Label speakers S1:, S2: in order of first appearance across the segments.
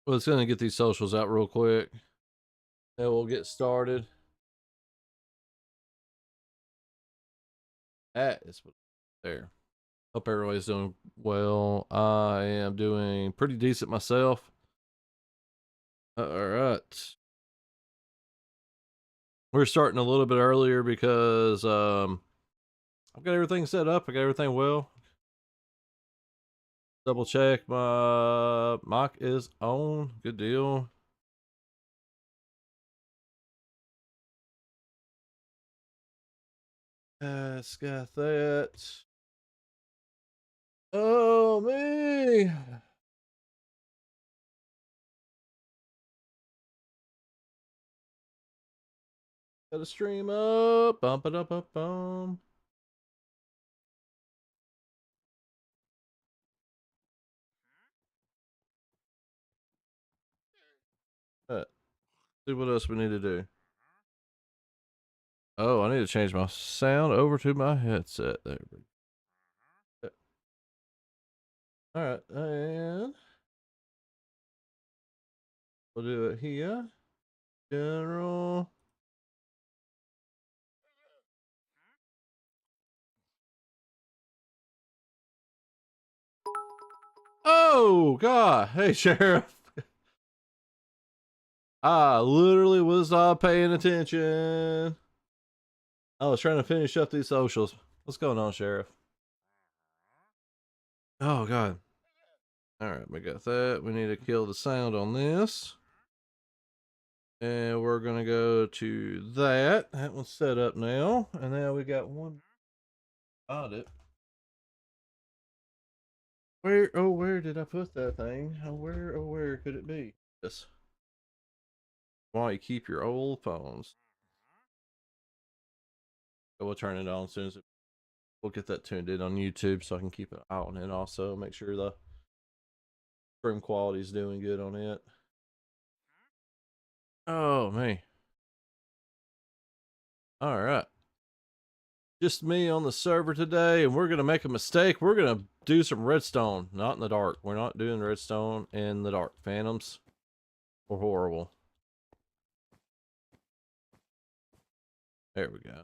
S1: Well, it's gonna get these socials out real quick, and we'll get started. That is what there. Hope everybody's doing well. I am doing pretty decent myself. All right. We're starting a little bit earlier because I've got everything set up. I got everything well. Double check my mic is on. Good deal. It's got that. Oh me. Got a stream up. Bump it up, up, bum. See what else we need to do. Oh, I need to change my sound over to my headset. There we go. All right, and we'll do it here. General. Oh God! Hey, Sheriff. I literally was not paying attention. I was trying to finish up these socials. What's going on, Sheriff? Oh God. All right, we got that. We need to kill the sound on this. And we're gonna go to that. That one's set up now. And now we got one audit. Where did I put that thing? Where could it be? Yes. Why you keep your old phones? So we'll turn it on as soon as we'll get that tuned in on YouTube so I can keep an eye on it. Also, make sure the stream quality is doing good on it. Oh man. All right. Just me on the server today, and we're gonna make a mistake. We're gonna do some redstone, not in the dark. We're not doing redstone in the dark. Phantoms are horrible. There we go.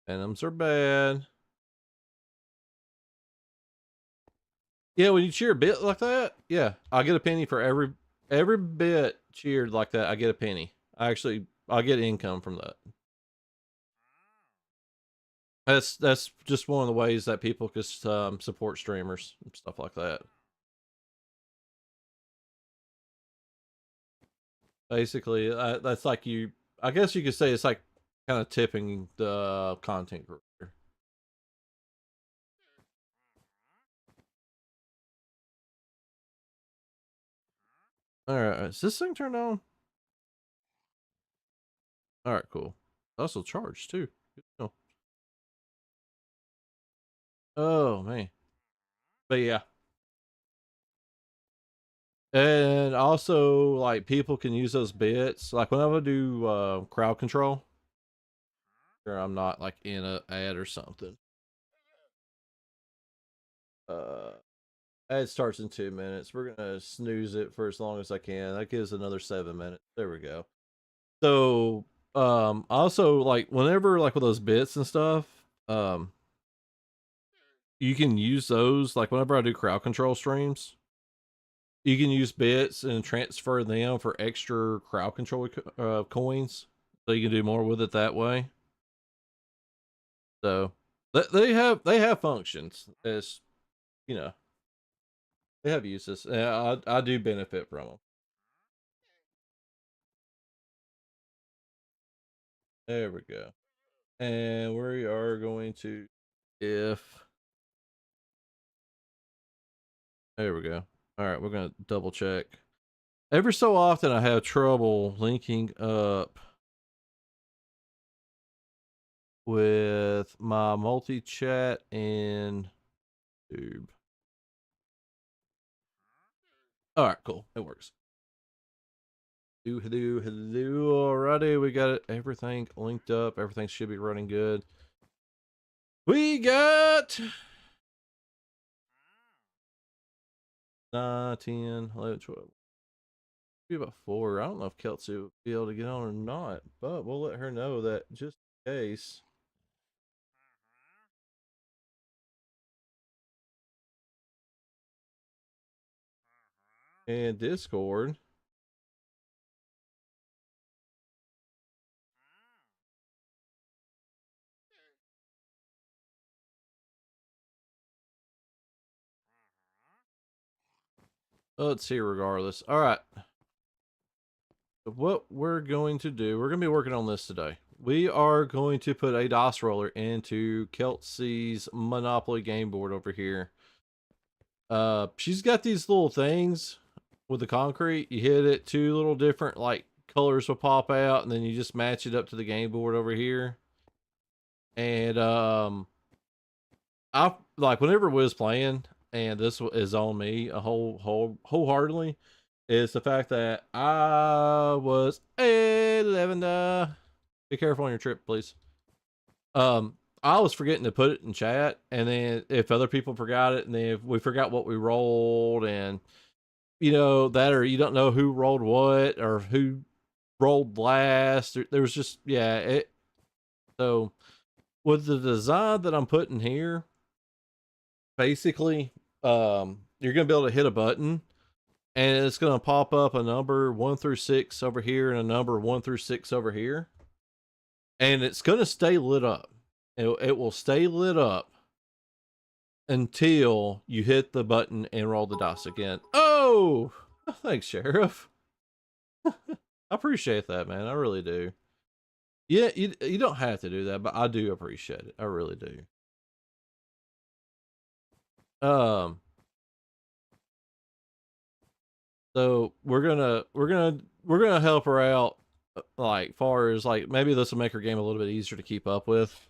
S1: Phantoms are bad. Yeah, when you cheer a bit like that, yeah, I get a penny for every bit cheered like that. I get a penny. I get income from that. That's just one of the ways that people can support streamers and stuff like that. Basically, that's like you. I guess you could say it's like kind of tipping the content creator. All right, is this thing turned on? All right, cool. Also charged too. Oh man, but yeah, and also like people can use those bits. Like whenever I do crowd control, or I'm not like in a ad or something. Uh, Ad starts in 2 minutes. We're gonna snooze it for as long as I can. That gives another 7 minutes. There we go. So also like whenever like with those bits and stuff, you can use those like whenever I do crowd control streams. You can use bits and transfer them for extra crowd control coins, so you can do more with it that way. So they have functions. As you know, they have uses. I do benefit from them. There we go. And we are going to if there we go. All right, we're gonna double check. Every so often, I have trouble linking up with my multi chat and YouTube. All right, cool. It works. Hello. Alrighty, we got it. Everything linked up. Everything should be running good. We got 9, 10, 11, 12. Be about 4. I don't know if Kelsey will be able to get on or not, but we'll let her know that just in case. And Discord. Let's see, regardless. All right. What we're going to do, we're going to be working on this today. We are going to put a DOS roller into Kelsey's Monopoly game board over here. She's got these little things with the concrete. You hit it, 2 little different like colors will pop out, and then you just match it up to the game board over here. And I like whenever Wiz playing, and this is on me wholeheartedly, is the fact that I was 11. Be careful on your trip, please. I was forgetting to put it in chat, and then if other people forgot it, and then if we forgot what we rolled, and that, or you don't know who rolled what or who rolled last. There was just so with the design that I'm putting here, basically, you're gonna be able to hit a button, and it's gonna pop up a number 1 through 6 over here and a number 1 through 6 over here, and it's gonna stay lit up. It will stay lit up until you hit the button and roll the dice again. Oh, thanks, Sheriff. I appreciate that, man. I really do. Yeah, you don't have to do that, but I do appreciate it. I really do. So we're gonna help her out, like far as like maybe this will make her game a little bit easier to keep up with.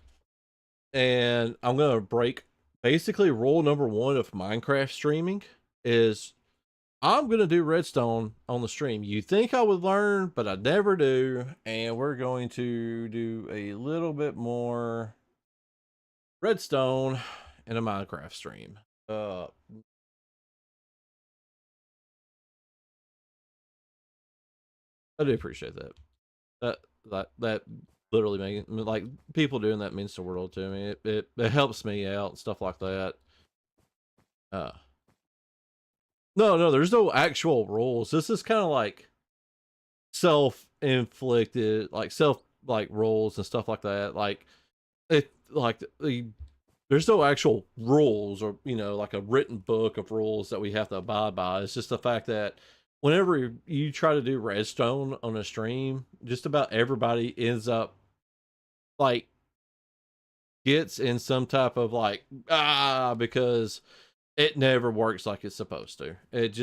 S1: And I'm gonna break basically rule number 1 of Minecraft streaming is I'm gonna do redstone on the stream. You think I would learn, but I never do. And we're going to do a little bit more redstone in a Minecraft stream. I do appreciate that. That literally makes like people doing that means the world to me. It helps me out and stuff like that. No, there's no actual rules. This is kind of like self-inflicted, like self like rules and stuff like that. Like there's no actual rules or like a written book of rules that we have to abide by. It's just the fact that whenever you try to do redstone on a stream, just about everybody ends up like gets in some type of like because it never works like it's supposed to. It's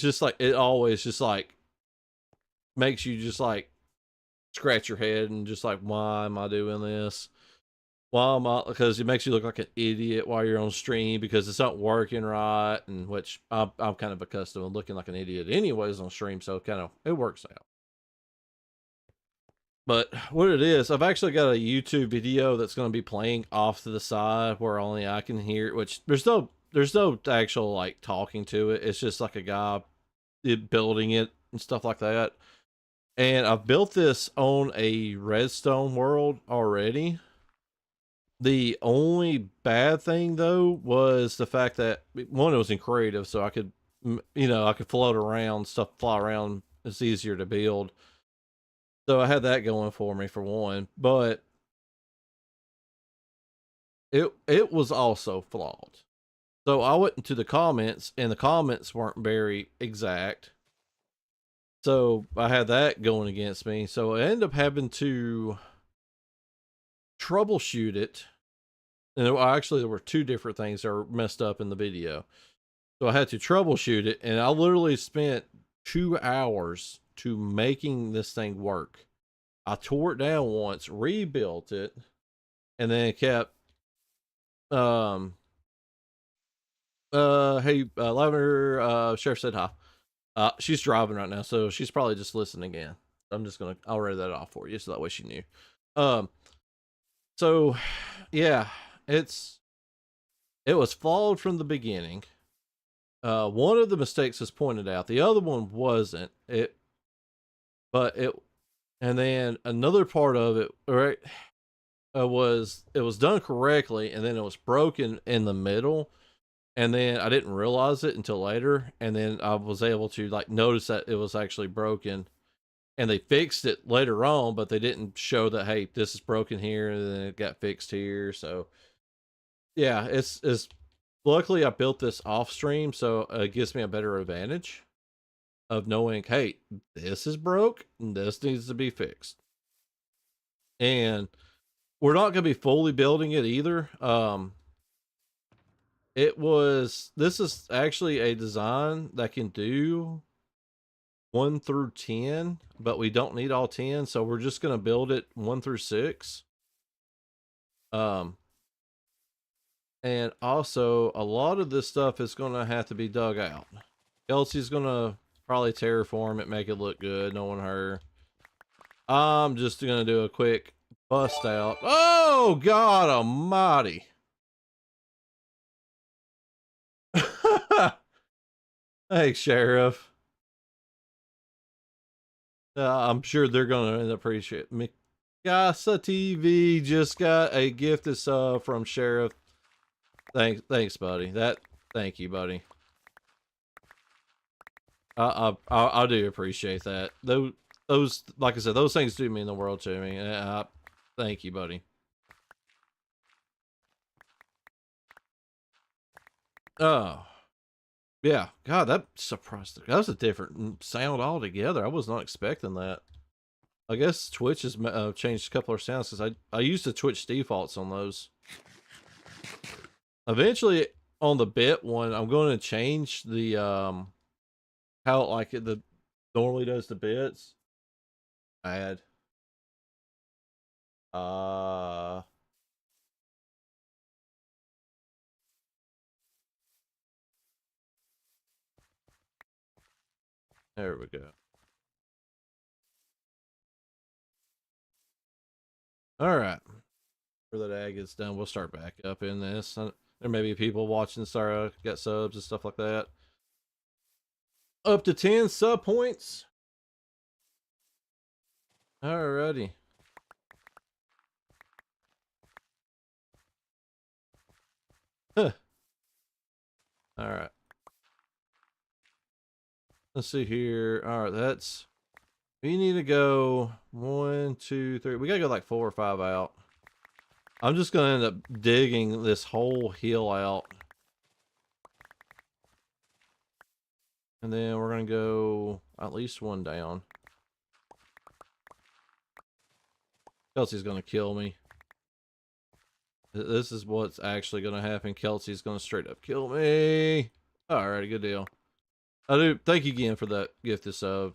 S1: just like it always just like makes you just like scratch your head and just like, why am I doing this? Why am I? Because it makes you look like an idiot while you're on stream because it's not working right, and which I'm kind of accustomed to looking like an idiot anyways on stream, so it works out. But what it is, I've actually got a YouTube video that's going to be playing off to the side where only I can hear it, which there's no actual like talking to it. It's just like a guy building it and stuff like that. And I've built this on a redstone world already. The only bad thing though was the fact that one, it was in creative, so I could I could float around, stuff fly around. It's easier to build. So I had that going for me for one, but it was also flawed. So I went into the comments, and the comments weren't very exact. So I had that going against me. So I ended up having to troubleshoot it. And actually, there were 2 different things that were messed up in the video. So I had to troubleshoot it, and I literally spent 2 hours to making this thing work. I tore it down once, rebuilt it, and then it kept hey, Lavender, Sheriff said hi. She's driving right now, so she's probably just listening again. I'll read that off for you so that way she knew. So yeah, it was flawed from the beginning. One of the mistakes was pointed out. The other one wasn't. But it, and then another part of it, right, it was done correctly, and then it was broken in the middle, and then I didn't realize it until later, and then I was able to like notice that it was actually broken, and they fixed it later on, but they didn't show that, hey, this is broken here, and then it got fixed here. So yeah, it's luckily I built this off stream, so it gives me a better advantage of knowing, hey, this is broke and this needs to be fixed. And we're not going to be fully building it either. This is actually a design that can do 1 through 10, but we don't need all 10, so we're just going to build it 1 through 6. And also a lot of this stuff is going to have to be dug out. Kelsey's going to probably terraform it, make it look good, knowing her. I'm just going to do a quick bust out. Oh, God almighty. Hey, Sheriff. I'm sure they're going to appreciate me. Gasa TV just got a gifted sub from Sheriff. Thanks, buddy. Thank you, buddy. I do appreciate that. Those, like I said, those things do mean the world to me. Thank you, buddy. Oh, yeah. God, that surprised. That was a different sound altogether. I was not expecting that. I guess Twitch has changed a couple of sounds because I used the Twitch defaults on those. Eventually, on the bit one, I'm going to change the how it normally does the bits. Add. There we go. All right. For that ad gets done, we'll start back up in this. There may be people watching start get subs and stuff like that. Up to 10 sub points. Alrighty. Huh. All right. Let's see here. All right, that's. We need to go 1, 2, 3. We gotta go like 4 or 5 out. I'm just gonna end up digging this whole hill out. And then we're gonna go at least 1 down. Kelsey's gonna kill me. This is what's actually gonna happen. Kelsey's gonna straight up kill me. Alrighty, good deal. I do thank you again for that gift of sub.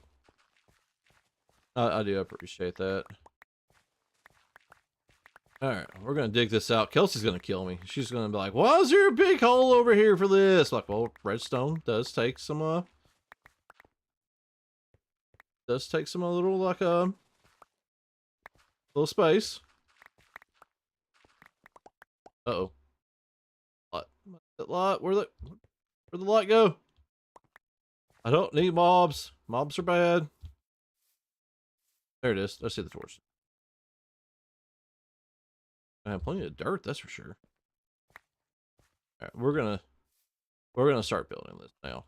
S1: I do appreciate that. Alright, we're gonna dig this out. Kelsey's gonna kill me. She's gonna be like, why is there a big hole over here for this? Like, well, redstone does take some little like little space. Uh-oh. Where'd the light go? I don't need mobs. Mobs are bad. There it is. I see the torch. I have plenty of dirt, that's for sure. Alright, we're gonna start building this now.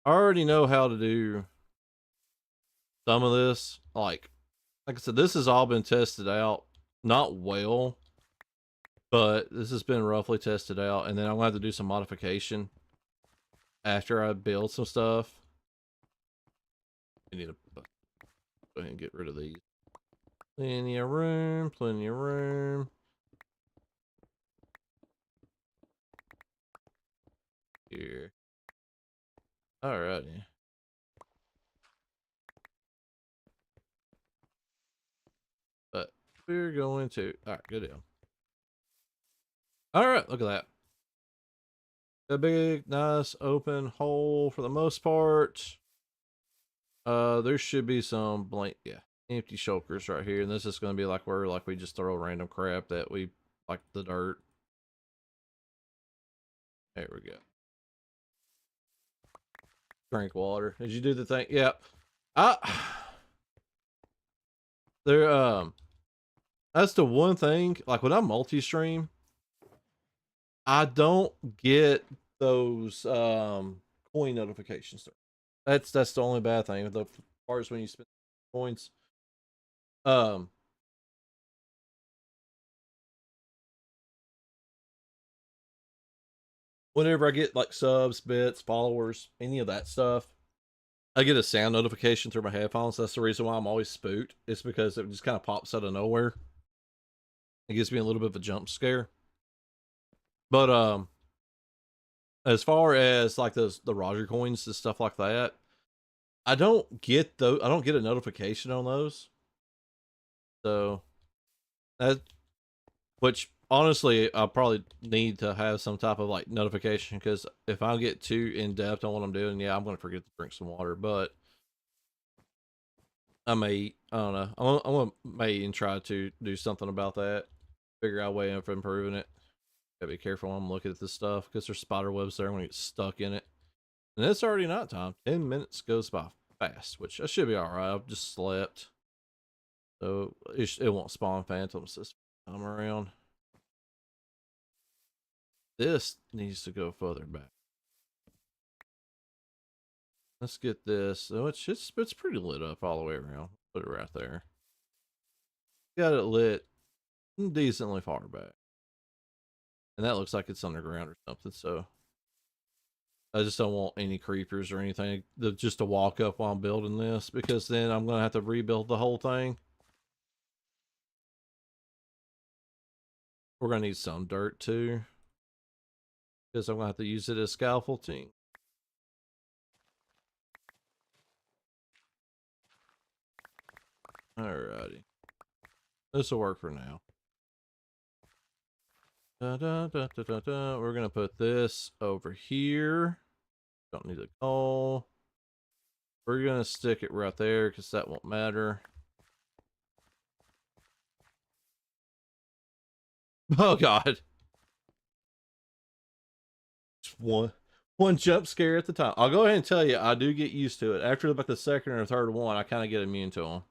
S1: I already know how to do some of this. Like I said, this has all been tested out. Not well, but this has been roughly tested out, and then I'm gonna have to do some modification after I build some stuff. We need to go ahead and get rid of these. Plenty of room, plenty of room. Here. Alrighty. But we're going to. Alright, good deal. Alright, look at that. A big, nice, open hole for the most part. There should be some blank, yeah, empty shulkers right here, and this is going to be like where we just throw random crap that we like the dirt. There we go. Drink water. Did you do the thing? Yeah. I there that's the one thing, like when I multi-stream, I don't get those coin notifications. That's the only bad thing. The parts when you spend coins. Um Whenever I get like subs, bits, followers, any of that stuff, I get a sound notification through my headphones. That's the reason why I'm always spooked. It's because it just kind of pops out of nowhere. It gives me a little bit of a jump scare. But as far as like the Roger coins and stuff like that, I don't get those. I don't get a notification on those. So that, which honestly, I probably need to have some type of like notification, because if I get too in depth on what I'm doing, yeah, I'm gonna forget to drink some water. But I don't know. I'm gonna may and try to do something about that. Figure out a way of improving it. Gotta be careful when I'm looking at this stuff, because there's spider webs there. I'm gonna get stuck in it. And it's already night time. 10 minutes goes by fast, which I should be alright. I've just slept. So it won't spawn phantoms this time around. This needs to go further back. Let's get this. Oh, it's pretty lit up all the way around. Put it right there. Got it lit decently far back. And that looks like it's underground or something, so I just don't want any creepers or anything just to walk up while I'm building this, because then I'm gonna have to rebuild the whole thing. We're gonna need some dirt too, because I'm gonna have to use it as scaffolding. Alrighty, this will work for now. We're gonna put this over here. Don't need a coal. We're gonna stick it right there because that won't matter. Oh god. Just one jump scare at the time. I'll go ahead and tell you, I do get used to it. After about the second or third one, I kind of get immune to them.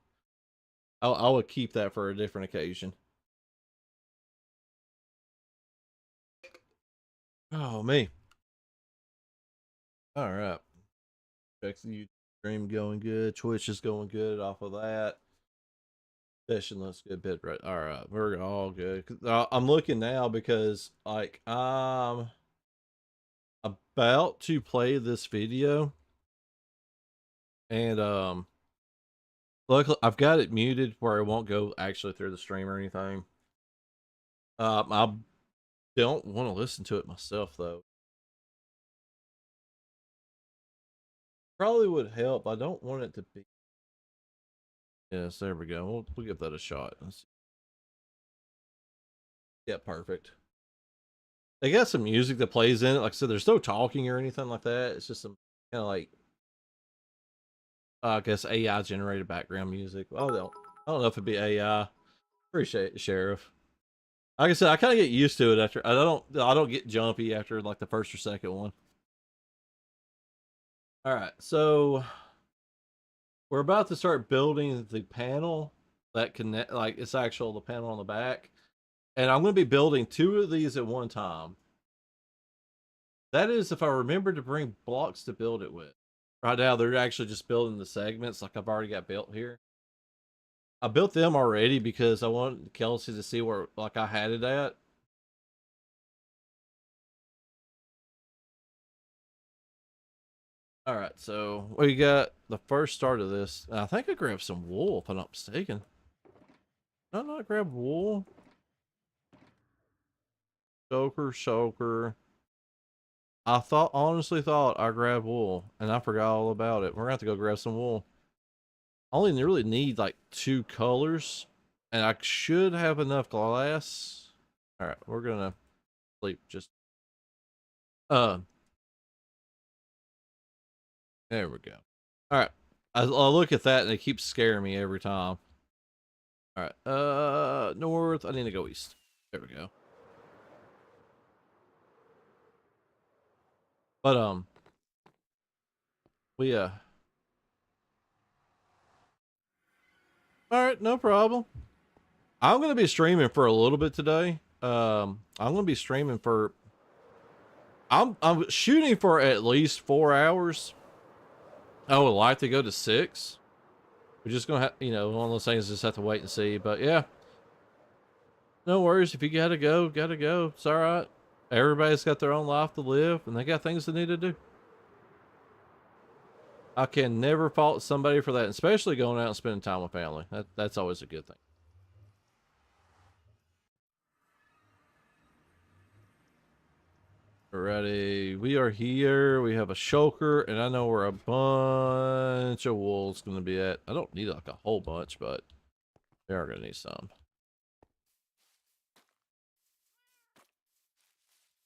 S1: I would keep that for a different occasion. Oh me. All right. Check the YouTube stream going good. Twitch is going good off of that. Session looks good. Bit right. All right, we're all good. I'm looking now because like I'm about to play this video, and luckily I've got it muted where it won't go actually through the stream or anything. I don't want to listen to it myself though. Probably would help. I don't want it to be. Yes, there we go. We'll give that a shot. Yeah, perfect. They got some music that plays in it. Like I said, there's no talking or anything like that. It's just some kind of like, I guess AI generated background music. I don't know if it'd be AI. Appreciate it, Sheriff. Like I said, I kind of get used to it after. I don't get jumpy after like the first or second one. All right, so we're about to start building the panel that connect. Like it's actual the panel on the back, and I'm going to be building two of these at one time. That is, if I remember to bring blocks to build it with. Right now, they're actually just building the segments like I've already got built here. I built them already because I wanted Kelsey to see where like I had it at. All right, so we got the first start of this. I think I grabbed some wool, if I'm not mistaken. Did I not grab wool? Choker. Honestly thought I grabbed wool, and I forgot all about it. We're gonna have to go grab some wool. I only really need like 2 colors, and I should have enough glass. All right, we're gonna sleep just. Uh, there we go. All right, I look at that and it keeps scaring me every time. All right, north. I need to go east. There we go. But We all right, no problem. I'm gonna be streaming for a little bit today. I'm gonna be streaming for. I'm shooting for at least 4 hours. I would like to go to 6. We're just gonna have, one of those things. Just have to wait and see. But yeah, no worries. If you gotta go, gotta go. It's all right. Everybody's got their own life to live, and they got things they need to do. I can never fault somebody for that, especially going out and spending time with family. That's always a good thing. Alrighty, we are here. We have a shulker, and I know where a bunch of wool's going to be at. I don't need like a whole bunch, but we are going to need some.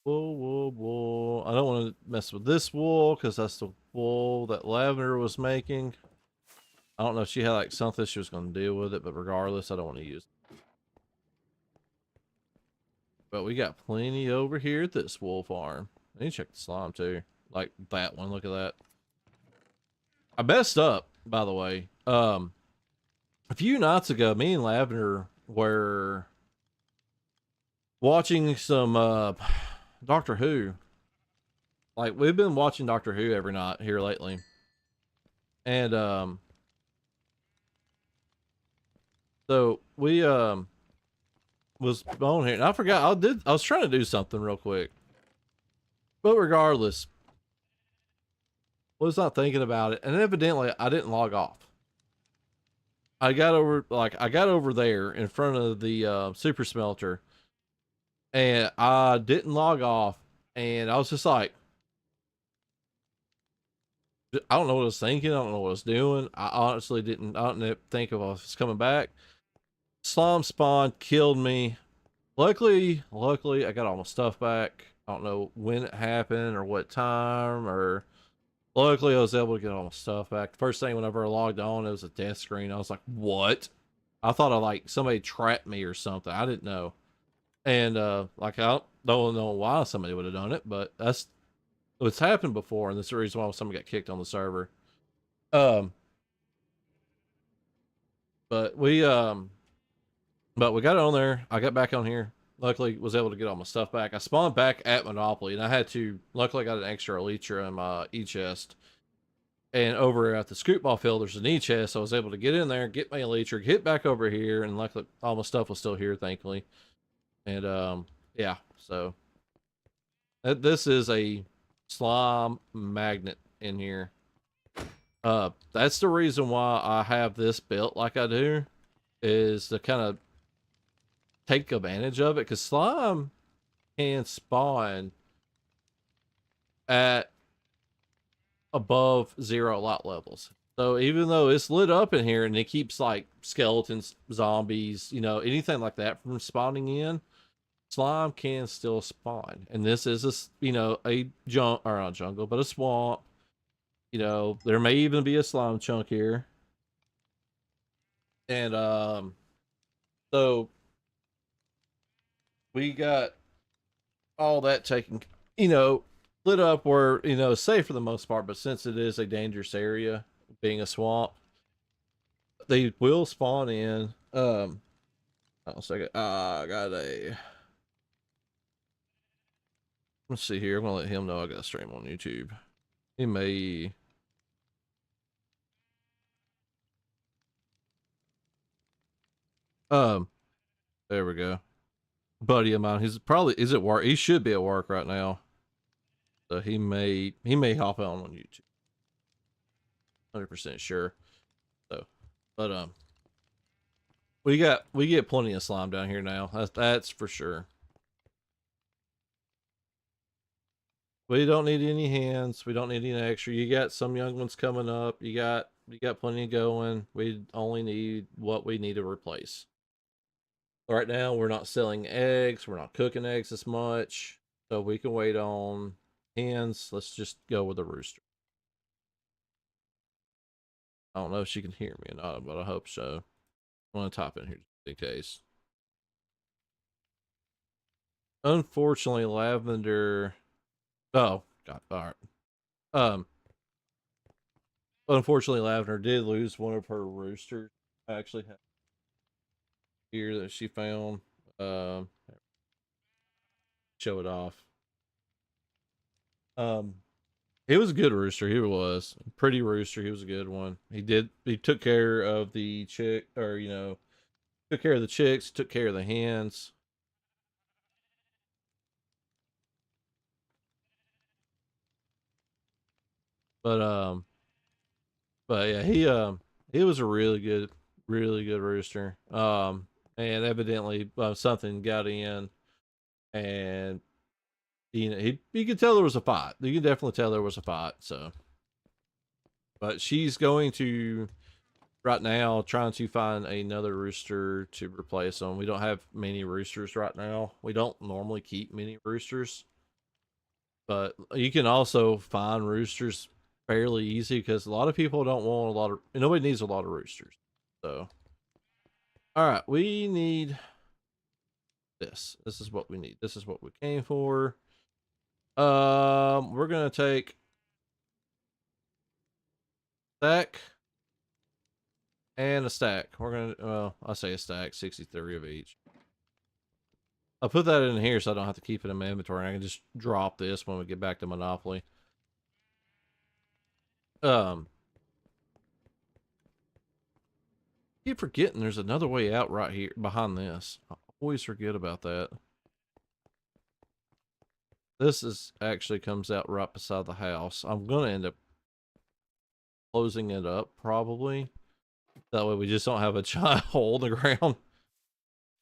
S1: Wool, wool, wool. I don't want to mess with this wool because that's the wool that Lavender was making. I don't know if she had like something she was going to deal with it, but regardless, I don't want to use it. But we got plenty over here at this wool farm. I need to check the slime too. Like that one. Look at that. I messed up, by the way. A few nights ago, me and Lavender were watching some Doctor Who. Like we've been watching Doctor Who every night here lately. And so we was on here and I forgot I was trying to do something real quick. But regardless, was not thinking about it, and evidently I didn't log off. I got over there in front of the super smelter, and I didn't log off, and I was just like, I don't know what I was thinking. I don't know what I was doing. I honestly didn't. I didn't think if I was coming back. Slime spawn killed me. Luckily, I got all my stuff back. I don't know when it happened or what time, or luckily I was able to get all my stuff back. The first thing whenever I logged on, it was a death screen. I was like, what? I thought like somebody trapped me or something. I didn't know. And like I don't know why somebody would have done it, but it's happened before, and that's the reason why somebody got kicked on the server. Um, but we got it on there. I got back on here. Luckily, was able to get all my stuff back. I spawned back at Monopoly, and I had to. Luckily, I got an extra elytra in my e-chest. And over at the scoop ball field, there's an e-chest. So I was able to get in there, get my elytra, get back over here, and luckily, all my stuff was still here, thankfully. And yeah. So this is a slime magnet in here. That's the reason why I have this built like I do, is to kind of take advantage of it, because slime can spawn at above 0 lot levels. So even though it's lit up in here and it keeps like skeletons, zombies, anything like that from spawning in, slime can still spawn. And this is a or not jungle, but a swamp. There may even be a slime chunk here. And so we got all that taken, lit up where, safe for the most part, but since it is a dangerous area, being a swamp, they will spawn in. Hold on a second. I got a. Let's see here. I'm gonna let him know I got a stream on YouTube. He may. Um, there we go. Buddy of mine. He's at work. He should be at work right now. So he may hop on YouTube. 100% sure. So, but we get plenty of slime down here now. That's for sure. We don't need any hands. We don't need any extra. You got some young ones coming up. You got plenty going. We only need what we need to replace. Right now, we're not selling eggs. We're not cooking eggs as much. So we can wait on hens. Let's just go with a rooster. I don't know if she can hear me or not, but I hope so. I'm going to type in here just in case. Unfortunately, Lavender. Oh, God. All right. unfortunately, Lavender did lose one of her roosters. I actually have here that she found. Um, show it off. Um, he was a good rooster. He was pretty rooster. He was a good one. He did. He took care of the chick, or took care of the chicks. Took care of the hens. But yeah, he was a really good rooster. And evidently something got in, and you could tell there was a fight. You could definitely tell there was a fight. So, but she's going to right now trying to find another rooster to replace them. We don't have many roosters right now. We don't normally keep many roosters, but you can also find roosters fairly easy because a lot of people don't want a lot of. Nobody needs a lot of roosters. So, all right, we need this. This is what we need. This is what we came for. We're gonna take stack and a stack. We're gonna, well, I say a stack, 63 of each. I'll put that in here so I don't have to keep it in my inventory. I can just drop this when we get back to Monopoly. Um, keep forgetting there's another way out right here behind this. I always forget about that. This is actually comes out right beside the house. I'm gonna end up closing it up probably. That way we just don't have a giant hole in the ground.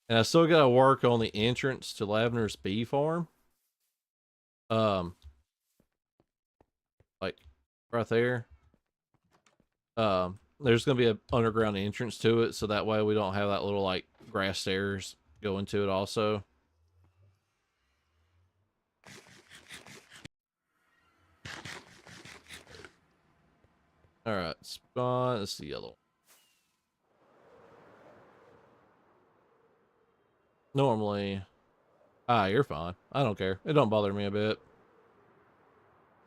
S1: And I still gotta work on the entrance to Lavender's bee farm. Like right there. There's gonna be an underground entrance to it, so that way we don't have that little like grass stairs go into it also. Alright, spawn, it's the yellow. Normally, you're fine. I don't care. It don't bother me a bit.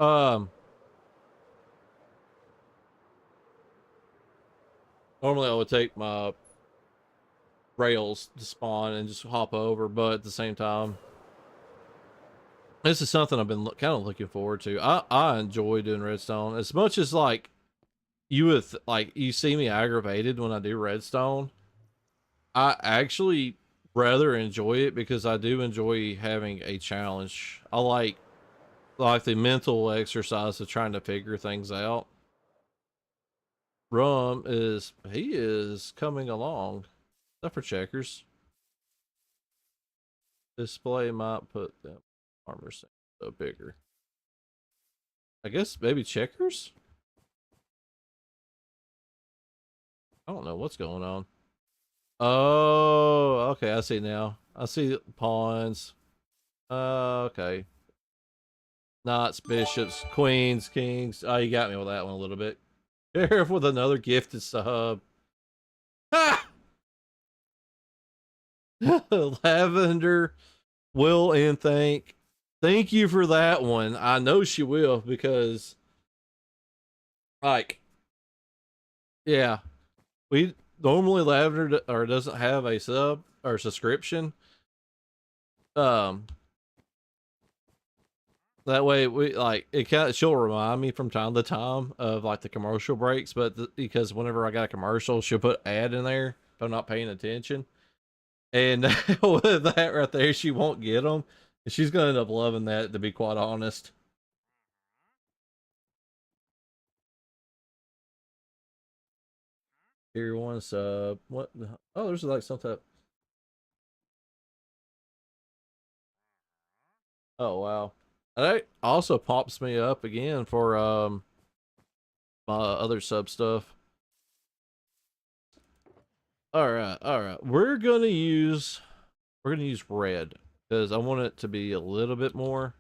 S1: Um, Normally I would take my rails to spawn and just hop over, but at the same time, this is something I've been kind of looking forward to. I enjoy doing redstone as much as like you would like you see me aggravated when I do redstone. I actually rather enjoy it because I do enjoy having a challenge. I like the mental exercise of trying to figure things out. He is coming along. Except for checkers. Display might put them armor so bigger. I guess maybe checkers? I don't know what's going on. Oh, okay, I see now. I see pawns. Okay. Knights, bishops, queens, kings. Oh, you got me with that one a little bit. Sheriff with another gifted sub. Ha! Lavender will and thank you for that one. I know she will because like yeah, we normally Lavender or doesn't have a sub or subscription. Um that way we like it kind of she'll remind me from time to time of like the commercial breaks, but because whenever I got a commercial, she'll put ad in there if I'm not paying attention. And with that right there, she won't get them. She's gonna end up loving that, to be quite honest. Here one sub. What? Oh, there's like some type. Oh wow. That also pops me up again for my other sub stuff. All right. We're gonna use red because I want it to be a little bit more.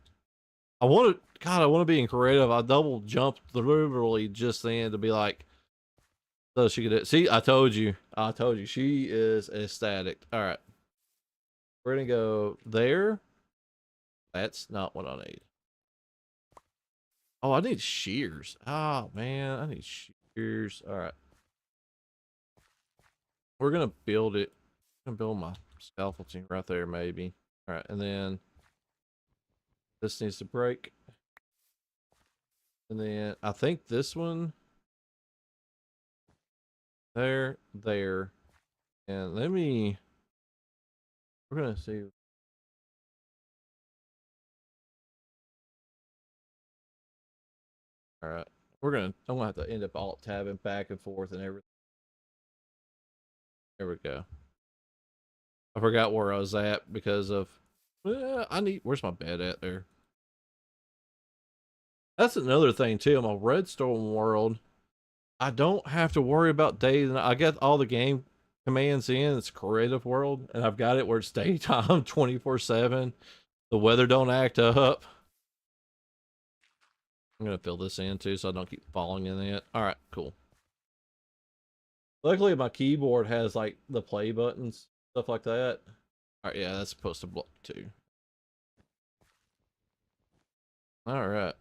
S1: I want to be in creative. I double jumped literally just then to be like, so she could see. I told you. She is ecstatic. All right, we're gonna go there. That's not what I need. Oh, I need shears. Oh man, I need shears. All right, we're gonna build it. I'm gonna build my scaffolding right there, maybe. All right, and then this needs to break, and then I think this one there, and let me. We're gonna see. All right, I'm gonna have to end up alt tabbing back and forth and everything. There we go. I forgot where I was at because of. I need. Where's my bed at there? That's another thing too. I'm a Redstone world. I don't have to worry about days. And I get all the game commands in. It's creative world, and I've got it where it's daytime, 24/7. The weather don't act up. I'm gonna fill this in too, so I don't keep falling in it. All right, cool. Luckily, my keyboard has like the play buttons, stuff like that. All right, yeah, that's supposed to block too. All right.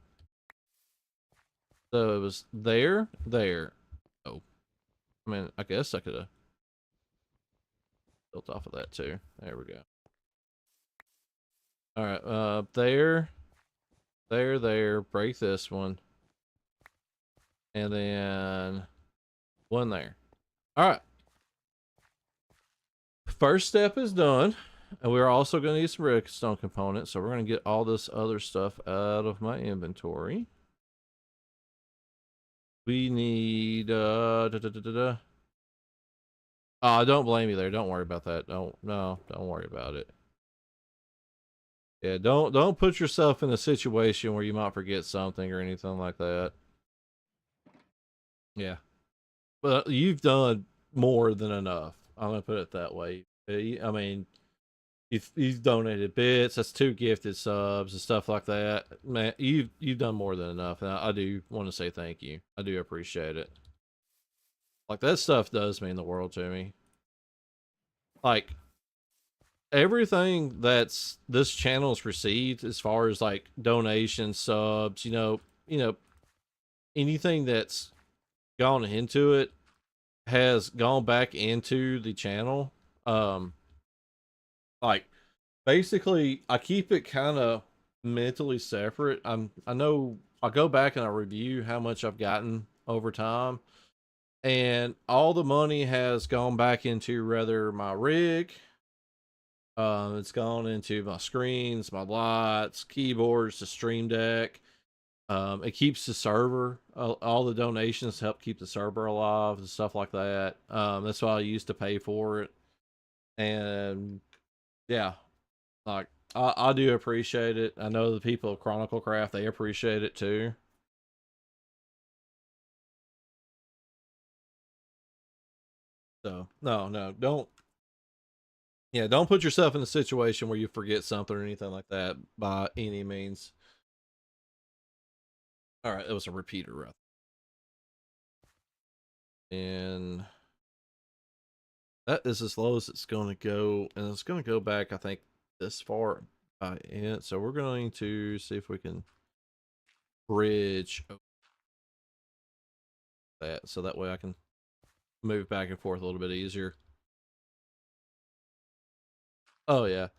S1: So it was there. Oh, I mean, I guess I could have built off of that too. There we go. All right, there. Break this one, and then one there. All right. First step is done, and we're also going to need some redstone components. So we're going to get all this other stuff out of my inventory. We need Oh, don't blame me there. Don't worry about that. Don't worry about it. Yeah, don't put yourself in a situation where you might forget something or anything like that. Yeah. But you've done more than enough. I'm gonna put it that way. I mean, you've donated bits. That's 2 gifted subs and stuff like that. Man, you've done more than enough, and I do want to say thank you. I do appreciate it. Like that stuff does mean the world to me. Like everything that's this channel's received, as far as like donations, subs, anything that's gone into it has gone back into the channel. Like basically I keep it kind of mentally separate. I know I go back and I review how much I've gotten over time, and all the money has gone back into rather my rig, it's gone into my screens, my lights, keyboards, the stream deck. It keeps the server. All the donations help keep the server alive and stuff like that. That's why I used to pay for it. And yeah, like I do appreciate it. I know the people of Chronicle Craft, they appreciate it too. So no, don't put yourself in a situation where you forget something or anything like that by any means. All right, it was a repeater, right? And that is as low as it's going to go, and it's going to go back, I think, this far by it. So we're going to see if we can bridge that, so that way I can move back and forth a little bit easier. Oh yeah,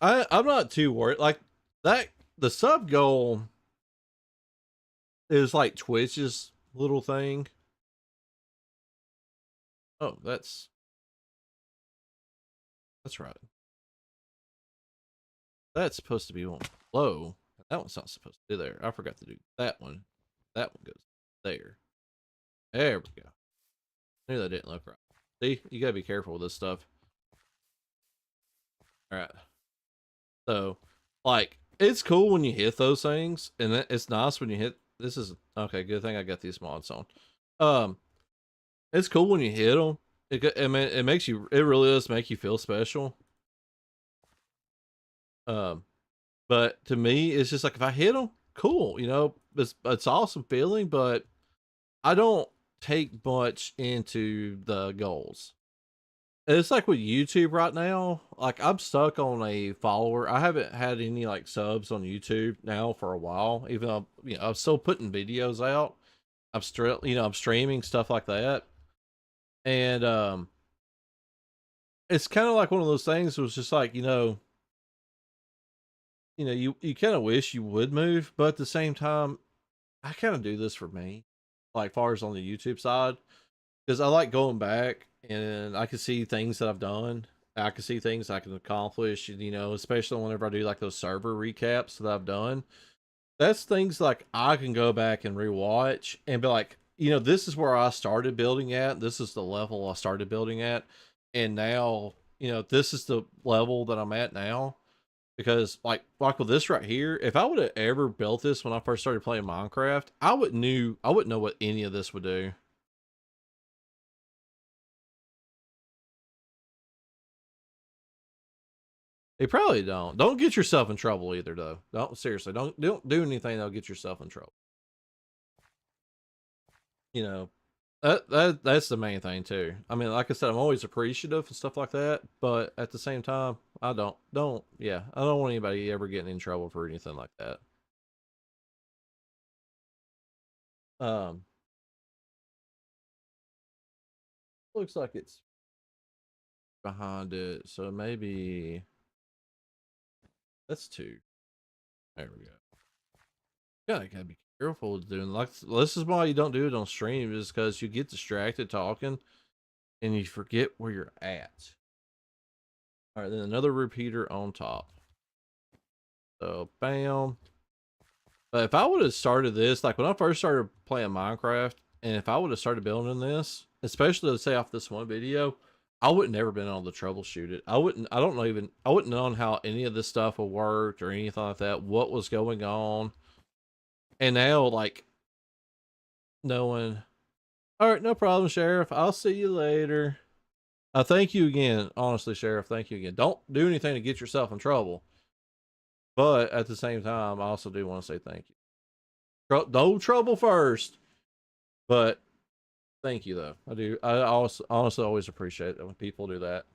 S1: I'm not too worried. Like that, the sub goal is like Twitch's little thing. Oh, that's right. That's supposed to be one low. That one's not supposed to be there. I forgot to do that one. That one goes there. There we go. I knew that didn't look right. See, you gotta be careful with this stuff. All right. So, like, it's cool when you hit those things, and it's nice when you hit. This is okay. Good thing I got these mods on. Um, it's cool when you hit them. I mean, it makes you. It really does make you feel special. Um, but to me, it's just like if I hit them, cool. It's awesome feeling, but I don't take much into the goals. It's like with YouTube right now. Like I'm stuck on a follower. I haven't had any like subs on YouTube now for a while. Even though I'm still putting videos out. I'm still I'm streaming stuff like that, and it's kind of like one of those things. It was just like you kind of wish you would move, but at the same time, I kind of do this for me, like far as on the YouTube side, because I like going back and I can see things that I've done. I can see things I can accomplish, especially whenever I do like those server recaps that I've done. That's things like I can go back and rewatch and be like, this is where I started building at. This is the level I started building at. And now, this is the level that I'm at now. Because like with this right here, if I would have ever built this when I first started playing Minecraft, I wouldn't know what any of this would do. They probably don't. Don't get yourself in trouble either, though. Don't seriously. Don't do anything that'll get yourself in trouble. You know that's the main thing too. I mean, like I said, I'm always appreciative and stuff like that, but at the same time, I don't want anybody ever getting in trouble for anything like that. Um, looks like it's behind it, so maybe that's two. There we go. Yeah, you gotta be careful doing like this is why you don't do it on stream, is because you get distracted talking and you forget where you're at. All right, then another repeater on top. So bam. But if I would have started this, like when I first started playing Minecraft, and if I would have started building this, especially let's say off this one video, I would never been able to troubleshoot it. I don't know even, I wouldn't known how any of this stuff would work or anything like that, what was going on. And now, like, knowing, all right, no problem, Sheriff. I'll see you later. Thank you again. Honestly, Sheriff, thank you again. Don't do anything to get yourself in trouble. But at the same time, I also do want to say thank you. No trouble first, but thank you though. I do. I also honestly always appreciate it when people do that.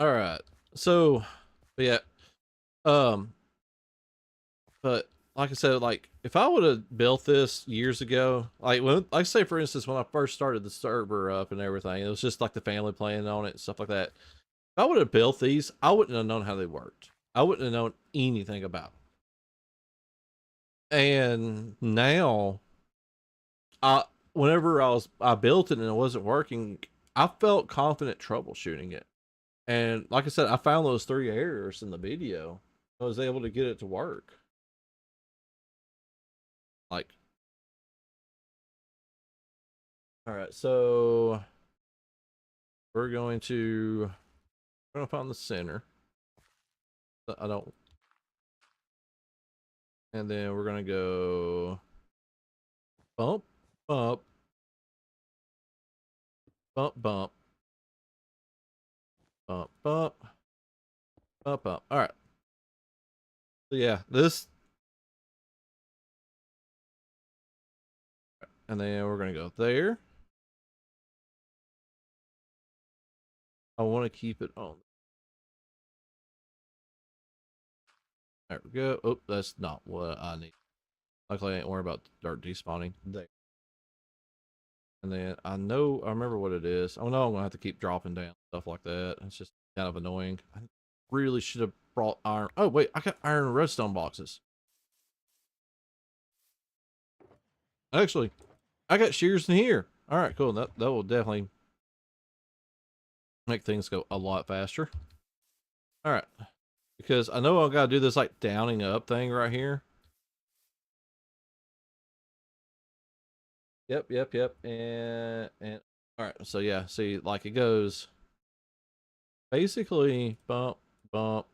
S1: All right. So, yeah. Um, but like I said, like if I would have built this years ago, like say for instance, when I first started the server up and everything, it was just like the family playing on it and stuff like that. If I would have built these, I wouldn't have known how they worked. I wouldn't have known anything about them. And now, I whenever I built it and it wasn't working, I felt confident troubleshooting it. And like I said, I found those three errors in the video. I was able to get it to work. Like, all right, so we're gonna find the center. I don't, and then we're gonna go bump, bump, bump, bump, bump, bump, bump, bump. All right. So yeah, this, and then we're gonna go there. I want to keep it on. There we go. Oh, that's not what I need. Luckily, I ain't worry about dirt despawning there. And then I remember what it is. Oh no, I'm gonna have to keep dropping down stuff like that. It's just kind of annoying. I really should have brought iron. Oh wait, I got iron and redstone boxes. Actually, I got shears in here. All right, cool. That will definitely make things go a lot faster. All right, because I know I gotta do this like downing up thing right here. Yep. And all right, so yeah, see, like it goes basically bump, bump,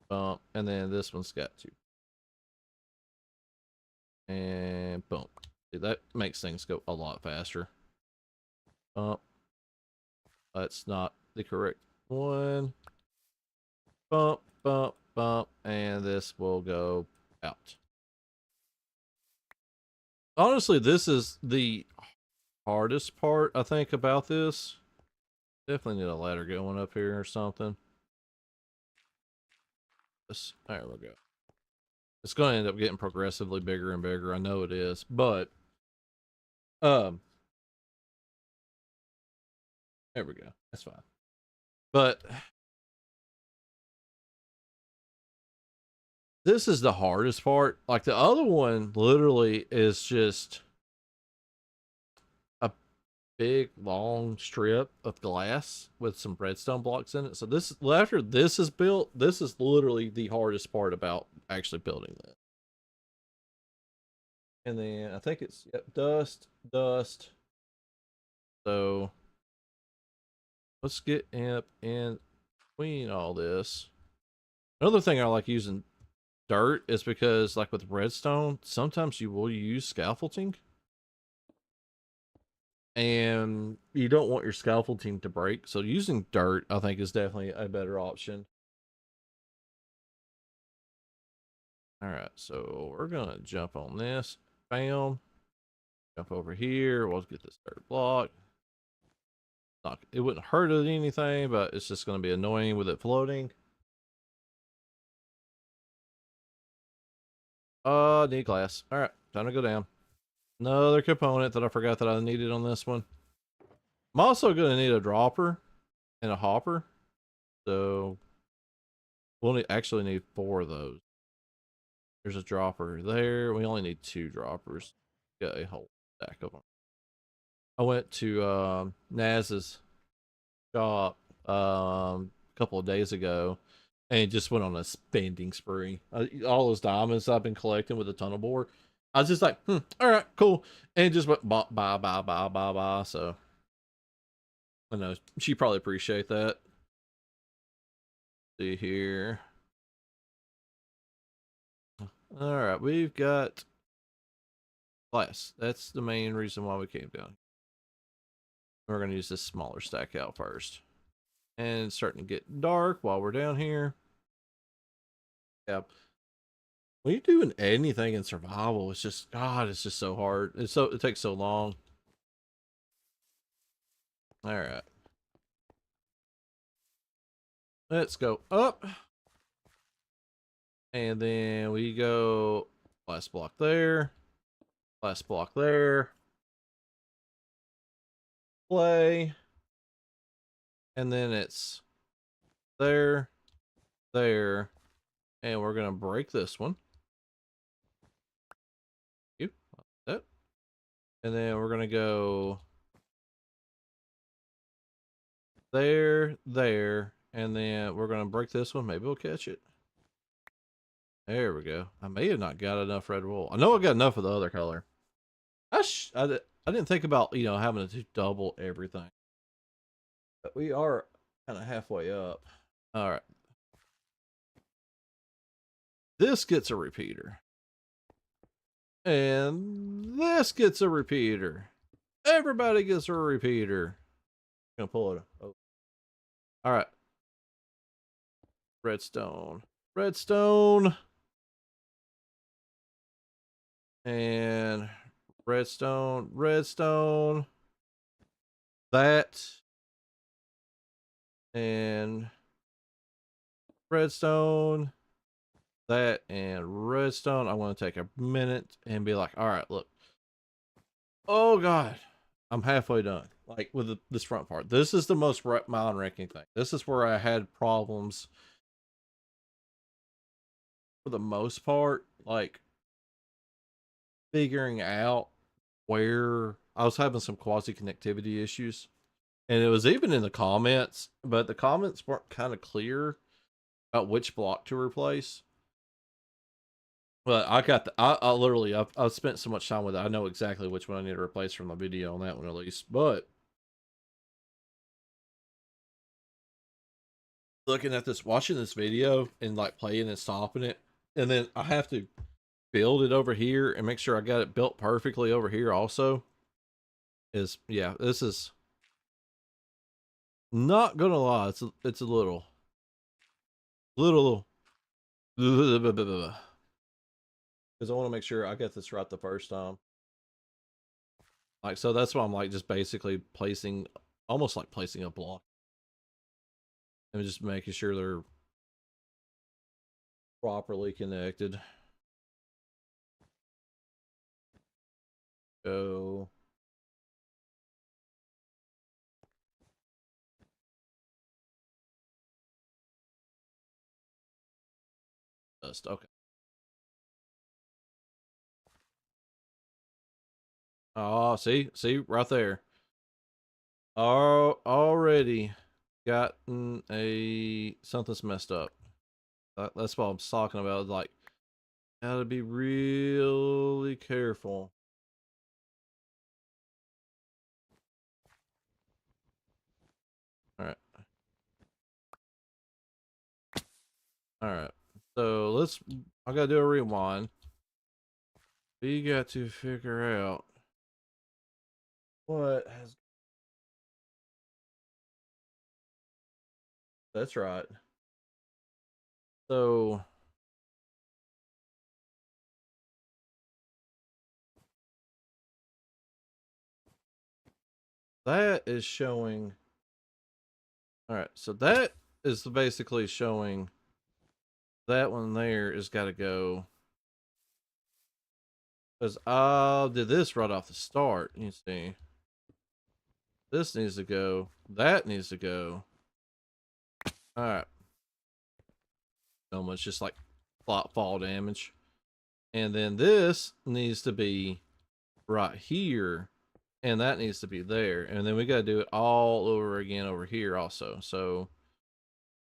S1: bump, and then this one's got to, and boom. See, that makes things go a lot faster. Bump. That's not the correct one. Bump, bump, bump, and this will go out. Honestly, this is the hardest part, I think, about this. Definitely need a ladder going up here or something. There we go. It's going to end up getting progressively bigger and bigger. I know it is, but um, there we go. That's fine. But this is the hardest part. Like the other one, literally is just a big long strip of glass with some redstone blocks in it. So this, after this is built, this is literally the hardest part about actually building that. And then I think it's dust, dust. So let's get up in between all this. Another thing I like using dirt is because, like with redstone, sometimes you will use scaffolding, and you don't want your scaffolding to break. So using dirt, I think, is definitely a better option. All right, so we're gonna jump on this. Bam. Jump over here. We'll get this dirt block. Not, it wouldn't hurt it anything, but it's just gonna be annoying with it floating. Need glass. All right, time to go down. Another component that I forgot that I needed on this one. I'm also gonna need a dropper and a hopper, so we'll actually need 4 of those. There's a dropper there. We only need 2 droppers. Got a whole stack of them. I went to Naz's shop a couple of days ago and just went on a spending spree. All those diamonds I've been collecting with the tunnel board. I was just like, all right, cool. And just went buy. So I know she probably appreciate that. See here. All right, we've got glass. That's the main reason why we came down. We're going to use this smaller stack out first. And it's starting to get dark while we're down here. Yep. When you're doing anything in survival, it's just, God, it's just so hard. It takes so long. All right. Let's go up. And then we go last block there. Last block there. Play. And then it's there, there. And we're going to break this one. That. And then we're going to go there, there. And then we're going to break this one. Maybe we'll catch it. There we go. I may have not got enough red wool. I know I got enough of the other color. I didn't think about, having to double everything. But we are kind of halfway up. All right. This gets a repeater. And this gets a repeater. Everybody gets a repeater. I'm gonna pull it. Oh. All right. Redstone. Redstone. And redstone. Redstone. That. And redstone. That and redstone. I want to take a minute and be like, all right, look. Oh, God. I'm halfway done. Like with this front part. This is the most mind wrecking thing. This is where I had problems for the most part. Like figuring out where I was having some quasi connectivity issues. And it was even in the comments, but the comments weren't kind of clear about which block to replace. But I got I literally I've spent so much time with it. I know exactly which one I need to replace from the video on that one at least. But looking at this, watching this video and like playing and stopping it, and then I have to build it over here and make sure I got it built perfectly over here also. Yeah, this is not gonna lie, it's a little because I want to make sure I get this right the first time. Like, so that's why I'm like just basically placing, almost like placing a block and just making sure they're properly connected. Go. Just okay. Oh, see, right there. Oh, already gotten a something's messed up. That's what I'm talking about. Like, gotta be really careful. All right, all right. So let's. I gotta do a rewind. We got to figure out what has. That's right. So that is showing. All right, so that is basically showing that one there is got to go. Because I did this right off the start. You see, this needs to go. That needs to go. All right. So much just like fall damage. And then this needs to be right here. And that needs to be there. And then we got to do it all over again over here also. So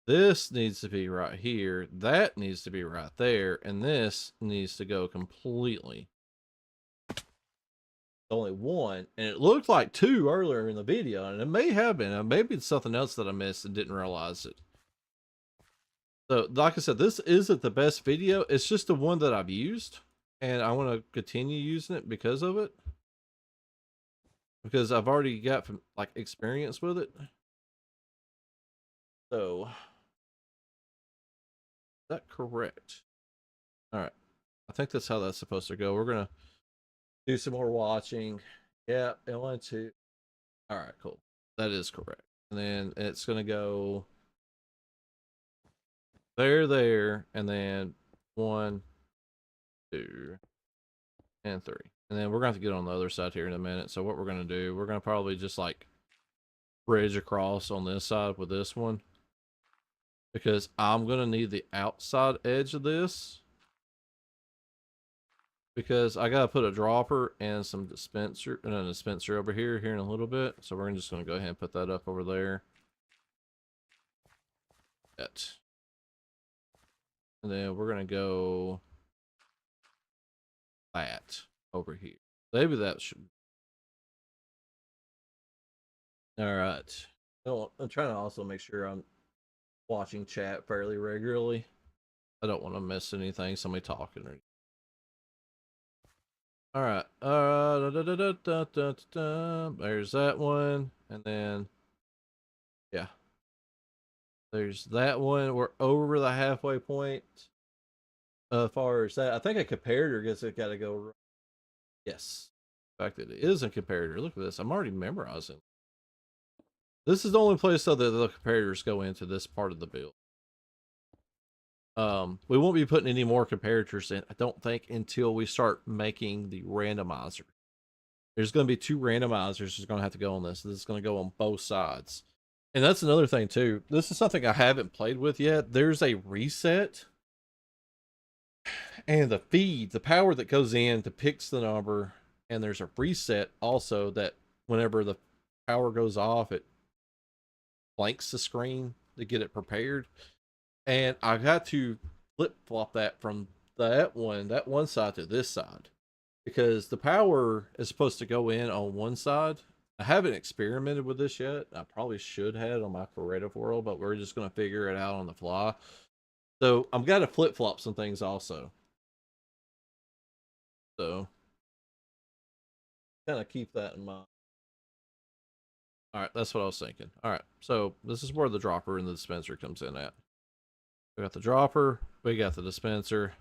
S1: this needs to be right here. That needs to be right there. And this needs to go completely. Only one. And it looked like two earlier in the video. And it may have been. Maybe it's something else that I missed and didn't realize it. So, like I said, this isn't the best video. It's just the one that I've used. And I want to continue using it because of it. Because I've already got like experience with it. So, is that correct? All right. I think that's how that's supposed to go. We're going to do some more watching. Yeah, I want to. All right, cool. That is correct. And then it's going to go there, and then 1, 2, and 3. And then we're going to have to get on the other side here in a minute. So what we're going to do, we're going to probably just like bridge across on this side with this one. Because I'm going to need the outside edge of this. Because I got to put a dropper and some dispenser, and a dispenser over here in a little bit. So we're just going to go ahead and put that up over there. And then we're going to go that over here. Maybe that should. All right. I'm trying to also make sure I'm watching chat fairly regularly. I don't want to miss anything, somebody talking or. All right. There's that one, and then yeah, there's that one. We're over the halfway point. As far as that, I think a comparator gets it. Got to go. Yes. In fact, it is a comparator. Look at this. I'm already memorizing. This is the only place though that the comparators go into this part of the build. We won't be putting any more comparators in, I don't think, until we start making the randomizer. There's going to be 2 randomizers that's going to have to go on this. This is going to go on both sides. And that's another thing too. This is something I haven't played with yet. There's a reset. And the feed, the power that goes in depicts the number. And there's a reset also that whenever the power goes off, it blanks the screen to get it prepared. And I got to flip flop that from that one side to this side. Because the power is supposed to go in on one side. I haven't experimented with this yet. I probably should have on my creative world, but we're just going to figure it out on the fly. So I'm got to flip flop some things also. So kind of keep that in mind. All right, that's what I was thinking. All right, so this is where the dropper and the dispenser comes in at. We got the dropper, we got the dispenser.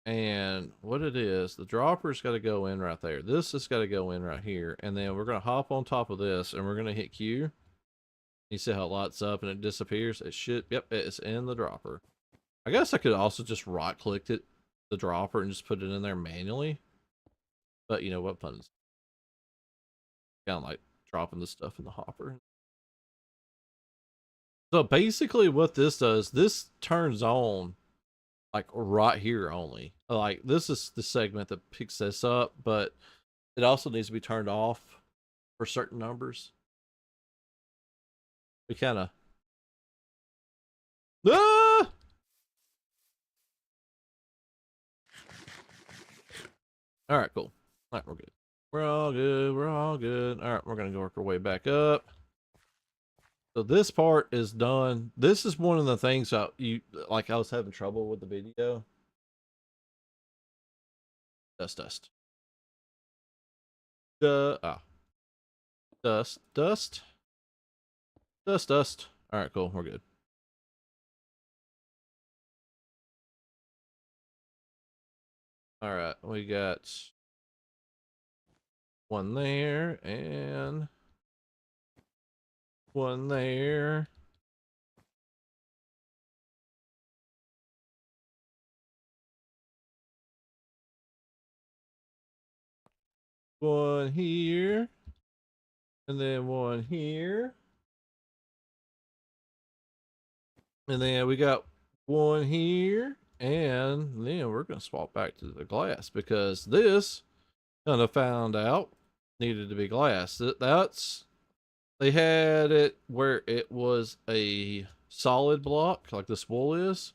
S1: And what it is, the dropper's got to go in right there. This has got to go in right here. And then we're going to hop on top of this and we're going to hit Q. You see how it lights up and it disappears? It should, yep, it's in the dropper. I guess I could also just right click it, the dropper, and just put it in there manually. But you know what fun is kind of like dropping the stuff in the hopper. So basically what this does, this turns on like right here only. Like this is the segment that picks this up, but it also needs to be turned off for certain numbers. We kind of ah! All right, cool. All right, we're good. We're all good. We're all good. All right, we're gonna go work our way back up. So this part is done. This is one of the things that you like. I was having trouble with the video. Dust, dust. Dust, dust, dust, dust. All right, cool. We're good. All right, we got one there and one there. One here. And then one here. And then we got one here. And then we're going to swap back to the glass because this kind of found out needed to be glass. That's, they had it where it was a solid block like this wool is.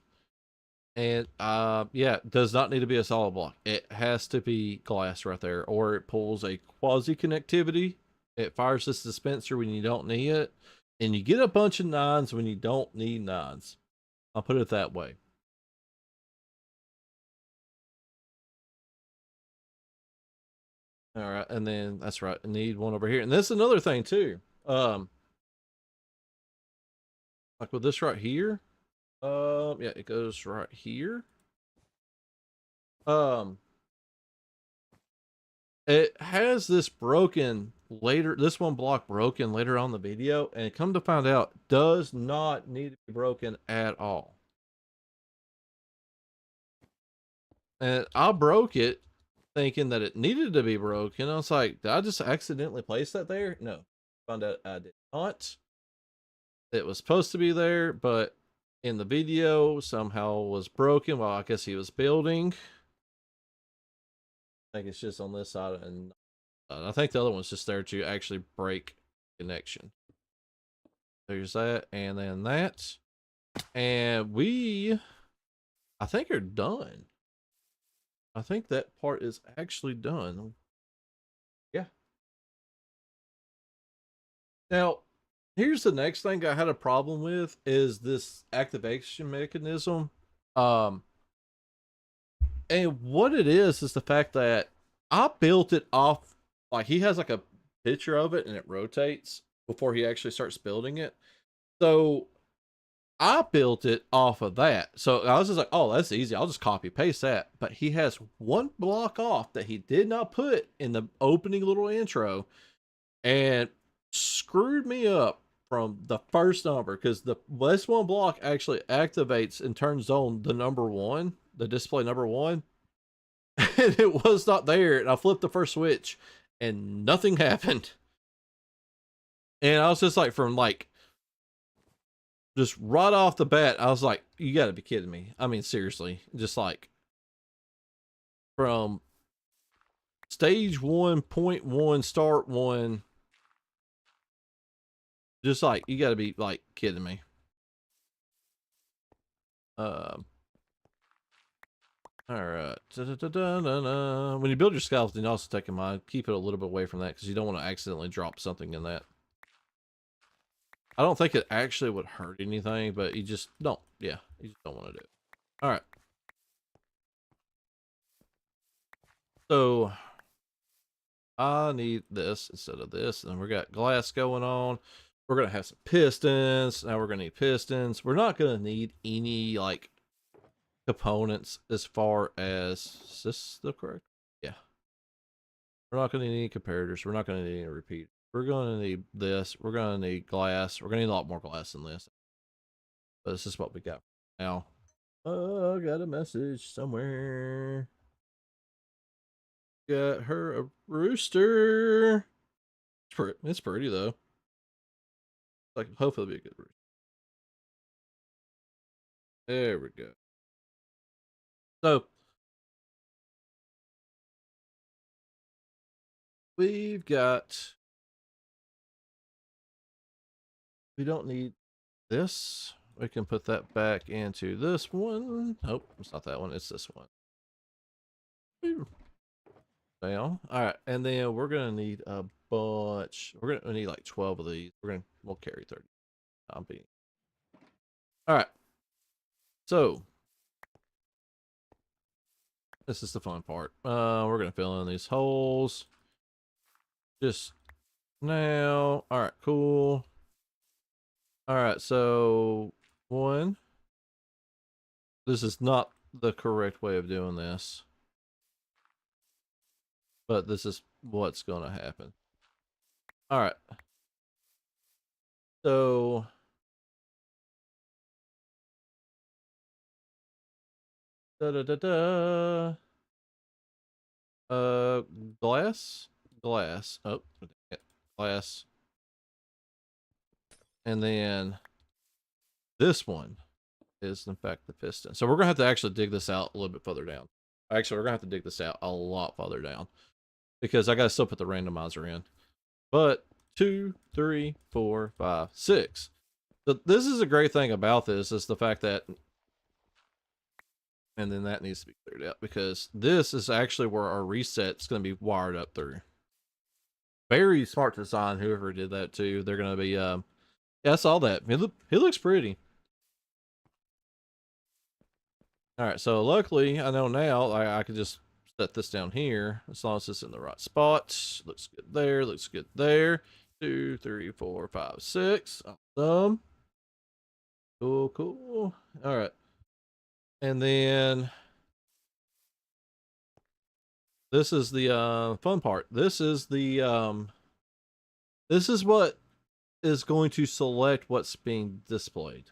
S1: And yeah, it does not need to be a solid block. It has to be glass right there, or it pulls a quasi connectivity. It fires this dispenser when you don't need it, and you get a bunch of nines when you don't need nines. I'll put it that way. All right, and then that's right. I need one over here, and that's another thing too. Like with this right here. Yeah, it goes right here. It has this broken later, this one block broken later on the video, and come to find out, does not need to be broken at all. And I broke it thinking that it needed to be broken. I was like, did I just accidentally place that there? No. Found out I did not. It was supposed to be there, but in the video somehow was broken while I guess he was building. I think it's just on this side, and I think the other one's just there to actually break connection. There's that, and then that. And we, I think, are done. I think that part is actually done. Yeah. Now, here's the next thing I had a problem with is this activation mechanism. And what it is the fact that I built it off, like he has like a picture of it and it rotates before he actually starts building it. So I built it off of that. So I was just like, oh, that's easy. I'll just copy paste that. But he has one block off that he did not put in the opening little intro and screwed me up from the first number because this one block actually activates and turns on the number one, the display number one. And it was not there. And I flipped the first switch and nothing happened. And I was just like, from like, just right off the bat, I was like, you gotta be kidding me. I mean, seriously, just like from stage 1.1, start one, just like, you gotta be like kidding me. All right. When you build your skeleton, also take in mind, keep it a little bit away from that because you don't want to accidentally drop something in that. I don't think it actually would hurt anything, but you just don't. Yeah, you just don't want to do it. All right. So I need this instead of this, and we got glass going on. We're gonna have some pistons. Now we're gonna need pistons. We're not gonna need any like components as far as, is this the correct? Yeah. We're not going to need any comparators. We're not going to need any repeat. We're going to need this. We're going to need glass. We're going to need a lot more glass than this. But this is what we got now. Oh, I got a message somewhere. Got her a rooster. It's pretty though. Like, hopefully it'll be a good rooster. There we go. So we've got. We don't need this. We can put that back into this one. Nope, it's not that one. It's this one. Down. All right, and then we're gonna need a bunch. We're gonna need like 12 of these. We'll carry 30. I'm being. All right. So this is the fun part. We're gonna fill in these holes. Just now. All right, cool. All right, so one. This is not the correct way of doing this, but this is what's gonna happen. All right. So da da da da. Glass, glass. Oh, glass, and then this one is in fact the piston. So we're gonna have to actually dig this out a little bit further down. Actually, we're gonna have to dig this out a lot further down because I gotta still put the randomizer in. But 2, 3, 4, 5, 6. So this is a great thing about this is the fact that, and then that needs to be cleared out because this is actually where our reset's going to be wired up through. Very smart design, whoever did that too. They're going to be, yeah, I saw that. He looks pretty. All right, so luckily I know now I can just set this down here as long as it's in the right spot. Looks good there. Looks good there. 2, 3, 4, 5, 6. Awesome. Cool, cool. All right. And then this is the fun part. This is what is going to select what's being displayed.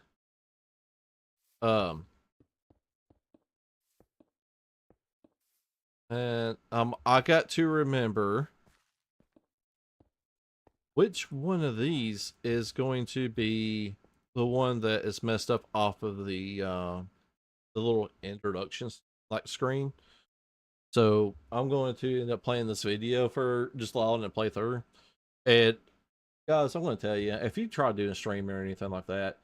S1: And I got to remember which one of these is going to be the one that is messed up off of the little introductions like screen. So I'm going to end up playing this video for just allowing it to play through. And guys, I'm going to tell you, if you try doing streaming or anything like that,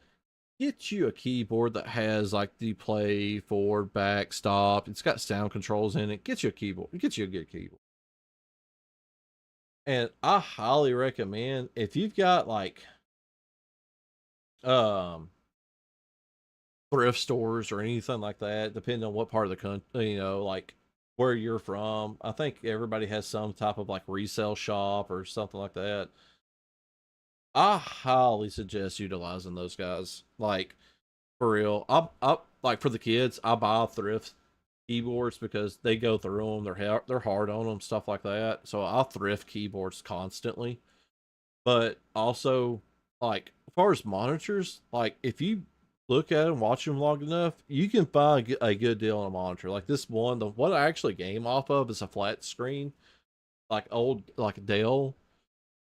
S1: get you a keyboard that has like the play, forward, back, stop. It's got sound controls in it. Get you a keyboard. Get you a good keyboard. And I highly recommend if you've got like thrift stores or anything like that, depending on what part of the country, like where you're from. I think everybody has some type of like resale shop or something like that. I highly suggest utilizing those guys. Like for real, I like for the kids. I buy thrift keyboards because they go through them. They're hard on them, stuff like that. So I'll thrift keyboards constantly. But also, like as far as monitors, like if you look at them, watch them long enough, you can find a good deal on a monitor. Like this one, the one I actually game off of is a flat screen, like old like Dell,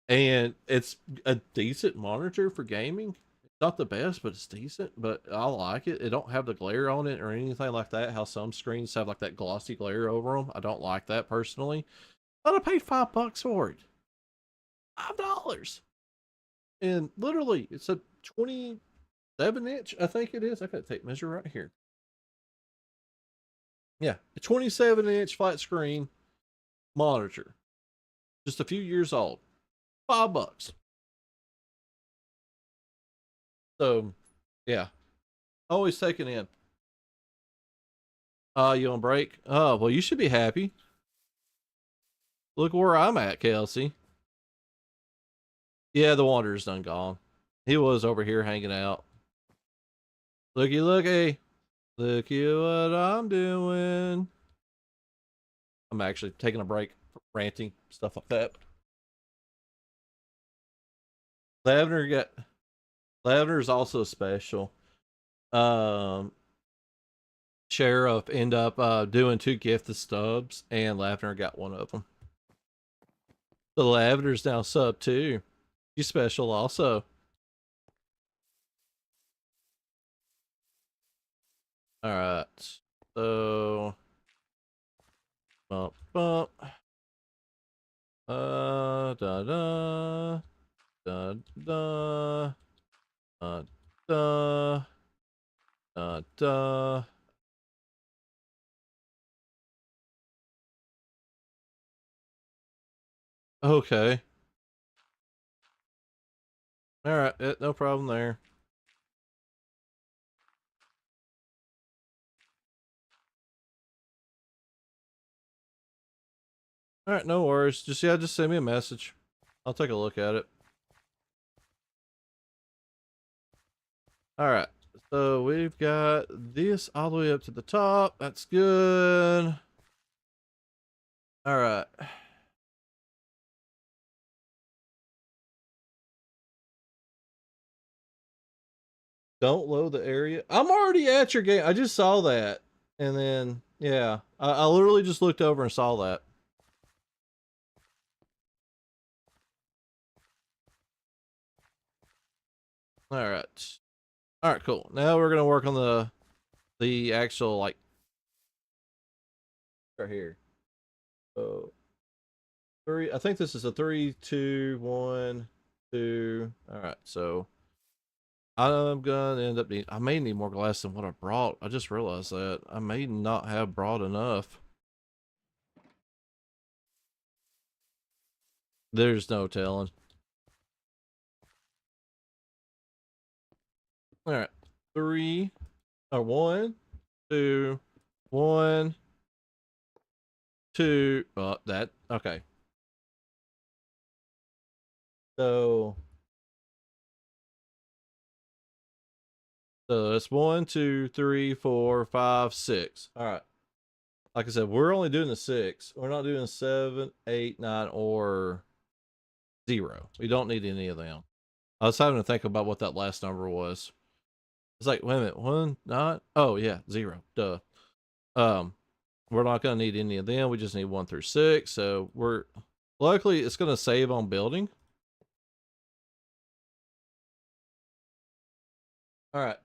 S1: and it's a decent monitor for gaming. It's not the best, but it's decent. But I like it. It don't have the glare on it or anything like that. How some screens have like that glossy glare over them. I don't like that personally. But I paid $5 for it. $5. And literally, it's a 27-inch. I think it is. I got a tape measure right here. Yeah, a 27-inch flat screen monitor, just a few years old. $5. So, yeah, always taking in. You on break? Oh, well, you should be happy. Look where I'm at, Kelsey. Yeah, the Wanderer's done gone. He was over here hanging out. Looky, looky. Look at what I'm doing. I'm actually taking a break from ranting, stuff like that. Lavender got Lavender is also special. Um, Sheriff end up doing 2 gifted stubs, and Lavender got one of them. The Lavender's now sub too. She's special also. All right, so bump bump. Da da da da da da da da. Okay. All right. No problem there. All right. No worries. Just send me a message. I'll take a look at it. All right. So we've got this all the way up to the top. That's good. All right. Don't load the area. I'm already at your game. I just saw that. And then, yeah, I literally just looked over and saw that. All right. All right, cool. Now we're going to work on the actual, like, right here. So, three. I think this is a 3, 2, 1, 2. All right, so I'm gonna end up I may need more glass than what I brought. I just realized that I may not have brought enough. There's no telling. All right, 3 or 1, 2, 1, 2. That okay. So it's 1, 2, 3, 4, 5, 6. All right. Like I said, we're only doing the 6. We're not doing 7, 8, 9, or 0. We don't need any of them. I was having to think about what that last number was. It's like, wait a minute, 1, 9. Oh yeah, 0. Duh. Um, we're not gonna need any of them. We just need 1 through 6. So we're luckily it's gonna save on building. All right.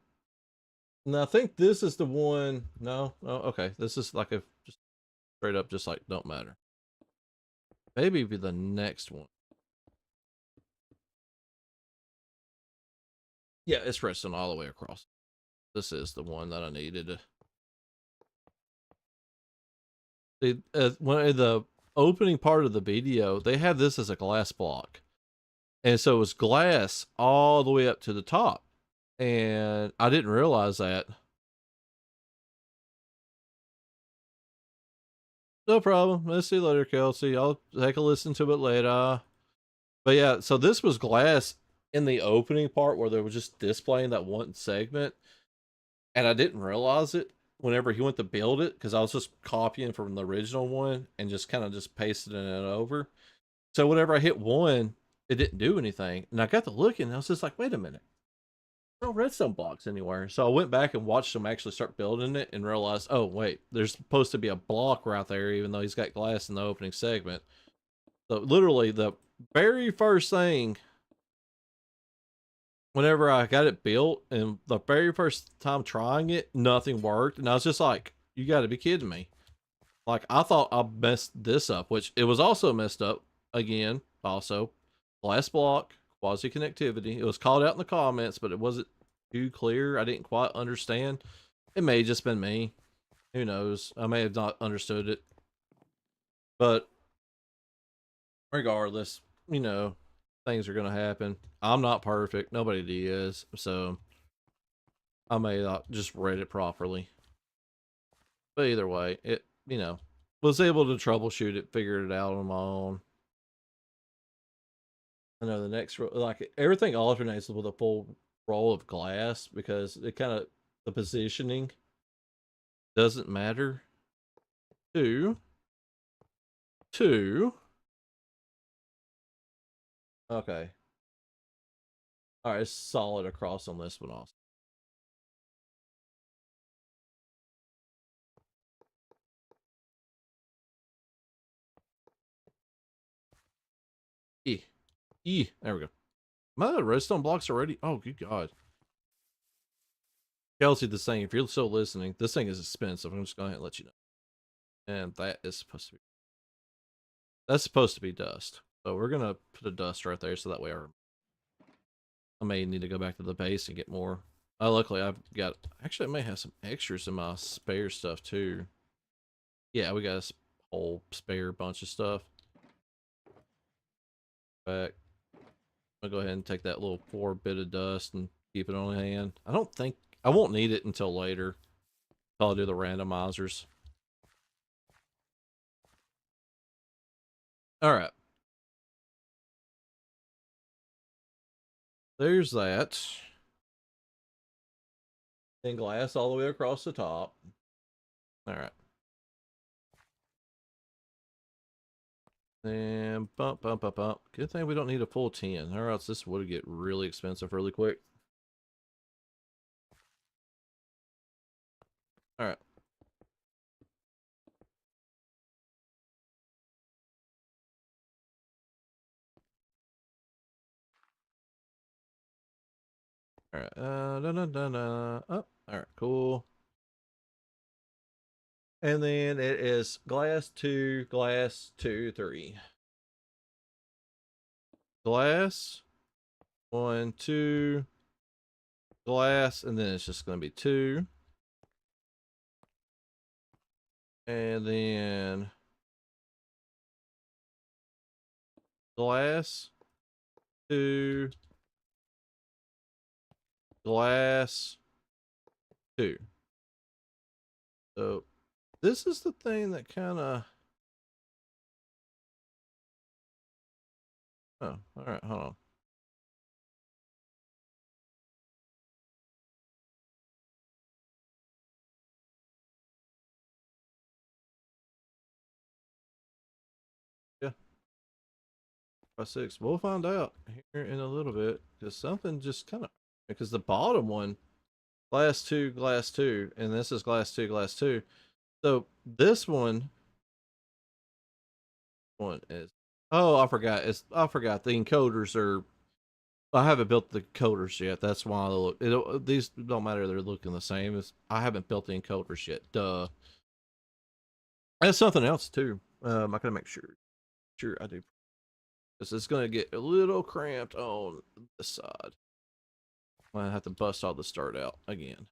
S1: Now I think this is the one. No, oh, okay. This is like a just straight up, just like don't matter. Maybe be the next one. Yeah, it's redstone all the way across. This is the one that I needed. When the opening part of the video, they had this as a glass block, and so it was glass all the way up to the top, and I didn't realize that. No problem. Let's see you later, Kelsey. I'll take a listen to it later. But yeah, so this was glass in the opening part where they were just displaying that one segment, and I didn't realize it whenever he went to build it because I was just copying from the original one and just kind of just pasting it over. So whenever I hit 1, it didn't do anything, and I got to looking, and I was just like, wait a minute, no redstone blocks anywhere. So I went back and watched him actually start building it and realized, oh wait, there's supposed to be a block right there, even though he's got glass in the opening segment. So literally the very first thing whenever I got it built and the very first time trying it, nothing worked. And I was just like, you got to be kidding me. Like, I thought I messed this up, which it was also messed up again. Also, glass block, quasi connectivity. It was called out in the comments, but it wasn't too clear. I didn't quite understand. It may have just been me. Who knows? I may have not understood it. But regardless, things are going to happen. I'm not perfect. Nobody is. So I may not just read it properly. But either way, it, was able to troubleshoot it, figured it out on my own. I know the next, like, everything alternates with a full roll of glass because it kind of, the positioning Doesn't matter. 2, 2. Okay. All right, it's solid across on this one also. E. E. There we go. Am I out of redstone blocks already? Oh, good God. Kelsey, the thing, if you're still listening, this thing is expensive. I'm just going to let you know. And that is supposed to be, that's supposed to be dust. So we're going to put a dust right there so that way I may need to go back to the base and get more. Luckily, I've got, actually, I may have some extras in my spare stuff too. Yeah, we got a whole spare bunch of stuff. Back. I'll go ahead and take that little 4 bit of dust and keep it on hand. I don't think, I won't need it until later. I'll do the randomizers. All right. There's that. And glass all the way across the top. All right. And bump, bump, bump, bump. Good thing we don't need a full 10, or else this would get really expensive really quick. All right. All right. Oh, all right. Cool. And then it is glass 2, glass 2, 3. Glass 1, 2, glass, and then it's just going to be 2. And then glass 2, glass 2. So this is the thing that kind of, oh, all right, hold on. Yeah, by 6. We'll find out here in a little bit because something just kind of, because the bottom one, glass 2, glass 2, and this is glass 2, glass 2. So this one is, oh, I forgot. I forgot the encoders are, I haven't built the coders yet. That's why they look. These don't matter. They're looking the same. I haven't built the encoders yet. Duh. And something else too. I gotta make sure I do. Because it's gonna get a little cramped on the side. I have to bust all the start out again.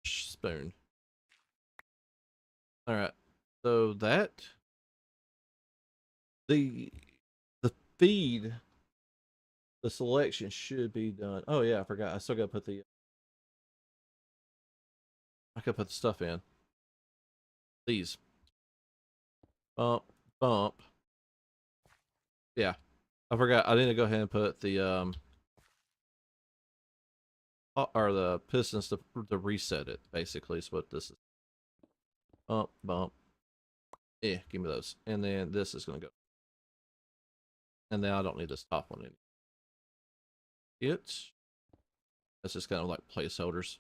S1: Spoon. All right. So that the the feed, the selection should be done. Oh yeah, I forgot. I still gotta put the, I gotta put the stuff in. These. Bump, bump. Yeah. I forgot. I need to go ahead and put the or the pistons to reset it. Basically, is what this is. Bump, bump. Yeah, give me those. And then this is gonna go. And then I don't need this top one anymore. That's just kind of like placeholders.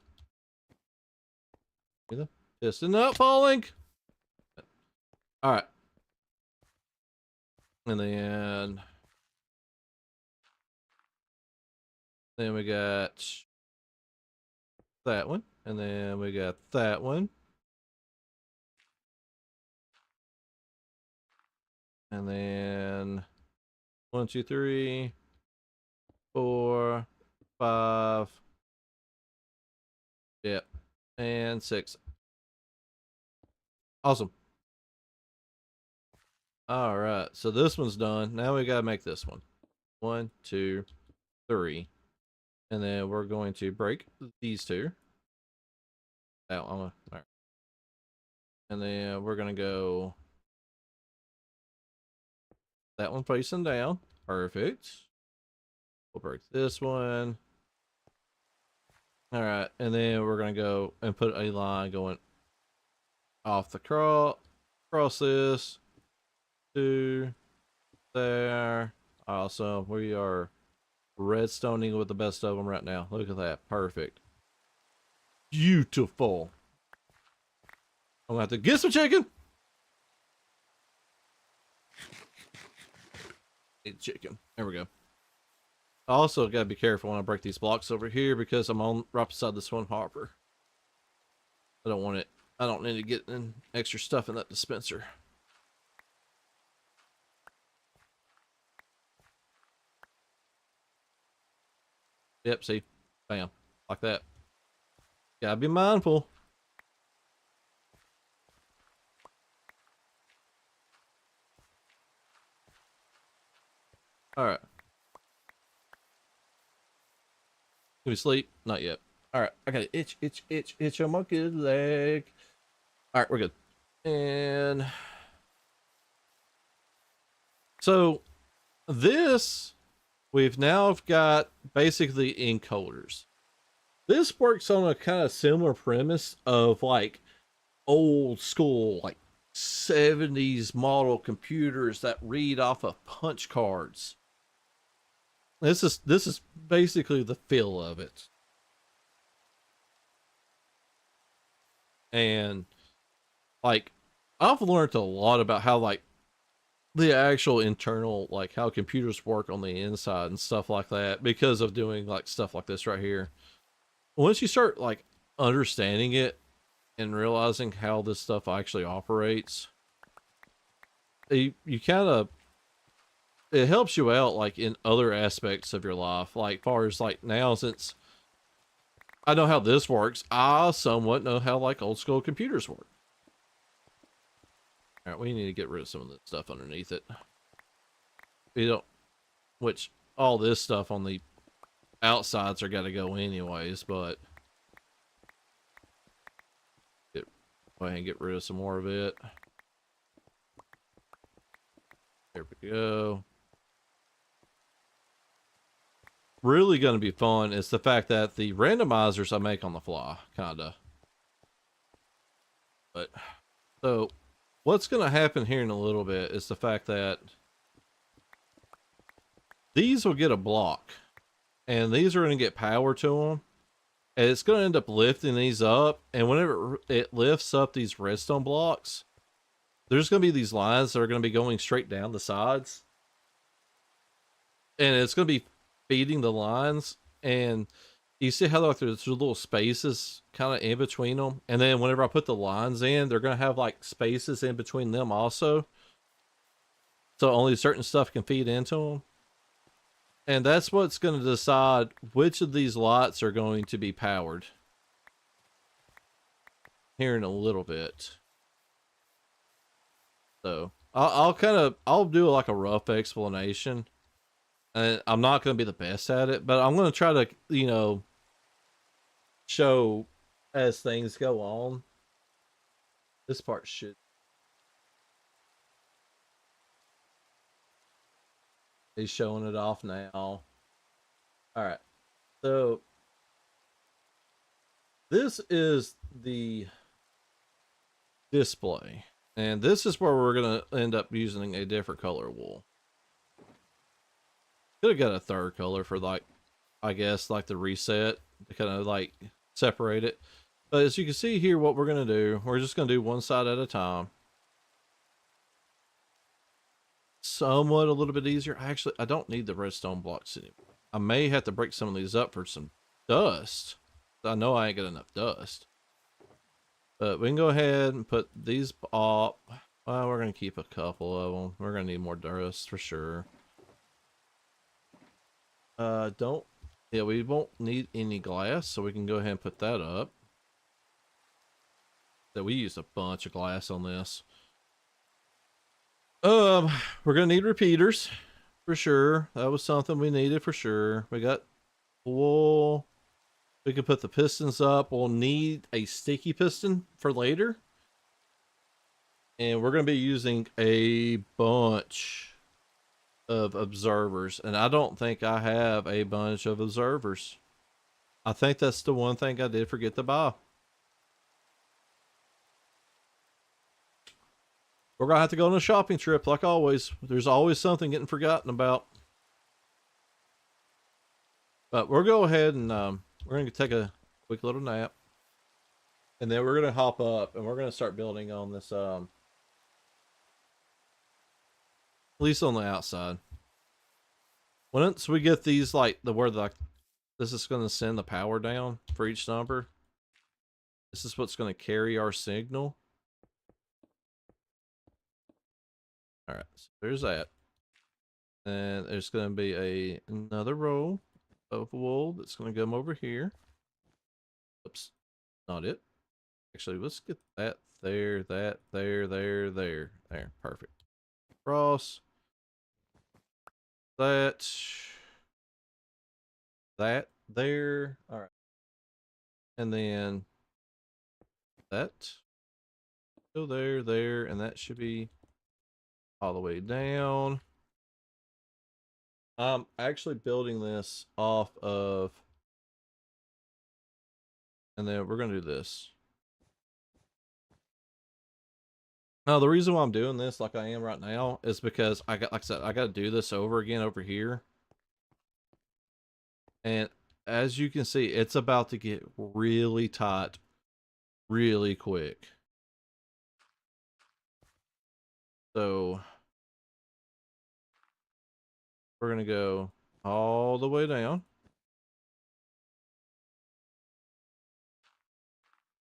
S1: You know, piston not falling. All right. And then we got that one, and then we got that one, and then 1, 2, 3, 4, 5. Yep, and 6. Awesome. All right, so this one's done. Now we gotta make this one. 1, 2, 3, and then we're going to break these two. That one. All right. And then we're gonna go that one facing down. Perfect. We'll break this one. All right, and then we're gonna go and put a line going off the cross this to there. Awesome. We are redstoning with the best of them right now. Look at that. Perfect. Beautiful. I'm gonna have to get some chicken. Eat chicken. There we go. I also gotta be careful when I break these blocks over here because I'm on right beside the swim hopper. I don't want it. I don't need to get in extra stuff in that dispenser. Yep, see? Bam. Like that. Gotta be mindful. Alright. Can we sleep? Not yet. Alright, I got an itch on my good leg. Alright, we're good. And so this, we've now got basically encoders. This works on a kind of similar premise of like old school, like 70s model computers that read off of punch cards. This is basically the feel of it. And like I've learned a lot about how like the actual internal, like how computers work on the inside and stuff like that because of doing like stuff like this right here. Once you start like understanding it and realizing how this stuff actually operates, you kind of, it helps you out like in other aspects of your life. Like far as like now, since I know how this works, I somewhat know how like old school computers work. All right, we need to get rid of some of the stuff underneath it. We don't, which all this stuff on the outsides are got to go anyways, but go ahead and get rid of some more of it. There we go. Really going to be fun is the fact that the randomizers I make on the fly, kinda. But so what's going to happen here in a little bit is the fact that these will get a block, and these are going to get power to them, and it's going to end up lifting these up. And whenever it lifts up these redstone blocks, there's going to be these lines that are going to be going straight down the sides, and it's going to be feeding the lines. And you see how like there's little spaces kind of in between them, and then whenever I put the lines in, they're going to have like spaces in between them also, so only certain stuff can feed into them. And that's what's going to decide which of these lights are going to be powered here in a little bit. So I'll do like a rough explanation, and I'm not going to be the best at it, but I'm going to try to, you know, show as things go on. This part should. He's showing it off now. All right. So this is the display, and this is where we're going to end up using a different color wool. Could have got a third color for like, I guess, like the reset to kind of like separate it. But as you can see here, what we're going to do, we're just going to do one side at a time. Somewhat a little bit easier. Actually, I don't need the redstone blocks anymore. I may have to break some of these up for some dust. I know I ain't got enough dust. But we can go ahead and put these up. Well, we're going to keep a couple of them. We're going to need more dust for sure. Yeah, we won't need any glass, so we can go ahead and put that up. That we used a bunch of glass on this. We're gonna need repeaters for sure. That was something we needed for sure. We got wool. We can put the pistons up. We'll need a sticky piston for later. And we're gonna be using a bunch of observers, and I don't think I have a bunch of observers. I think that's the one thing I did forget to buy. We're gonna have to go on a shopping trip like always. There's always something getting forgotten about. But we'll go ahead and we're gonna take a quick little nap, and then we're gonna hop up and we're gonna start building on this. At least on the outside. Once we get these like the where the this is gonna send the power down for each number. This is what's gonna carry our signal. All right, so there's that. And there's going to be another row of wool that's going to come over here. Oops, not it. Actually, let's get that there, that there, there. Perfect. Cross that, that there. All right, and then that go there, and that should be all the way down. I'm actually building this off of, and then we're going to do this. Now, the reason why I'm doing this like I am right now is because like I said, I got to do this over again over here. And as you can see, it's about to get really tight really quick. So we're going to go all the way down.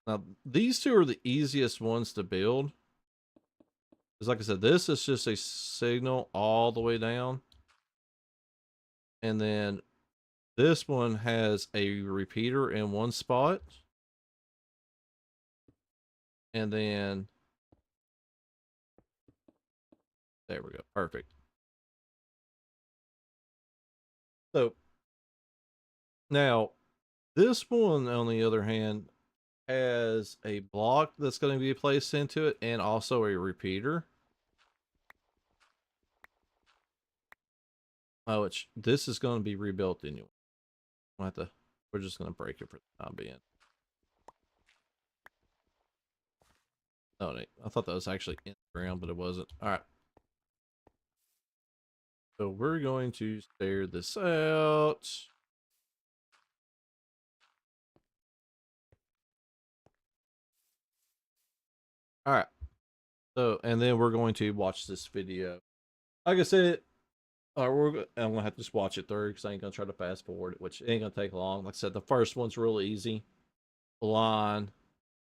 S1: Now, these two are the easiest ones to build. Because like I said, this is just a signal all the way down. And then this one has a repeater in one spot. And then there we go. Perfect. So now this one, on the other hand, has a block that's going to be placed into it and also a repeater. Oh, which this is going to be rebuilt anyway. We're just going to break it for the time being. Oh, I thought that was actually in the ground, but it wasn't. All right. So we're going to stare this out. All right. So, and then we're going to watch this video. Like I said, I'm gonna have to just watch it through because I ain't gonna try to fast forward it, which ain't gonna take long. Like I said, the first one's really easy. Line,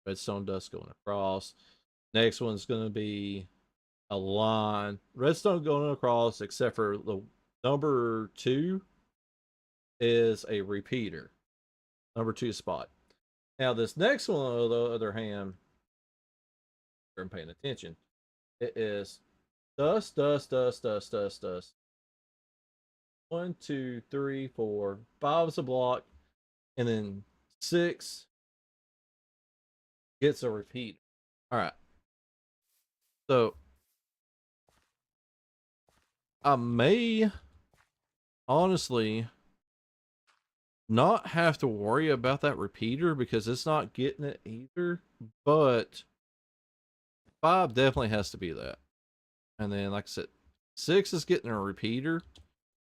S1: redstone dust going across. Next one's gonna be a line, redstone going across, except for the number 2 is a repeater. Number 2 spot. Now this next one, on the other hand, I'm paying attention. It is dust, dust, dust, dust, dust, dust. 1, 2, 3, 4, 5 is a block, and then 6 gets a repeat. All right. So I may honestly not have to worry about that repeater because it's not getting it either, but 5 definitely has to be that. And then, like I said, 6 is getting a repeater,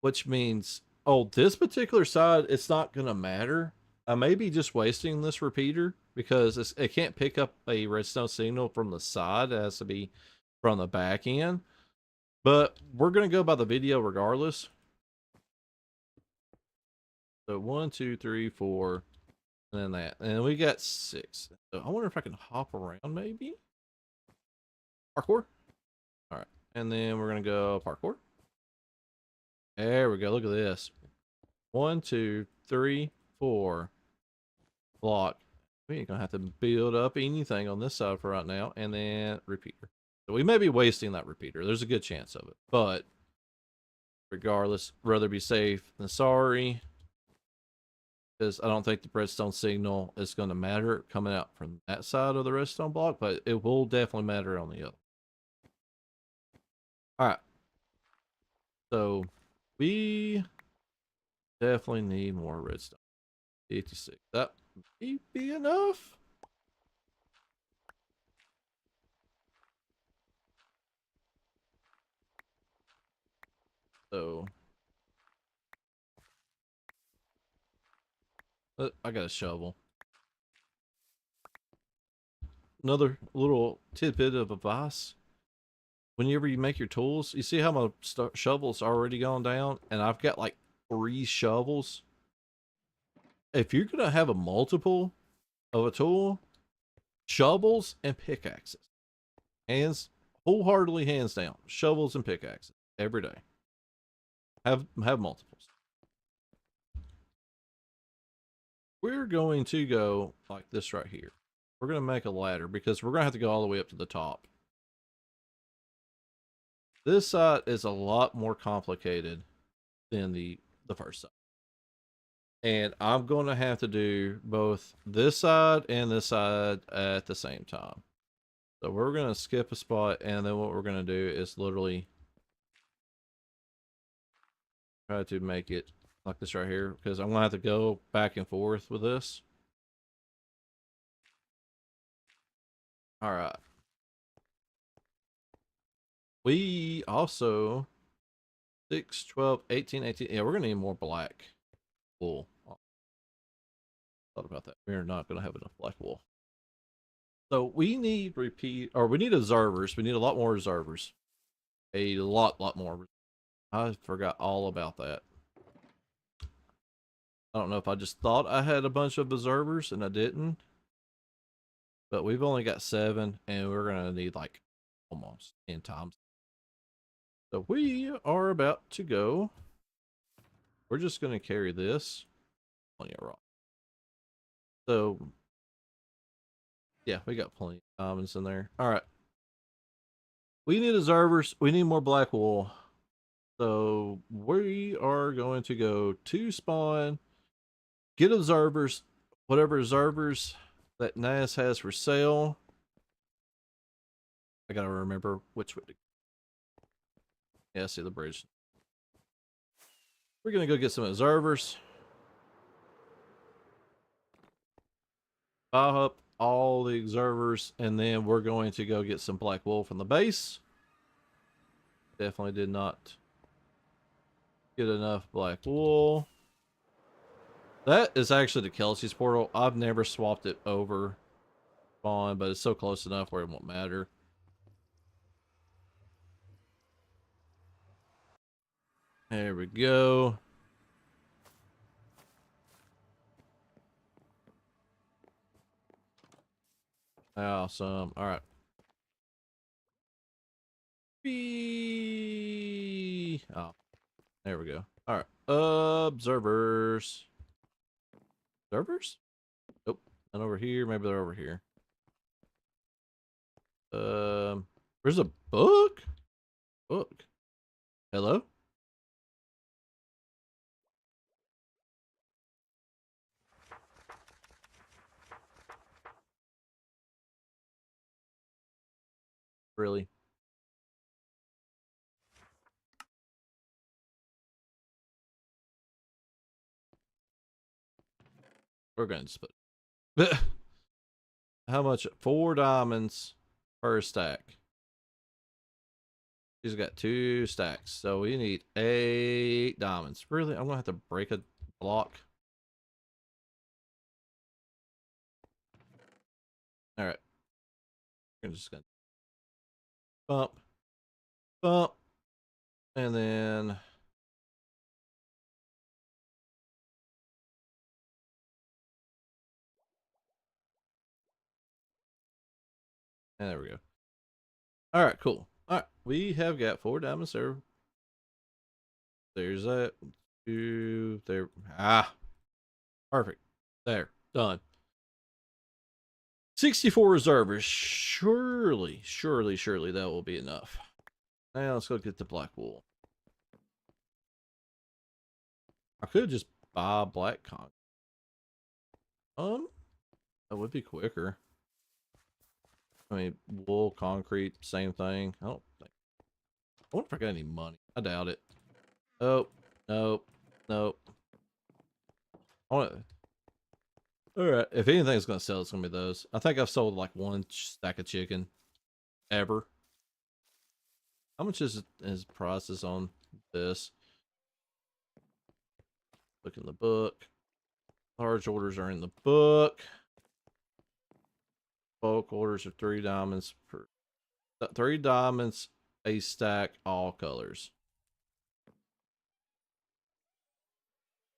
S1: which means, oh, this particular side, it's not going to matter. I may be just wasting this repeater because it can't pick up a redstone signal from the side. It has to be from the back end. But we're going to go by the video regardless. So 1, 2, 3, 4, and then that. And we got 6. So I wonder if I can hop around maybe? Parkour? All right. And then we're going to go parkour. There we go. Look at this. 1, 2, 3, 4. Block. We ain't going to have to build up anything on this side for right now. And then repeater. So we may be wasting that repeater. There's a good chance of it. But regardless, rather be safe than sorry. Because I don't think the redstone signal is going to matter coming out from that side of the redstone block, but it will definitely matter on the other. All right. So we definitely need more redstone. 86. That may be enough. So I got a shovel. Another little tidbit of advice. Whenever you make your tools, you see how my shovel's already gone down, and I've got like 3 shovels. If you're gonna have a multiple of a tool, shovels and pickaxes, hands wholeheartedly, hands down, shovels and pickaxes every day. Have multiples. We're going to go like this right here. We're gonna make a ladder because we're gonna have to go all the way up to the top. This side is a lot more complicated than the first side. And I'm going to have to do both this side and this side at the same time. So we're going to skip a spot, and then what we're going to do is literally try to make it like this right here, because I'm going to have to go back and forth with this. All right. We also 6, 12, 18, 18. Yeah, we're going to need more black wool. Thought about that. We're not going to have enough black wool. So we need we need observers. We need a lot more observers. A lot more. I forgot all about that. I don't know if I just thought I had a bunch of observers and I didn't. But we've only got 7, and we're going to need like almost 10 times. So we are about to go. We're just going to carry this. Plenty of rock. So, yeah, we got plenty of diamonds in there. All right. We need observers. We need more black wool. So we are going to go to spawn, get observers, whatever observers that Nas has for sale. I gotta remember which way to. Yeah, I see the bridge. We're gonna go get some observers. Buy up all the observers, and then we're going to go get some black wool from the base. Definitely did not get enough black wool. That is actually the Kelsey's portal. I've never swapped it over spawn, but it's so close enough where it won't matter. There we go. Awesome. All right. Oh, there we go. All right. Observers. Observers? Nope. Not over here. Maybe they're over here. There's a book. Book. Hello? Really? We're going to split. How much? 4 diamonds per stack. She's got 2 stacks, so we need 8 diamonds. Really? I'm gonna have to break a block. All right. We're just gonna bump, bump, and then and there we go. All right, cool. All right, we have got 4 diamonds there. There's that. 2 there. Ah, perfect. There, done. 64 reservers. Surely that will be enough. Now let's go get the black wool. I could just buy black con. That would be quicker. I mean, wool, concrete, same thing. I don't think. I wonder if I got any money. I doubt it. Oh, nope, nope. I want All right. If anything's gonna sell, it's gonna be those. I think I've sold like one stack of chicken ever. How much is prices on this? Look in the book. Large orders are in the book. Bulk orders are 3 diamonds per 3 diamonds a stack, all colors.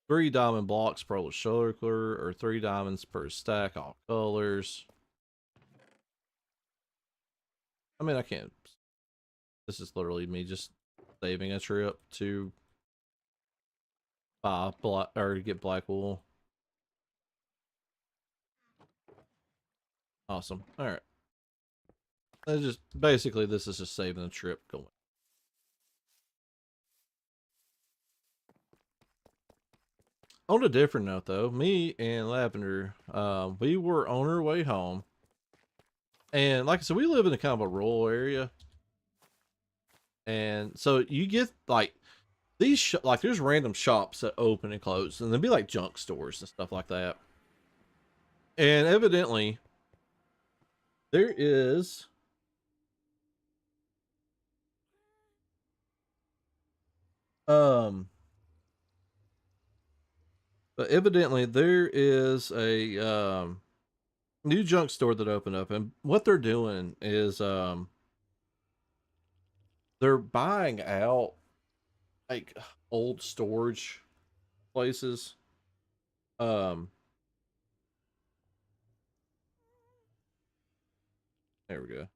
S1: 3 diamond blocks per circular, or 3 diamonds per stack, all colors. I mean, I can't. This is literally me just saving a trip to buy black or get black wool. Awesome. All right. That's just basically this is just saving the trip going. On a different note, though, me and Lavender, we were on our way home, and like I said, we live in a kind of a rural area, and so you get like these like there's random shops that open and close, and there'll be like junk stores and stuff like that. And evidently, there is um but evidently there is a new junk store that opened up, and what they're doing is they're buying out like old storage places. Um there we go.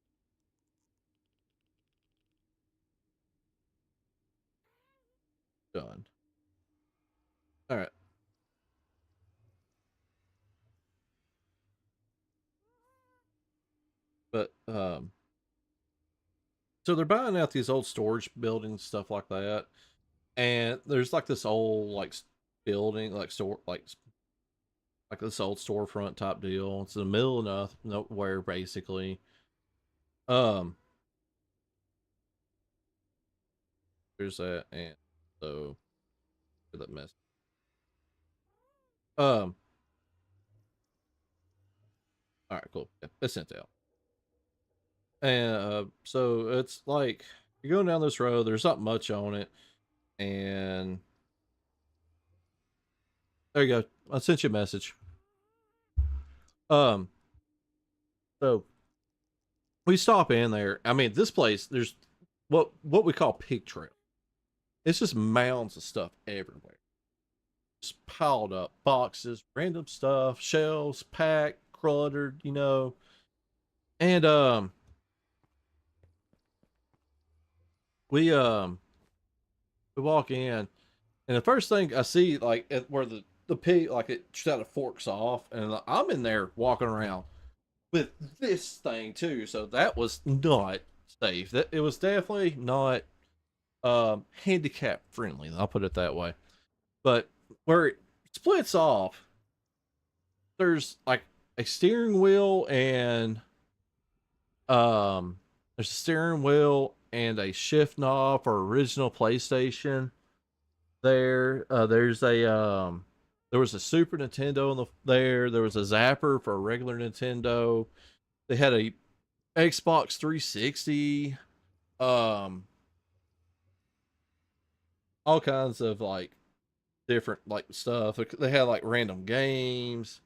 S1: Done. All right. But so they're buying out these old storage buildings, stuff like that. And there's like this old like building, like store, like this old storefront type deal. It's in the middle of nowhere, basically. Um, there's that, and so that mess. Um, all right, cool. Yeah, it's sent out, and so it's like you're going down this road. There's not much on it, and there you go. I sent you a message. Um, so we stop in there. I mean, this place, there's what we call pig trail. It's just mounds of stuff everywhere. Just piled up boxes, random stuff, shelves, packed, cluttered, you know. And we um we walk in, and the first thing I see, like at where the pig, like it kind of forks off, and I'm in there walking around with this thing too. So that was not safe. That it was definitely not handicap friendly. I'll put it that way. But where it splits off, there's like a steering wheel and there's a steering wheel and a shift knob for original PlayStation. There's a there was a Super Nintendo in there. There was a zapper for a regular Nintendo. They had a Xbox 360. Um, all kinds of like different like stuff. They had like random games.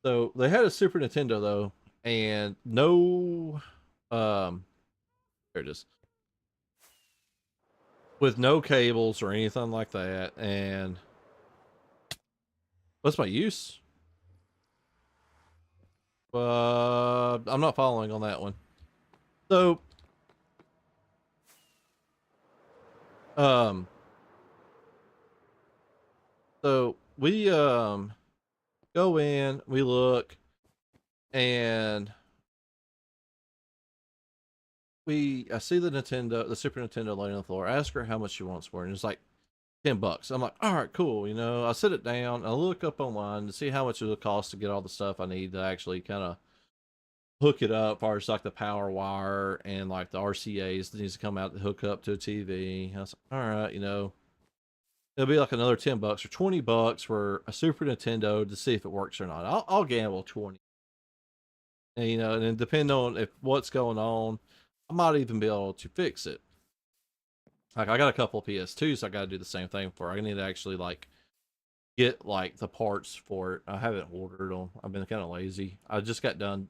S1: So they had a Super Nintendo though, and no, um, there it is, with no cables or anything like that. And what's my use? I'm not following on that one. So, um, so we go in, we look, and I see the Super Nintendo laying on the floor. I ask her how much she wants for it, and it's like $10. I'm like, all right, cool. You know, I sit it down. I look up online to see how much it would cost to get all the stuff I need to actually kind of hook it up, as far as like the power wire and like the RCA's that needs to come out to hook up to a TV. I was like, all right, you know. it'll be like another $10 or $20 for a Super Nintendo to see if it works or not. I'll gamble 20. And, you know, and then depending on if what's going on, I might even be able to fix it. Like I got a couple of PS2s, I got to do the same thing for. I need to actually like get like the parts for it. I haven't ordered them. I've been kind of lazy. I just got done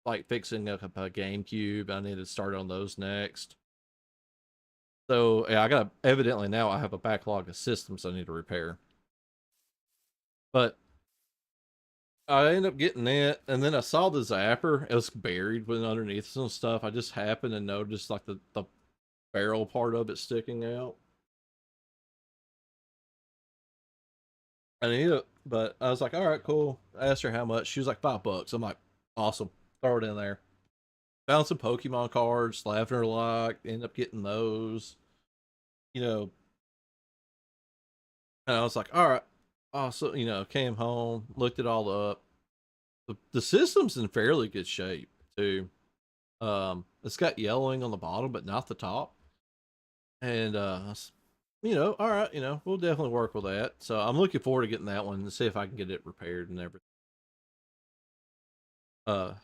S1: like fixing a GameCube. I need to start on those next. So yeah, I got evidently now I have a backlog of systems I need to repair. But I ended up getting that, and then I saw the zapper. It was buried with underneath some stuff. I just happened to notice like the barrel part of it sticking out. I need it, but I was like, all right, cool. I asked her how much. She was like $5. I'm like, awesome. Throw it in there. Found some Pokemon cards, laughing her like, end up getting those. You know, and I was like, all right, awesome. You know, came home, looked it all up. The system's in fairly good shape too. It's got yellowing on the bottom, but not the top. And you know, all right, you know, we'll definitely work with that. So I'm looking forward to getting that one and see if I can get it repaired and everything. Uh,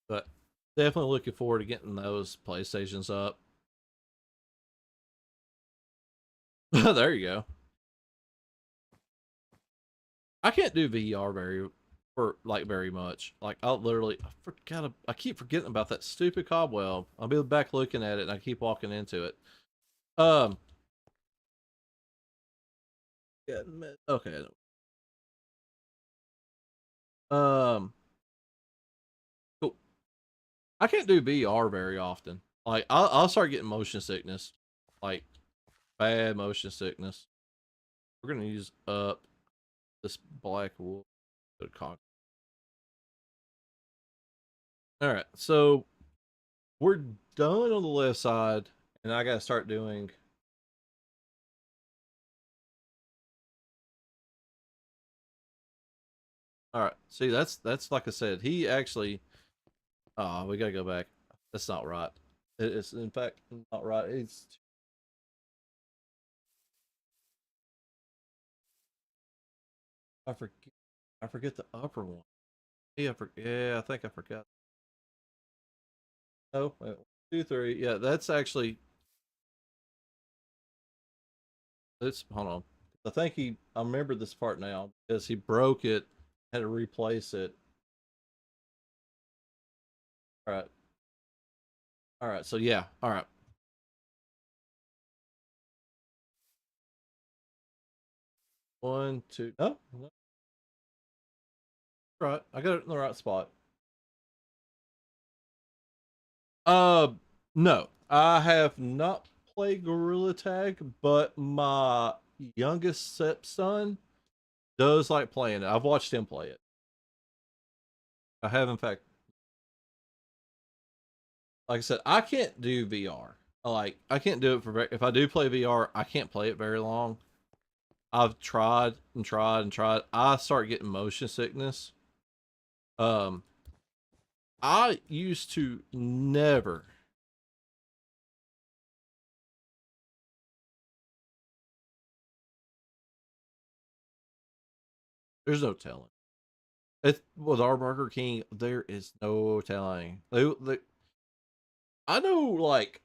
S1: but definitely looking forward to getting those PlayStations up. There you go. I can't do VR very much. Like I keep forgetting about that stupid cobweb. I'll be back looking at it and I keep walking into it. Um yeah, okay. Um cool. I can't do VR very often. Like I'll start getting motion sickness. Like bad motion sickness. We're gonna use up this black wool. Alright, so we're done on the left side, and I gotta start doing. All right. See, that's like I said. He actually. Oh, we gotta go back. That's not right. It's in fact not right. It's. I forget. I forget the upper one. Yeah, I think I forgot. Oh, wait, 2, 3. Yeah, that's actually. It's hold on. I think he. I remember this part now because he broke it. Had to replace it. All right. All right. So yeah. All right. 1, 2. Oh, no, right. I got it in the right spot. Uh, no, I have not played Gorilla Tag, but my youngest stepson does like playing it. I've watched him play it. I have, in fact, like I said, I can't do VR. Like, I can't do it for. If I do play VR, I can't play it very long. I've tried and tried and tried. I start getting motion sickness. Um, I used to never. There's no telling. It with our Burger King, there is no telling. I know, like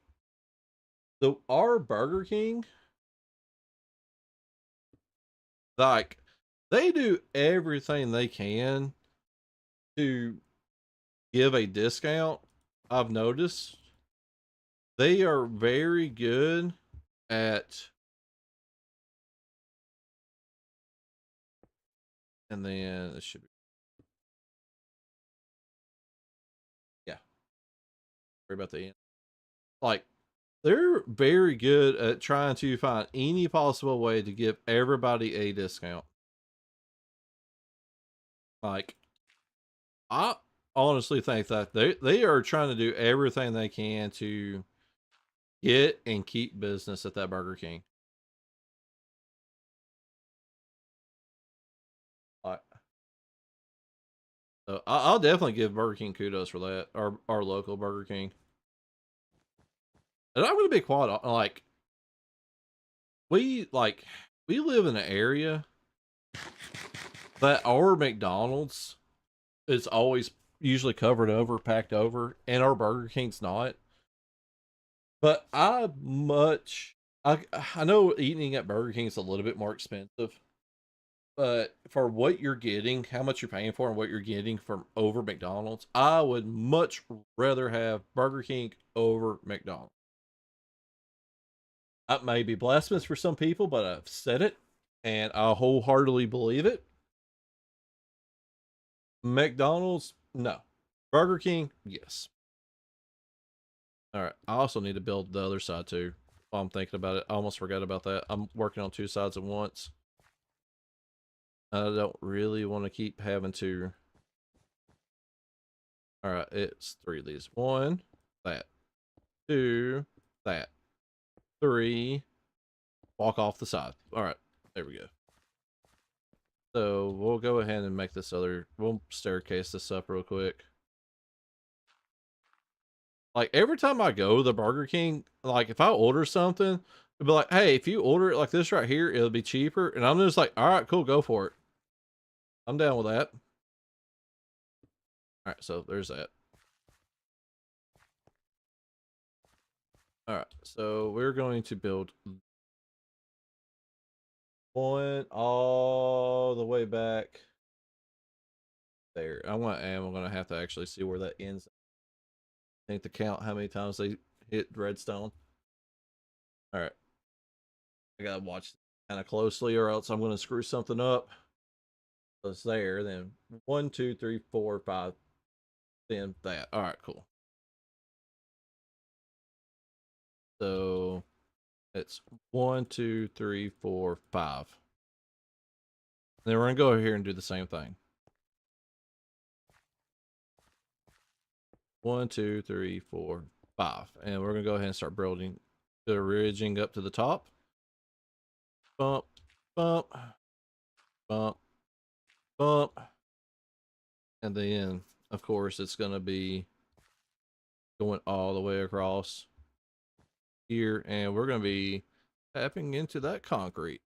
S1: our Burger King, like they do everything they can to give a discount. I've noticed they are very good at, and then it should be, yeah. Sorry about the end. Like they're very good at trying to find any possible way to give everybody a discount. Like I honestly think that they are trying to do everything they can to get and keep business at that Burger King. Like, so I'll definitely give Burger King kudos for that. Our local Burger King. And I'm gonna be quite like we live in an area that our McDonald's is always usually covered over, packed over, and our Burger King's not. But I I know eating at Burger King is a little bit more expensive, but for what you're getting, how much you're paying for, and what you're getting from over McDonald's, I would much rather have Burger King over McDonald's. That may be blasphemous for some people, but I've said it, and I wholeheartedly believe it. McDonald's, no. Burger King, yes. All right. I also need to build the other side too. While I'm thinking about it, I almost forgot about that. I'm working on two sides at once. I don't really want to keep having to. All right, it's three of these. One, that. Two, that. Three, walk off the side. All right, there we go. So we'll go ahead and make this other. We'll staircase this up real quick. Like every time I go to the Burger King, like if I order something, it'll be like, hey, if you order it like this right here, it'll be cheaper. And I'm just like, all right, cool, go for it. I'm down with that. All right, so there's that. All right, so we're going to build one all the way back there. I'm gonna have to actually see where that ends. I think to count how many times they hit redstone. All right, I gotta watch kind of closely, or else I'm gonna screw something up. So it's there. Then one, two, three, four, five. Then that. All right, cool. So it's one, two, three, four, five. Then we're gonna go here and do the same thing. One, two, three, four, five. And we're gonna go ahead and start building the ridging up to the top. Bump, bump, bump, bump. And then of course it's gonna be going all the way across here, and we're gonna be tapping into that concrete.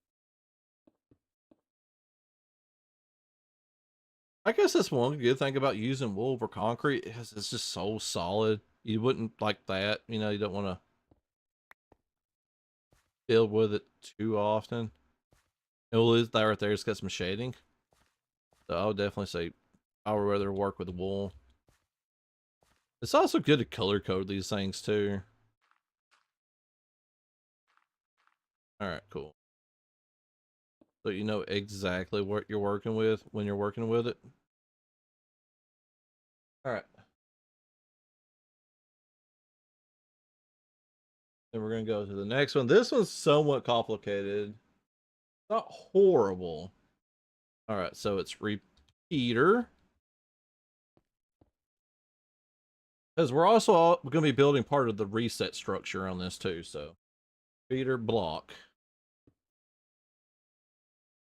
S1: I guess that's one good thing about using wool over concrete is it's just so solid. You wouldn't like that, you know, you don't want to build with it too often. And we'll lose that right there. It's got some shading. So I would definitely say I would rather work with wool. It's also good to color code these things too. All right, cool. So you know exactly what you're working with when you're working with it. All right. Then we're going to go to the next one. This one's somewhat complicated. Not horrible. All right, so it's repeater. Because we're also going to be building part of the reset structure on this too. So repeater block.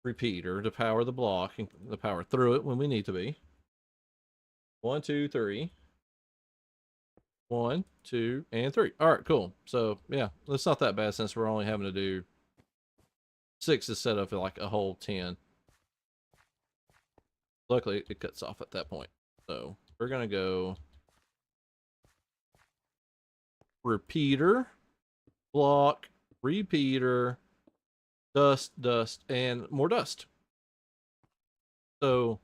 S1: Repeater to power the block and the power through it when we need to be. One, two, three. One, two, and three. All right, cool. So yeah, it's not that bad since we're only having to do six instead of like a whole 10. Luckily, it cuts off at that point. So we're gonna go repeater, block, repeater, dust, dust, and more dust. So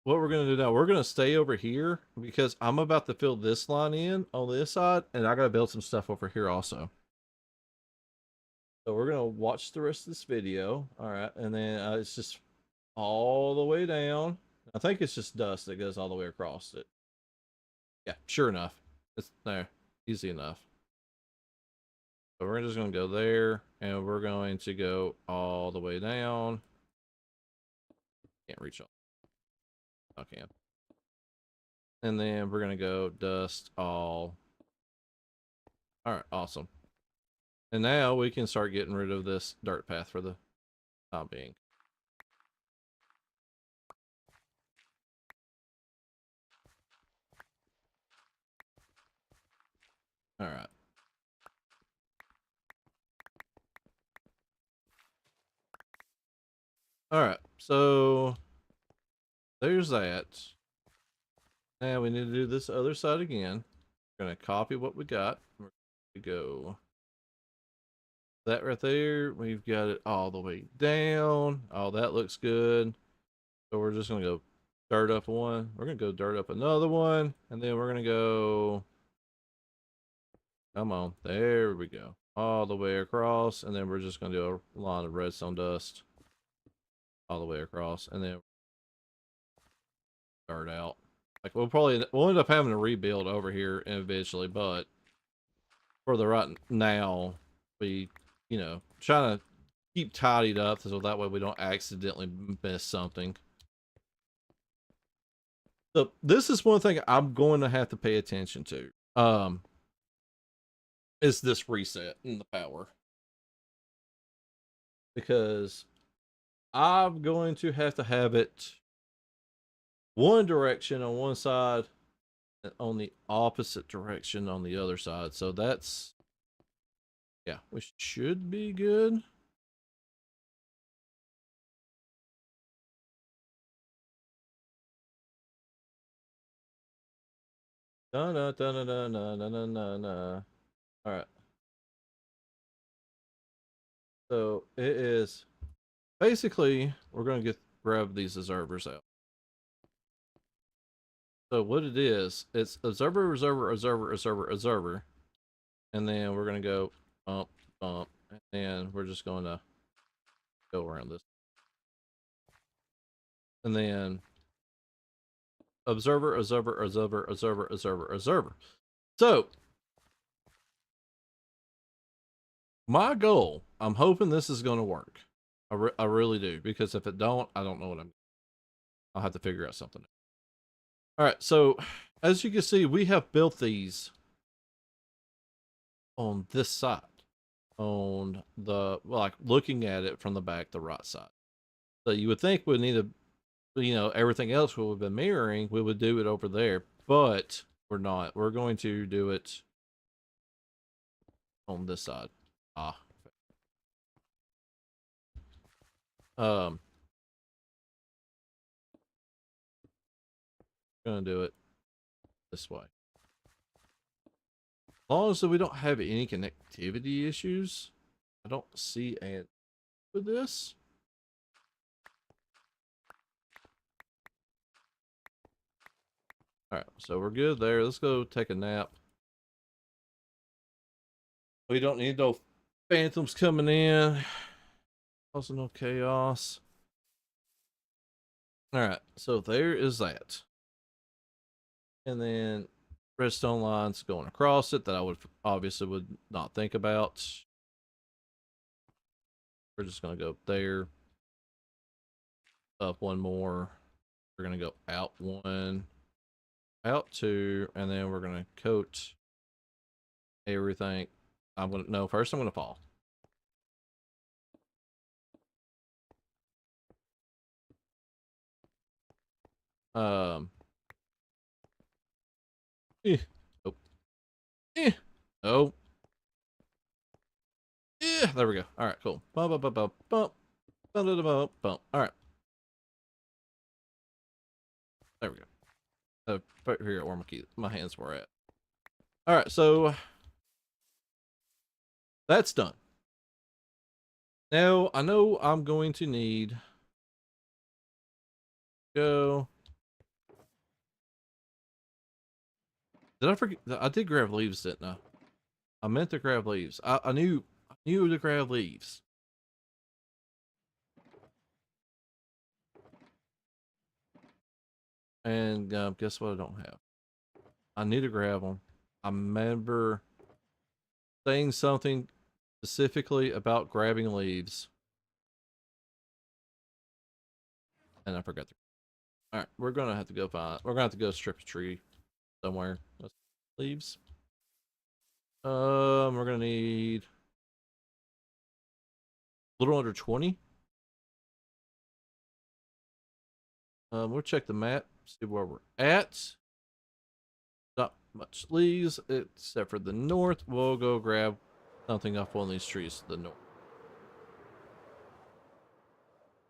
S1: what we're gonna do now, we're gonna stay over here because I'm about to fill this line in on this side, and I gotta build some stuff over here also. So we're gonna watch the rest of this video. All right, and then it's just all the way down. I think it's just dust that goes all the way across it. Yeah, sure enough. It's there. Easy enough. So we're just going to go there, and we're going to go all the way down. Can't reach all. I can. And then we're going to go dust all. All right, awesome. And now we can start getting rid of this dirt path for the time being. All right. All right, so there's that. Now we need to do this other side again. We're gonna copy what we got. We're gonna go that right there. We've got it all the way down. Oh, that looks good. So we're just gonna go dirt up one. We're gonna go dirt up another one, and then we're gonna go. Come on, there we go. All the way across, and then we're just gonna do a line of redstone dust all the way across, and then dirt out. Like we'll end up having to rebuild over here eventually, but for the right now, we trying to keep tidied up so that way we don't accidentally miss something. So this is one thing I'm going to have to pay attention to. Is this reset in the power, because I'm going to have it one direction on one side and on the opposite direction on the other side. So that's, yeah, we should be good. Da da da da da da da da da. All right. So it is basically we're gonna grab these observers out. So what it is, it's observer, observer, observer, observer, observer, and then we're gonna go bump, bump, and we're just gonna go around this, and then observer, observer, observer, observer, observer, observer. So my goal, I'm hoping this is gonna work. I really do, because if it don't, I don't know what I'll have to figure out something. All right, so as you can see, we have built these on this side, on the, well, like looking at it from the back, the right side. So you would think we'd need everything else we would have been mirroring, we would do it over there, but we're not. We're going to do it on this side. Um, gonna do it this way. As long as we don't have any connectivity issues, I don't see an for this. All right, so we're good there. Let's go take a nap. We don't need no phantoms coming in. Also no chaos. All right, so there is that. And then redstone lines going across it that I would obviously would not think about. We're just gonna go there, up one more. We're gonna go out one, out two, and then we're gonna coat everything. First I'm gonna fall. Um. Eh. Oh. Eh. Oh. Yeah, there we go. All right, cool. Bump, bump, bump, bump, bump, bump, bump, bump. All right, there we go. Figure out where my hands were at. All right, so that's done. Now I know I'm going to need go. Did I forget? I did grab leaves, didn't I? I meant to grab leaves. I knew to grab leaves. And guess what? I don't have. I need to grab them. I remember saying something specifically about grabbing leaves, and I forgot. All right, we're gonna have to go find. We're gonna have to go strip a tree somewhere. Leaves. We're gonna need a little under 20. We'll check the map, see where we're at. Not much leaves except for the north. We'll go grab something off one of these trees to the north.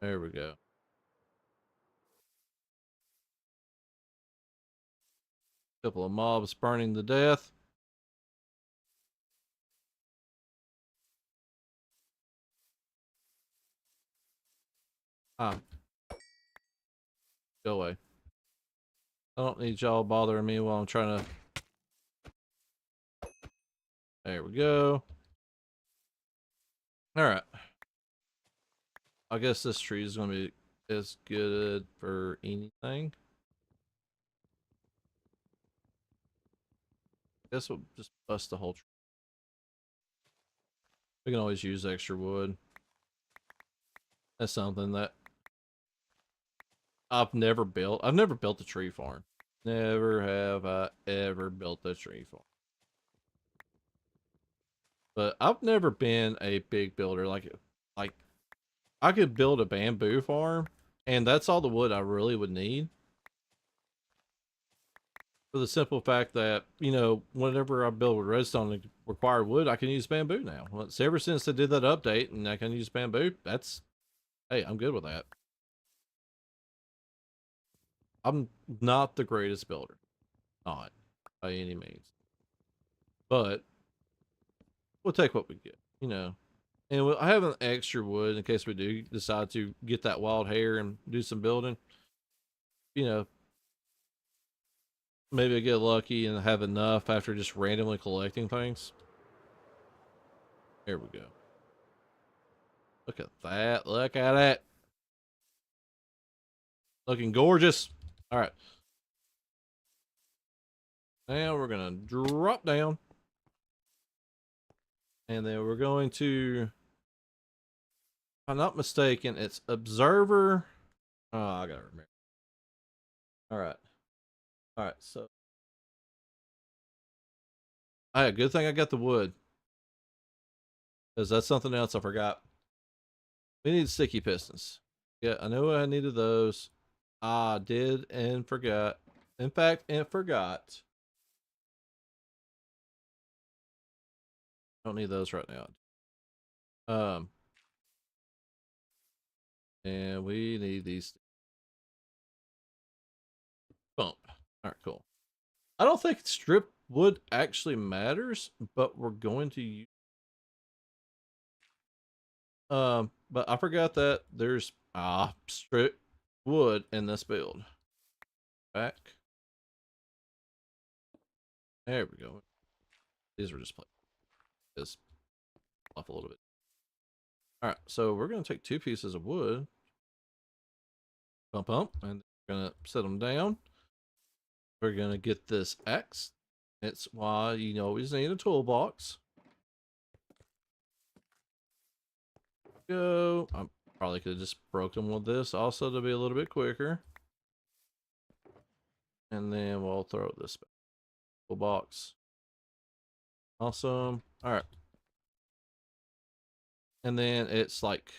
S1: There we go. Couple of mobs burning to death. Ah, go away. I don't need y'all bothering me while I'm trying to. There we go. All right. I guess this tree is going to be as good for anything. Guess we'll just bust the whole tree. We can always use extra wood. That's something that I've never built. I've never built a tree farm. Never have I ever built a tree farm. But I've never been a big builder. Like I could build a bamboo farm, and that's all the wood I really would need. For the simple fact that, you know, whenever I build with redstone and require wood, I can use bamboo now. Well, it's ever since they did that update and I can use bamboo, that's, hey, I'm good with that. I'm not the greatest builder, not by any means, but we'll take what we get, you know. And I have an extra wood in case we do decide to get that wild hair and do some building. You know, maybe I get lucky and have enough after just randomly collecting things. There we go. Look at that. Look at it. Looking gorgeous. All right. Now we're going to drop down. And then we're going to, if I'm not mistaken, it's observer. Oh, I got to remember. All right. All right. So, hey, good thing I got the wood. Because that's something else I forgot. We need sticky pistons. Yeah, I know I needed those. I did and forgot. In fact, and forgot. Don't need those right now. Um, and we need these. Bump. All right, cool. I don't think strip wood actually matters, but we're going to use. But I forgot that there's strip wood in this build. Back. There we go. These were just this off a little bit. All right, so we're gonna take 2 pieces of wood, bump, and we're gonna set them down. We're gonna get this axe. It's why you always need a toolbox. Go. I probably could have just broken with this also to be a little bit quicker. And then we'll throw this back. Toolbox. Awesome. All right. And then it's like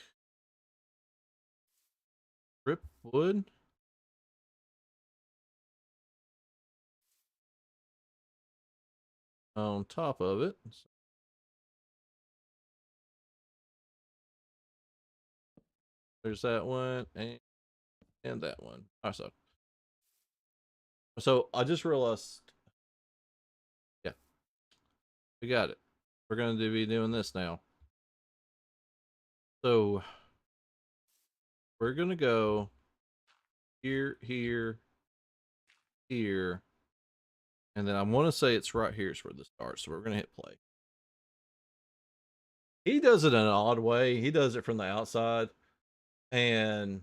S1: strip wood. On top of it. There's that one and that one. All right, so I just realized, yeah, we got it. We're going to be doing this now. So we're going to go here, here, here. And then I want to say it's right here is where this starts. So we're going to hit play. He does it in an odd way. He does it from the outside. And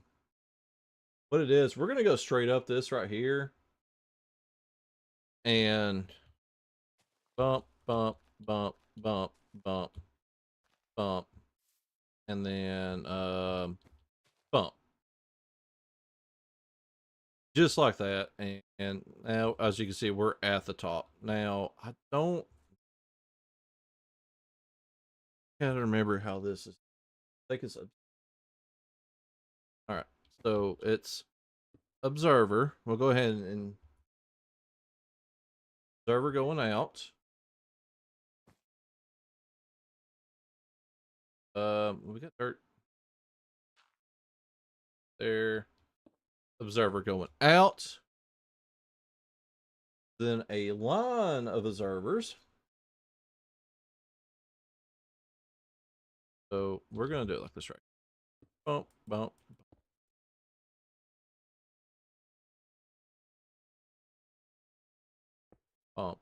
S1: what it is, we're going to go straight up this right here. And bump, bump, bump, bump, bump, bump. And then bump. Just like that. And now, as you can see, we're at the top. Now, I don't gotta remember how this is. I think it's a, all right. So it's observer. We'll go ahead and observer going out. We got dirt. there. Observer going out. Then a line of observers. So we're gonna do it like this, right? Bump, bump. Bump.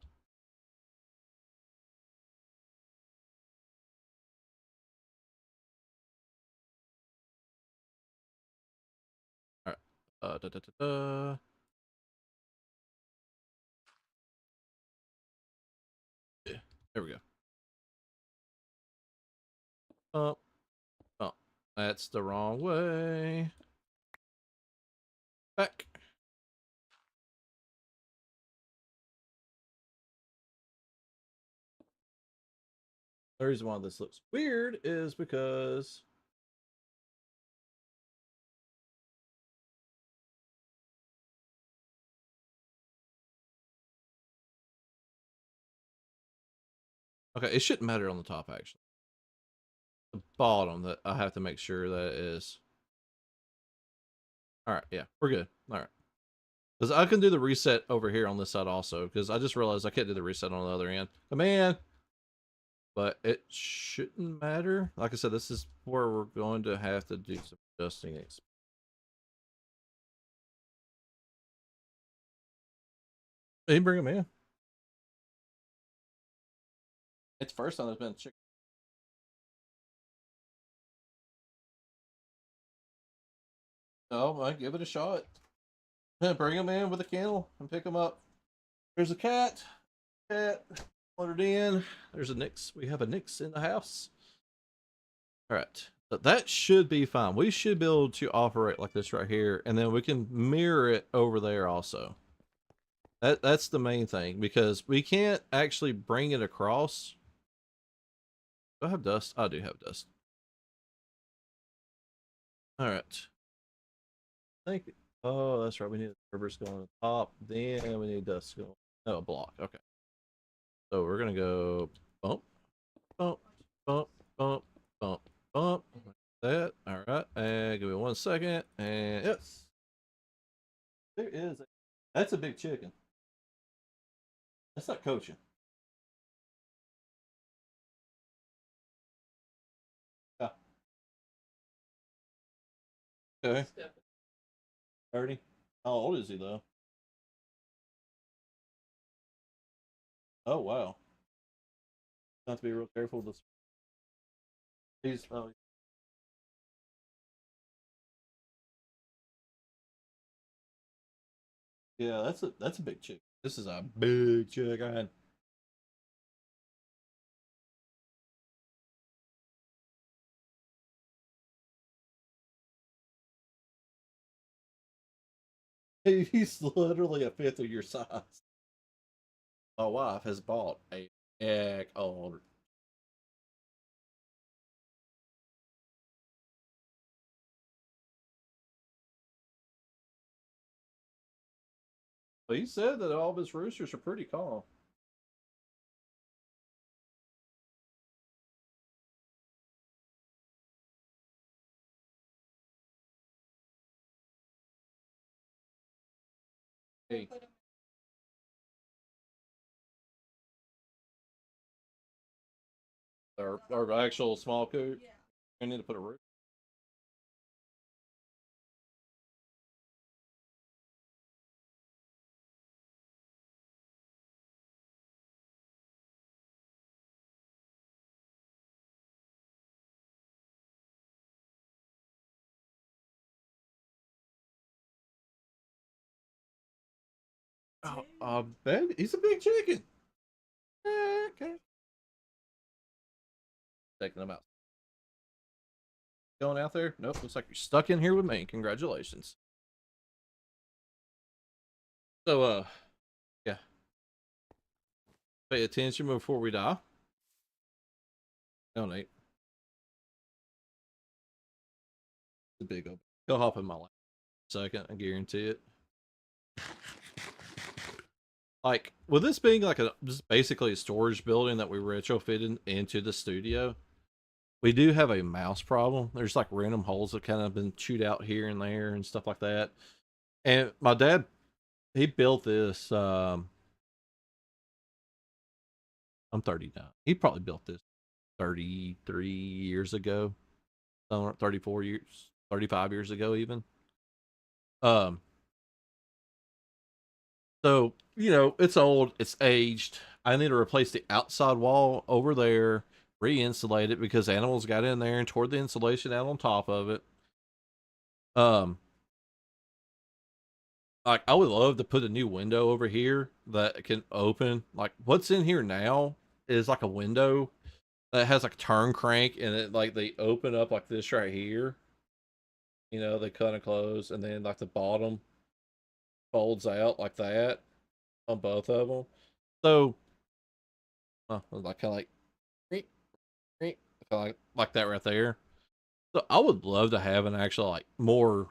S1: All right. Da, da, da, da. Yeah, there we go. Bump, bump. That's the wrong way. Back. The reason why this looks weird is because okay, it shouldn't matter on the top actually. The bottom that I have to make sure that is. All right, yeah, we're good. All right, because I can do the reset over here on this side also. Because I just realized I can't do the reset on the other end. Command, but it shouldn't matter. Like I said, this is where we're going to have to do some adjusting. Hey, bring him in. It's the first time there's been chicken. Oh, I give it a shot. Bring him in with a kennel and pick him up. There's a cat. Cat wandered in. There's a Nix. We have a Nix in the house. All right. But that should be fine. We should be able to operate like this right here, and then we can mirror it over there also. That's the main thing, because we can't actually bring it across. Do I have dust? I do have dust. All right. I think. Oh, that's right. We need servers going on the top. Then we need dust going. Oh, a block. Okay. So we're gonna go bump, bump, bump, bump, bump, bump. Like that. All right. And give me 1 second. And yes, there is. That's a big chicken. That's not coaching. Yeah. Okay. 30. How old is he though? Oh wow. Have to be real careful. This. He's. Oh. Yeah. That's a big chicken. This is a big chicken. He's literally a fifth of your size. My wife has bought a egg old. But he said that all of his roosters are pretty calm. Hey, our actual small coop. We need to put a roof. Oh, Ben, he's a big chicken. Okay. Taking him out. Going out there? Nope. Looks like you're stuck in here with me. Congratulations. So, yeah. Pay attention before we die. Donate. The big old. He'll hop in my lap. Second, I guarantee it. Like, with this being like just basically a storage building that we retrofitted into the studio, we do have a mouse problem. There's like random holes that kind of been chewed out here and there and stuff like that. And my dad, he built this. I'm 39. He probably built this 33 years ago, 34 years, 35 years ago, even. Um, so it's old, it's aged. I need to replace the outside wall over there, re-insulate it because animals got in there and tore the insulation out on top of it. Um, like I would love to put a new window over here that can open. Like what's in here now is like a window that has like a turn crank and it like they open up like this right here. They kind of close and then like the bottom folds out like that on both of them. So like kind of like kind of like that right there. So I would love to have an actual like more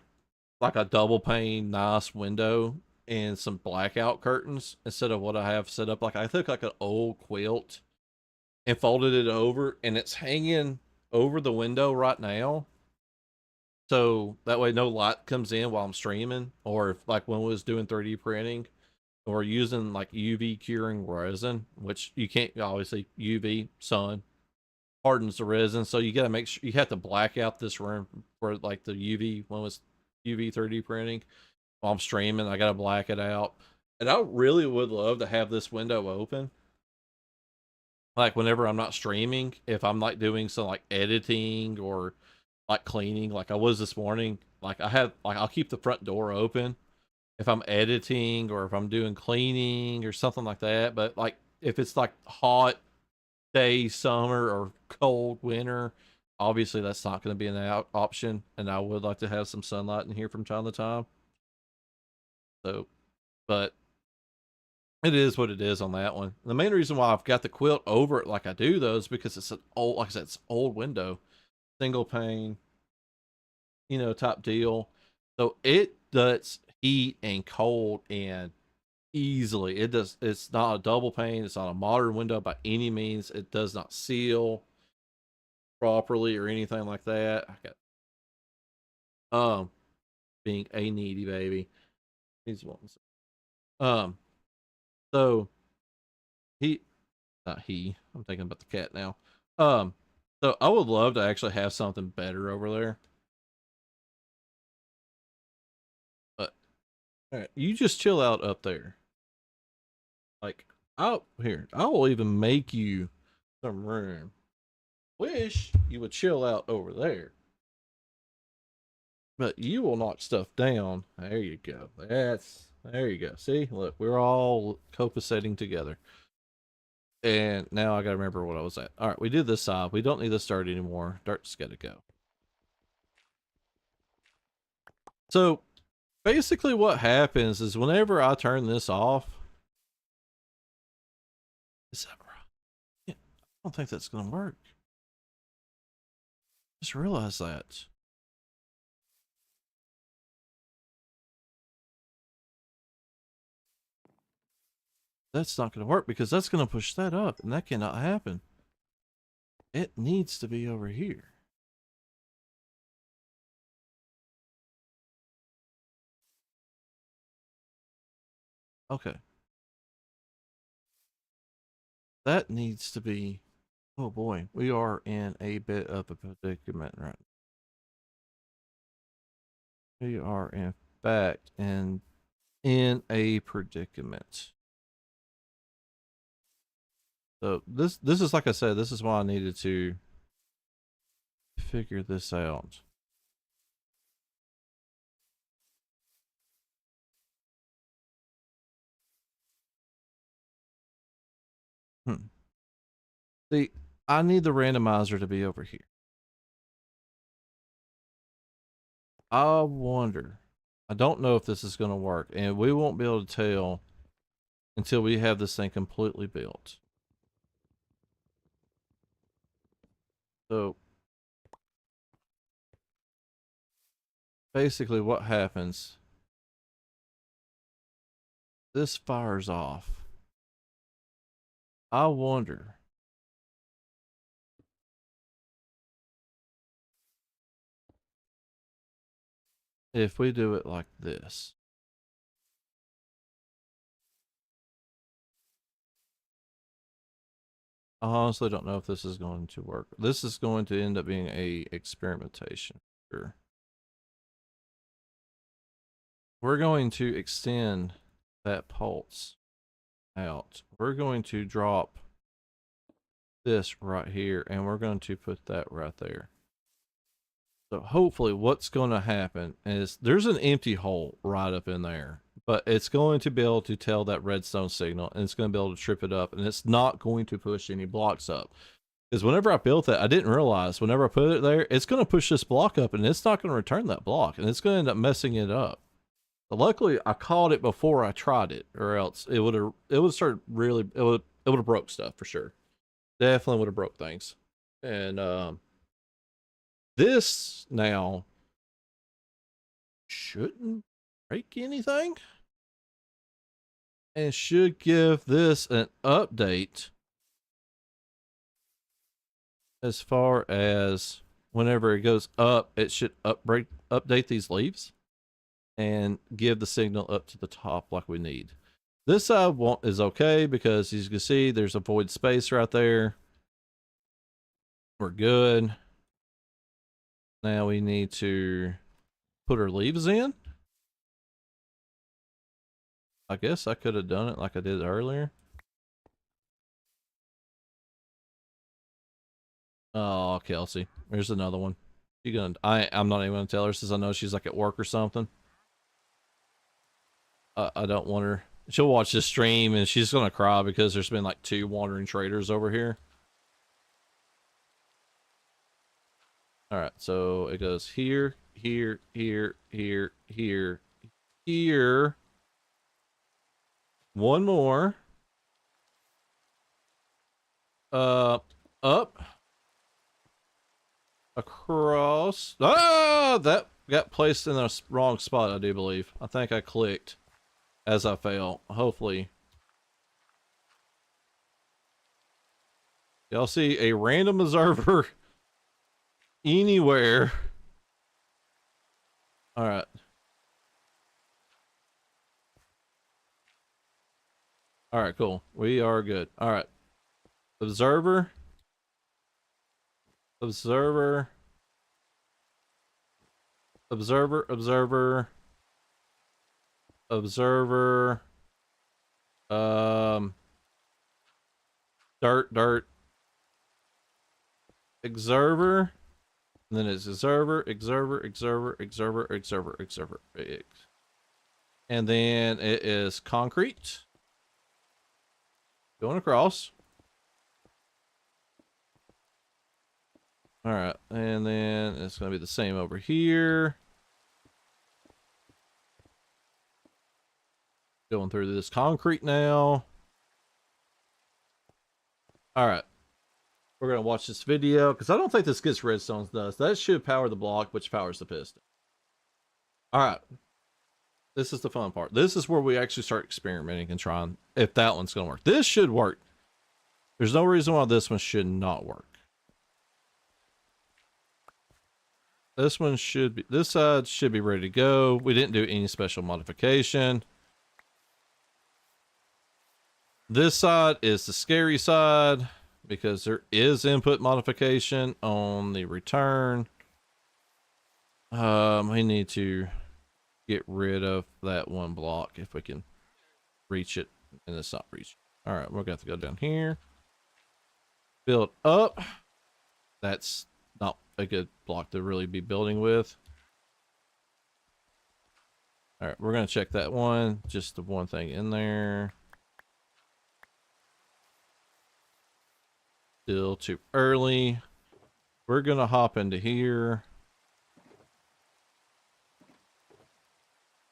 S1: like a double pane nice window and some blackout curtains instead of what I have set up. Like I took like an old quilt and folded it over and it's hanging over the window right now. So that way no light comes in while I'm streaming or if like when I was doing 3D printing or using like UV curing resin, which you can't obviously UV sun hardens the resin. So you got to make sure you have to black out this room for like the UV when it was UV 3D printing. While I'm streaming, I got to black it out. And I really would love to have this window open. Like whenever I'm not streaming, if I'm like doing some like editing or like cleaning, like I was this morning, like I have like I'll keep the front door open if I'm editing or if I'm doing cleaning or something like that. But like if it's like hot day, summer, or cold winter, obviously that's not going to be an option. And I would like to have some sunlight in here from time to time. So, but it is what it is on that one. The main reason why I've got the quilt over it like I do though is because it's an old, like I said, it's old window, single pane, type deal. So it does heat and cold and easily. It does. It's not a double pane. It's not a modern window by any means. It does not seal properly or anything like that. I got being a needy baby. He's one. Um, so he, not he. I'm thinking about the cat now. Um, so I would love to actually have something better over there. But all right, you just chill out up there. Like I'll here. I will even make you some room. Wish you would chill out over there. But you will knock stuff down. There you go. There you go. See, look, we're all copaceting together. And now I gotta remember what I was at. All right, we did this side. We don't need this dirt anymore. Dirt's gotta go. So basically, what happens is whenever I turn this off, is that right? Yeah, I don't think that's gonna work. Just realize that. That's not gonna work because that's gonna push that up, and that cannot happen. It needs to be over here. Okay. That needs to be. Oh boy, we are in a bit of a predicament right now. We are in fact in a predicament. So this is like I said, this is why I needed to figure this out. Hmm. See, I need the randomizer to be over here. I wonder. I don't know if this is going to work, and we won't be able to tell until we have this thing completely built. So basically, what happens? This fires off. I wonder if we do it like this. I honestly don't know if this is going to work. This is going to end up being a experimentation. Sure. We're going to extend that pulse out. We're going to drop this right here, and we're going to put that right there. So hopefully what's going to happen is there's an empty hole right up in there, but it's going to be able to tell that redstone signal, and it's going to be able to trip it up, and it's not going to push any blocks up. Because whenever I built that, I didn't realize whenever I put it there, it's going to push this block up, and it's not going to return that block, and it's going to end up messing it up. But luckily, I caught it before I tried it, or else it would start really, it would have broke stuff for sure. Definitely would have broke things. And this now shouldn't break anything, and should give this an update as far as whenever it goes up, it should update these leaves and give the signal up to the top like we need. This side is okay because as you can see, there's a void space right there. We're good. Now we need to put our leaves in. I guess I could have done it like I did earlier. Oh, Kelsey, there's another one. I'm not even gonna tell her since I know she's like at work or something. I don't want her. She'll watch this stream and she's gonna cry because there's been like 2 wandering traders over here. All right, so it goes here, here, here, here, here, here. One more. Up, across. Ah, that got placed in the wrong spot, I do believe. I think I clicked as I fell. Hopefully. Y'all see a random observer anywhere. All right. All right, cool. We are good. All right. Observer. Observer. Observer. Observer. Observer. Dirt. Observer. And then it's observer. And then it is concrete. Going across. All right, and then it's going to be the same over here. Going through this concrete now. All right. We're going to watch this video because I don't think this gets redstone dust. That should power the block, which powers the piston. All right. This is the fun part. This is where we actually start experimenting and trying if that one's going to work. This should work. There's no reason why this one should not work. This one should be, this side should be ready to go. We didn't do any special modification. This side is the scary side because there is input modification on the return. We need to get rid of that one block if we can reach it, and it's not reaching. All right, we're going to have to go down here. Build up. That's not a good block to really be building with. All right, we're going to check that one. Just the one thing in there. Still too early. We're going to hop into here.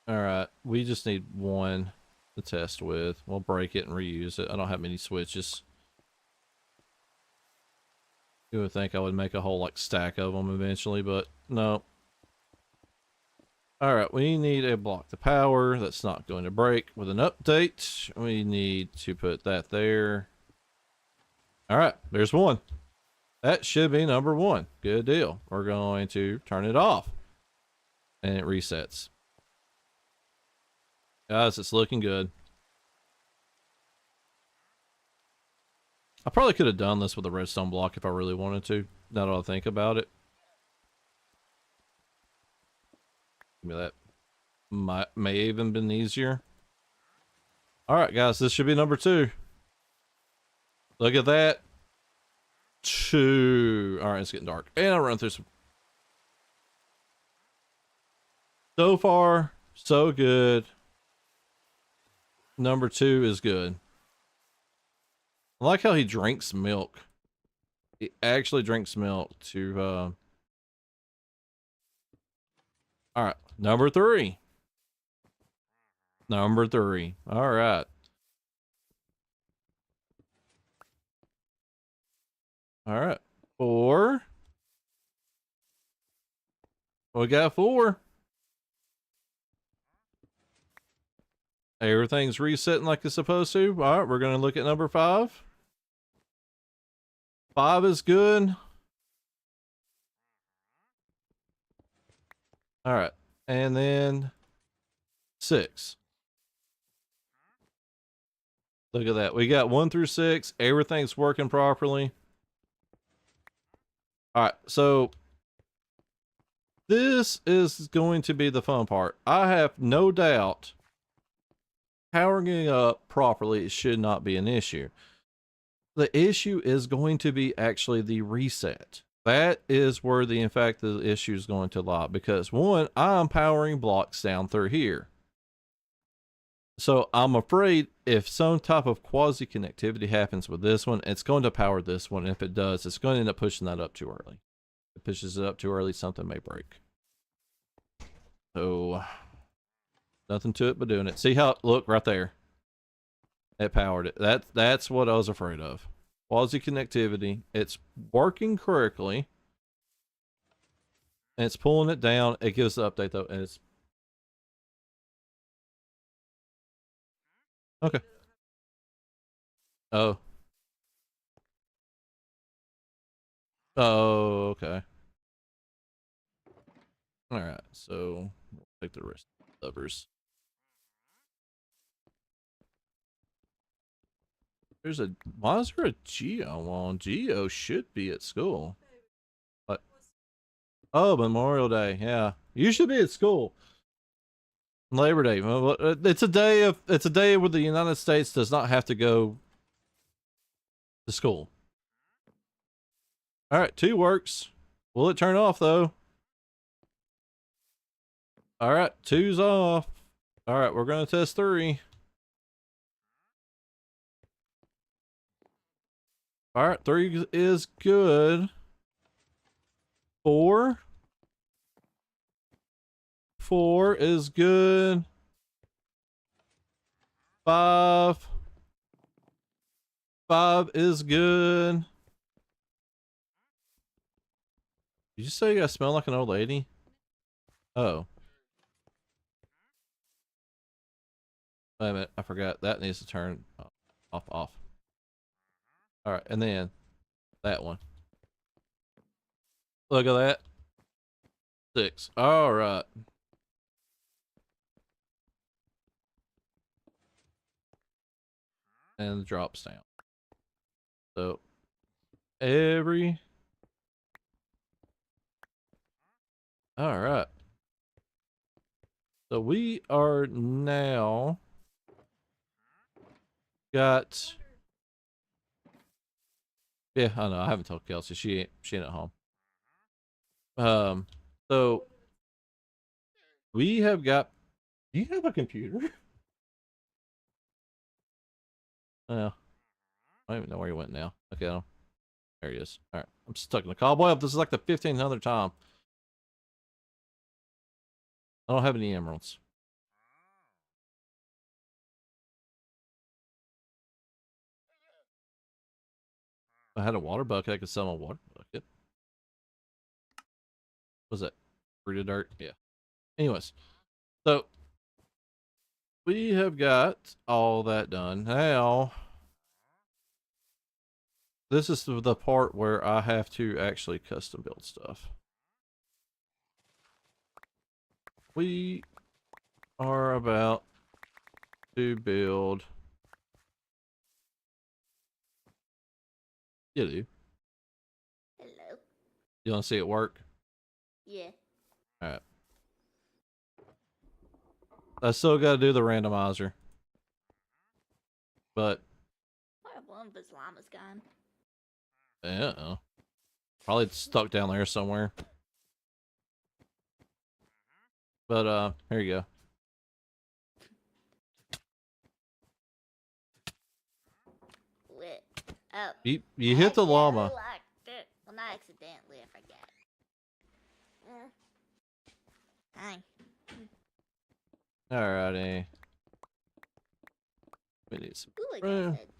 S1: All right, we just need one to test with. We'll break it and reuse it. I don't have many switches. You would think I would make a whole like stack of them eventually, but no. All right, we need a block to power. That's not going to break with an update. We need to put that there. All right, there's one. That should be number 1. Good deal. We're going to turn it off. and it resets. Guys, it's looking good. I probably could have done this with a redstone block if I really wanted to, now that I think about it. Give me that. May even been easier. Alright, guys, this should be number 2. Look at that. 2. Alright, it's getting dark. And I'll run through some. So far, so good. Number 2 is good. I like how he drinks milk. He actually drinks milk to, Alright, number 3. Number 3. Alright. Alright. 4. We got 4. Everything's resetting like it's supposed to. Alright, we're going to look at number 5. 5 is good. Alright. And then 6. Look at that. We got 1 through 6. Everything's working properly. Alright, so this is going to be the fun part. I have no doubt powering it up properly should not be an issue. The issue is going to be actually the reset. That is where in fact the issue is going to lie, because 1, I'm powering blocks down through here. So I'm afraid if some type of quasi connectivity happens with this one, it's going to power this one. And if it does, it's going to end up pushing that up too early. If it pushes it up too early, something may break. So nothing to it but doing it. See how, look right there. It powered it. That's what I was afraid of. Quasi connectivity. It's working correctly. And it's pulling it down. It gives the update though, and it's okay. Oh. Oh, okay. Alright, so we'll take the rest of the levers. Why is there a Geo on? Geo should be at school. What? Oh, Memorial Day, yeah. You should be at school. Labor Day. It's a day where the United States does not have to go to school. Alright, 2 works. Will it turn off though? Alright, 2's off. Alright, we're gonna test 3. Alright, 3 is good. 4. 4 is good. 5. 5 is good. Did you say I smell like an old lady? Oh. Wait a minute, I forgot. That needs to turn off. Alright, and then that one. Look at that. 6. Alright. And it drops down. So Alright. So we are now got. Yeah, I know. I haven't told Kelsey. She ain't at home. So we have got. Do you have a computer? Yeah. I don't even know where he went now. Okay, there he is. All right, I'm stuck in the cobweb. This is like the 15th time. I don't have any emeralds. If I had a water bucket, I could sell my water bucket. Was it fruited dirt? Yeah. Anyways, so we have got all that done. Now, this is the part where I have to actually custom build stuff. we are about to build. You do.
S2: Hello.
S1: You want to see it work?
S2: Yeah.
S1: All right. I still got to do the randomizer, but
S2: One of his llama's gone.
S1: yeah, probably stuck down there somewhere. But here you go.
S2: Lit. Oh.
S1: You hit the llama.
S2: Locked it. Well, not accidentally. I forget. Fine.
S1: Alrighty. We need some.
S2: Ooh, I got it.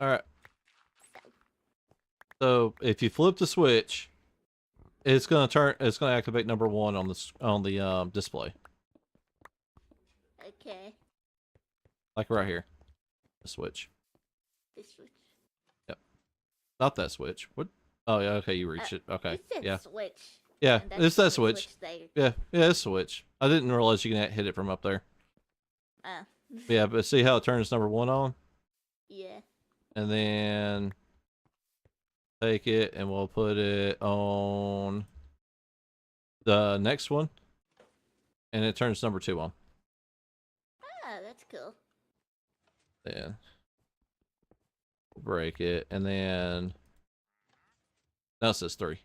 S1: All right. So if you flip the switch, it's gonna turn. It's gonna activate number 1 on the display.
S2: Okay.
S1: Like right here, the switch.
S2: This switch.
S1: Yep. Not that switch. What? Oh yeah. Okay, you reached it. Okay.
S2: You said
S1: Yeah.
S2: switch.
S1: Yeah, it's that
S2: the
S1: switch. Yeah, it's switch. I didn't realize you can hit it from up there.
S2: Oh.
S1: Yeah, but see how it turns number 1 on?
S2: Yeah.
S1: And then take it and we'll put it on the next one. And it turns number 2 on.
S2: Oh, that's cool.
S1: Then break it, and then now it says 3.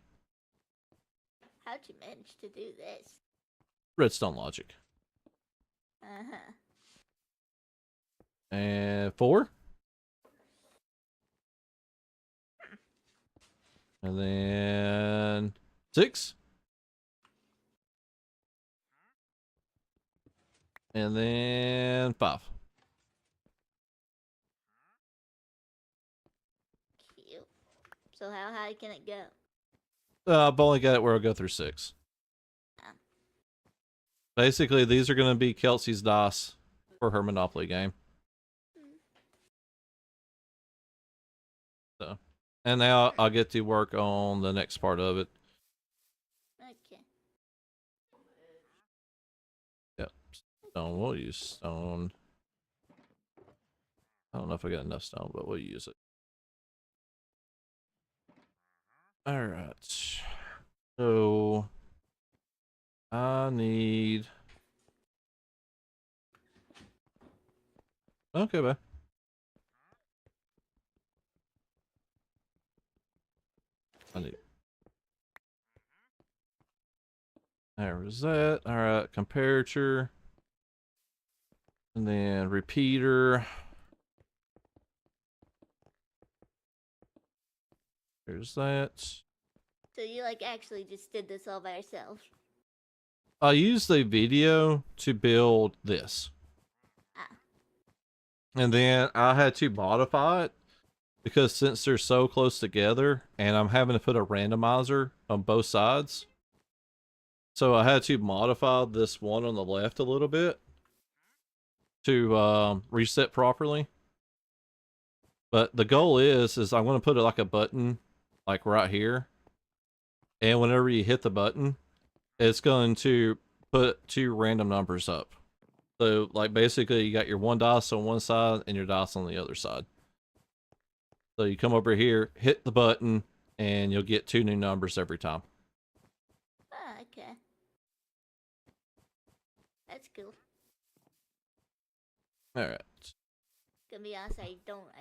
S2: How'd you manage to do this?
S1: Redstone logic.
S2: Uh-huh.
S1: And 4. And then 6. And then 5.
S2: Cute. So how high can it go?
S1: I've only got it where I'll go through 6.
S2: Oh.
S1: Basically, these are going to be Kelsey's DOS for her Monopoly game. So, and now I'll get to work on the next part of it.
S2: Okay.
S1: Yep. Stone. We'll use stone. I don't know if I got enough stone, but we'll use it. All right. So I need. Okay, bye. I need. There was that. All right, comparator. And then repeater. There's that.
S2: So you like actually just did this all by yourself?
S1: I used a video to build this.
S2: Ah.
S1: And then I had to modify it because since they're so close together and I'm having to put a randomizer on both sides. So I had to modify this one on the left a little bit to reset properly. But the goal is I'm going to put it like a button, like right here. And whenever you hit the button, it's going to put 2 random numbers up. So like basically you got your 1 dice on one side and your dice on the other side. So you come over here, hit the button, and you'll get 2 new numbers every time.
S2: Ah, okay. That's cool.
S1: All right.
S2: Gonna be honest, I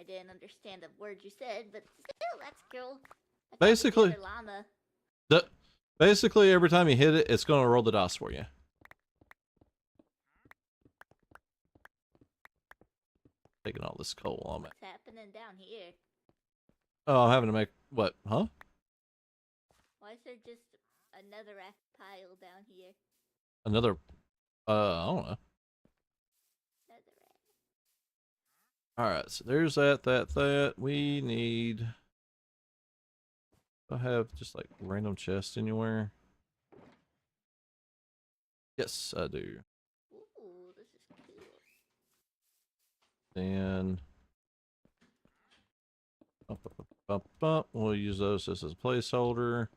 S2: didn't understand a word you said, but still, that's cool.
S1: Basically,
S2: llama.
S1: Basically every time you hit it, it's going to roll the dice for you. Taking all this coal on me.
S2: What's happening down here?
S1: Oh, I'm having to make what? Huh?
S2: Why is there just another pile down here?
S1: Another. I don't know. All right, so there's that. We need. Do I have just like random chests anywhere? Yes, I do.
S2: Ooh, this is cool.
S1: And we'll use those just as a placeholder.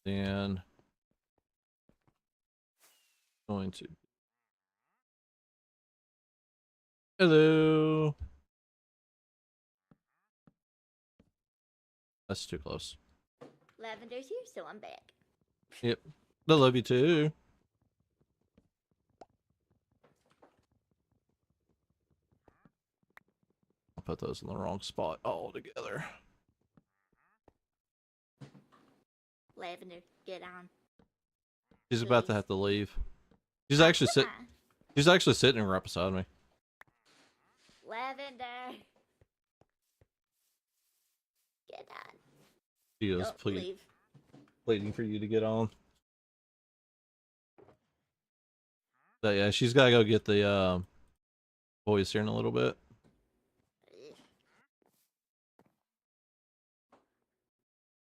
S1: Then Going to. Hello. That's too close.
S2: Lavender's here, so I'm back.
S1: Yep. I love you too. I'll put those in the wrong spot altogether.
S2: Lavender, get on.
S1: She's
S2: Please.
S1: about to have to leave. She's
S2: Ah,
S1: actually
S2: come on.
S1: She's actually sitting right beside me.
S2: Lavender. Get on.
S1: She is
S2: Don't leave.
S1: pleading for you to get on. But yeah, she's gotta go get the boys here in a little bit.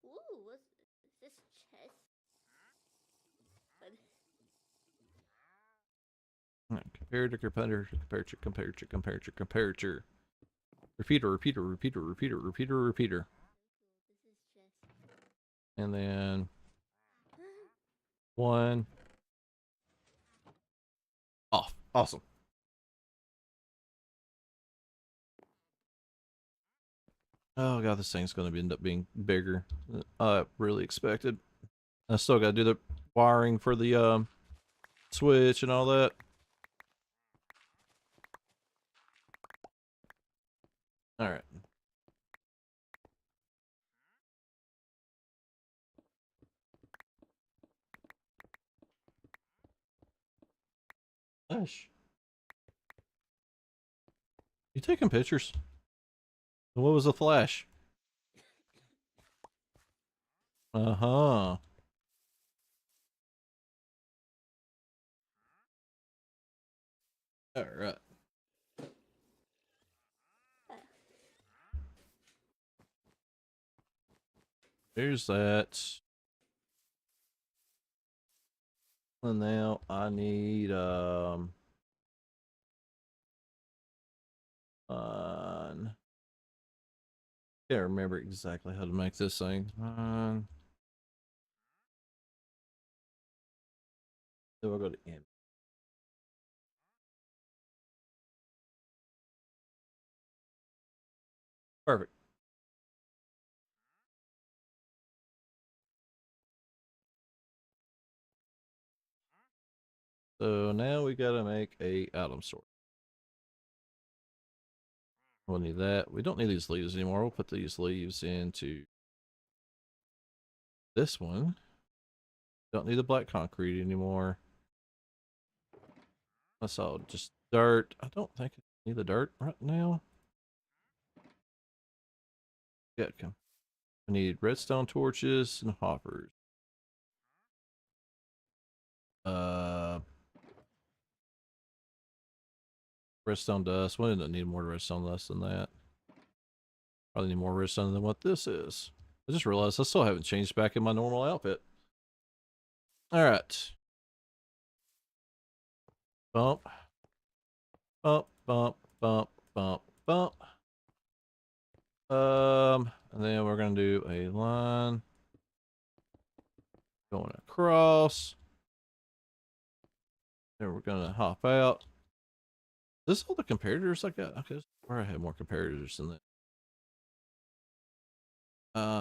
S2: Ooh, what's this chest? What?
S1: Comparator. Repeater.
S2: This is chest.
S1: And then one. Off. Awesome. Oh god, this thing's gonna end up being bigger than I really expected. I still gotta do the wiring for the switch and all that. Alright. Gosh. You taking pictures? What was the flash? Uh-huh. Alright. There's that. And now I need on. Can't remember exactly how to make this thing. Then we'll go to imp. Perfect. So now we gotta make a item sort. We'll need that. We don't need these leaves anymore. We'll put these leaves into this one. Don't need the black concrete anymore. That's all just dirt. I don't think I need the dirt right now. Yeah, okay. I need redstone torches and hoppers. Uh, redstone dust. We don't need more redstone dust than that. Probably need more redstone than what this is. I just realized I still haven't changed back in my normal outfit. All right. Bump. Bump, bump, bump, bump, bump. And then we're gonna do a line going across. Then we're gonna hop out. Is this all the comparators I got? Okay, where I have more comparators than that.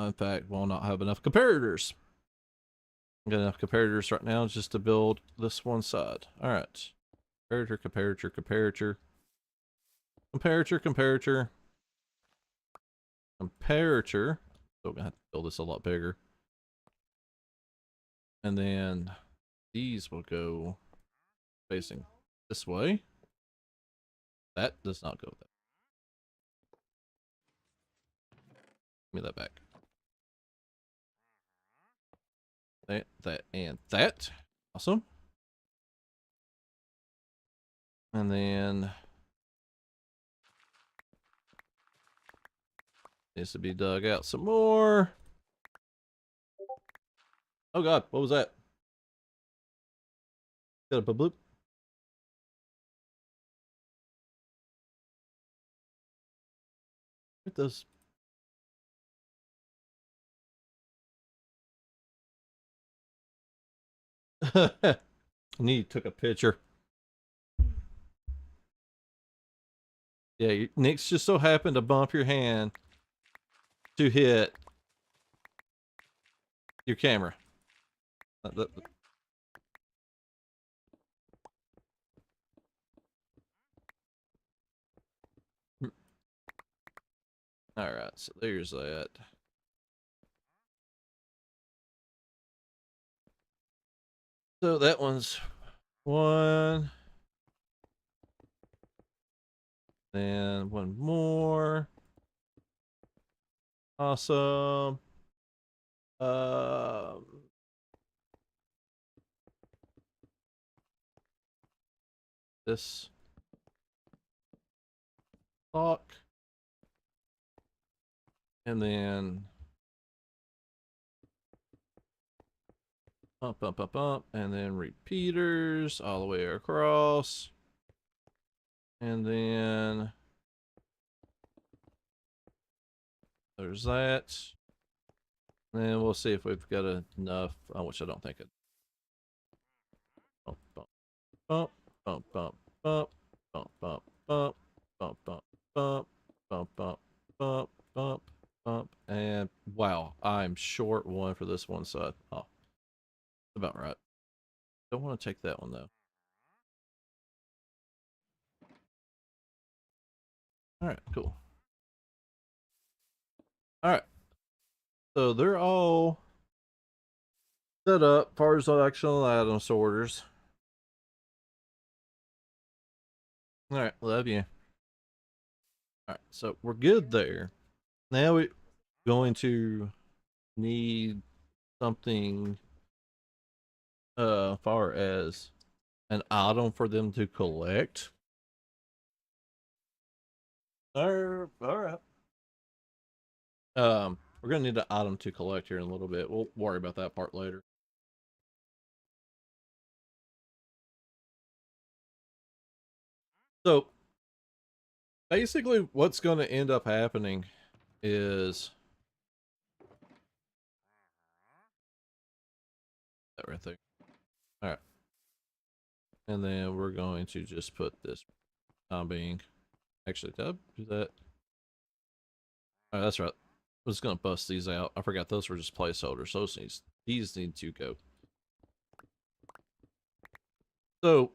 S1: In fact, we'll not have enough comparators. I got enough comparators right now just to build this one side. All right. Comparator. Still gonna have to build this a lot bigger. And then these will go facing this way. That does not go there. Give me that back. That, and that. Awesome. And then needs to be dug out some more. Oh god, what was that? Got a bloop. It does. And he took a picture. Yeah, Nick's just so happened to bump your hand to hit your camera. All right, so there's that. So that one's one. And one more. Awesome. Um, this clock. And then up, and then repeaters all the way across. And then there's that. And then we'll see if we've got enough, which I don't think it. Bump, bump, bump, bump, bump, bump, bump, bump, bump, bump, bump, bump, bump, bump, bump, bump, bump, and wow, I'm short one for this one side. Oh, about right. Don't want to take that one though. All right, cool. All right, so they're all set up. Far as actual item sorters. All right, love you. All right, so we're good there. Now we're going to need something far as an item for them to collect. All right. We're gonna need an item to collect here in a little bit. We'll worry about that part later. So basically, what's going to end up happening is that right there. All right, and then we're going to just put this time being. Actually, did I do that? Oh, that's right. I was gonna bust these out. I forgot those were just placeholders. These need to go. So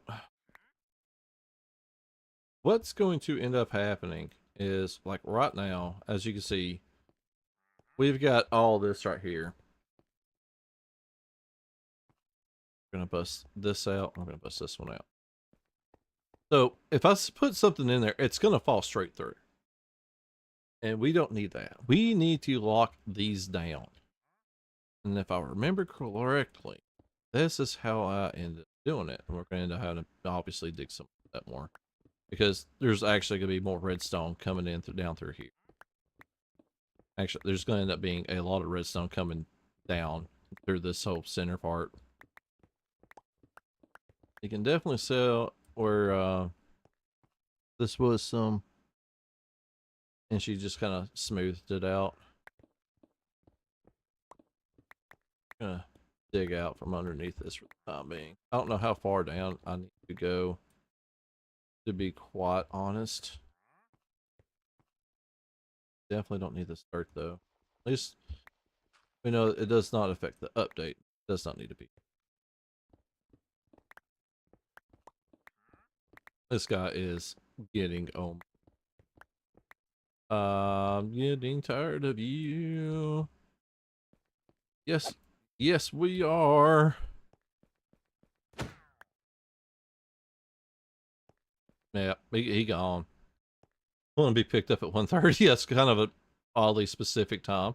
S1: what's going to end up happening is like right now, as you can see, we've got all this right here. We're gonna bust this out. I'm gonna bust this one out. So if I put something in there, it's gonna fall straight through. And we don't need that. We need to lock these down. And if I remember correctly, this is how I ended up doing it. And we're going to have to obviously dig some of that more. Because there's actually going to be more redstone coming in down through here. Actually, there's going to end up being a lot of redstone coming down through this whole center part. You can definitely sell where this was some, and she just kind of smoothed it out. Gonna dig out from underneath this for the time being. I don't know how far down I need to go, to be quite honest. Definitely don't need this dirt though. At least we know it does not affect the update. It does not need to be. This guy is getting I'm getting tired of you. Yes, yes we are. Yeah, he gone. Want to be picked up at 1:30. That's kind of a oddly specific time.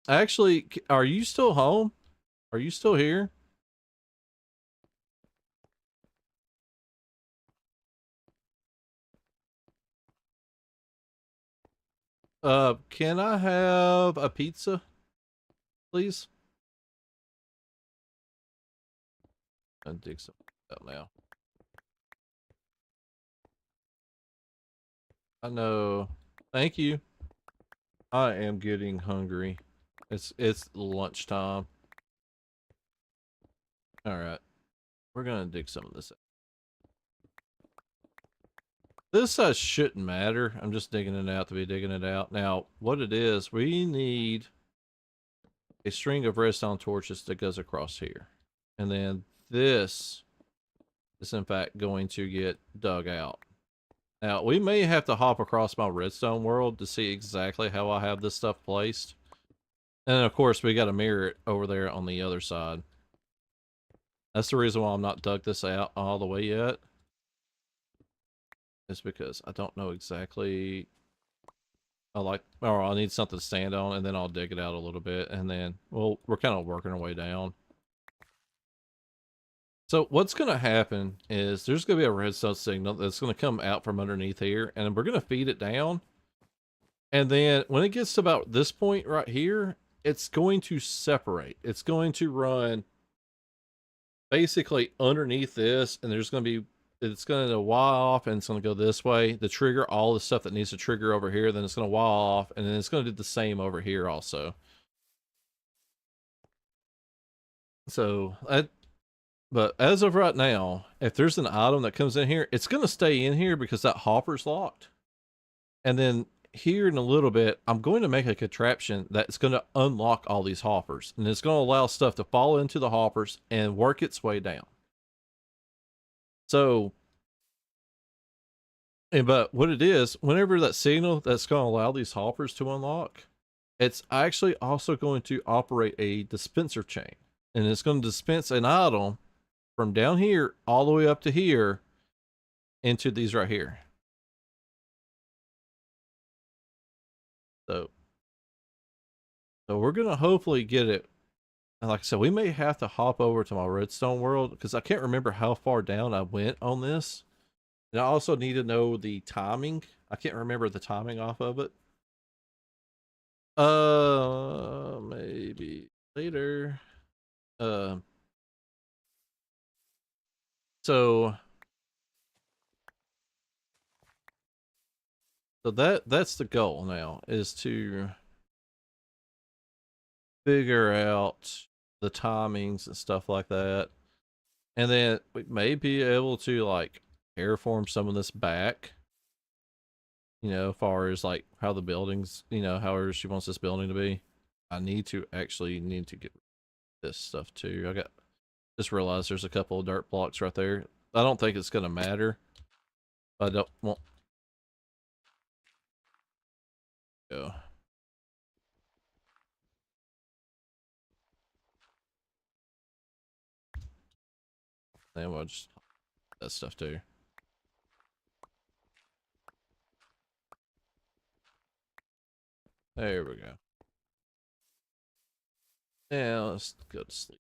S1: Actually, are you still home? Are you still here? Can I have a pizza, please? And dig some out now. I know. Thank you. I am getting hungry. It's lunchtime. All right, we're gonna dig some of this out. This size shouldn't matter. I'm just digging it out to be digging it out. Now, what it is, we need a string of redstone torches that goes across here. And then this is in fact going to get dug out. Now, we may have to hop across my redstone world to see exactly how I have this stuff placed. And of course, we got to mirror it over there on the other side. That's the reason why I'm not dug this out all the way yet. Is because I don't know exactly. Or I need something to stand on, and then I'll dig it out a little bit, and then, well, we're kind of working our way down. So what's going to happen is there's going to be a redstone signal that's going to come out from underneath here, and we're going to feed it down. And then when it gets to about this point right here, it's going to separate. It's going to run basically underneath this, and there's going to be, it's going to wall off, and it's going to go this way to trigger all the stuff that needs to trigger over here. Then it's going to wall off, and then it's going to do the same over here also. So, but as of right now, if there's an item that comes in here, it's going to stay in here because that hopper's locked. And then here in a little bit, I'm going to make a contraption that's going to unlock all these hoppers. And it's going to allow stuff to fall into the hoppers and work its way down. So, but what it is, whenever that signal that's going to allow these hoppers to unlock, it's actually also going to operate a dispenser chain. And it's going to dispense an item from down here all the way up to here into these right here. So we're going to hopefully get it. And like I said, we may have to hop over to my redstone world because I can't remember how far down I went on this. And I also need to know the timing. I can't remember the timing off of it. Maybe later. So that's the goal now, is to figure out the timings and stuff like that. And then we may be able to like terraform some of this back. You know, as far as like how the buildings, you know, however she wants this building to be. I need to get this stuff too. I just realized there's a couple of dirt blocks right there. I don't think it's gonna matter. I don't want go. Then we'll just that stuff too. There we go. Yeah, let's go to sleep.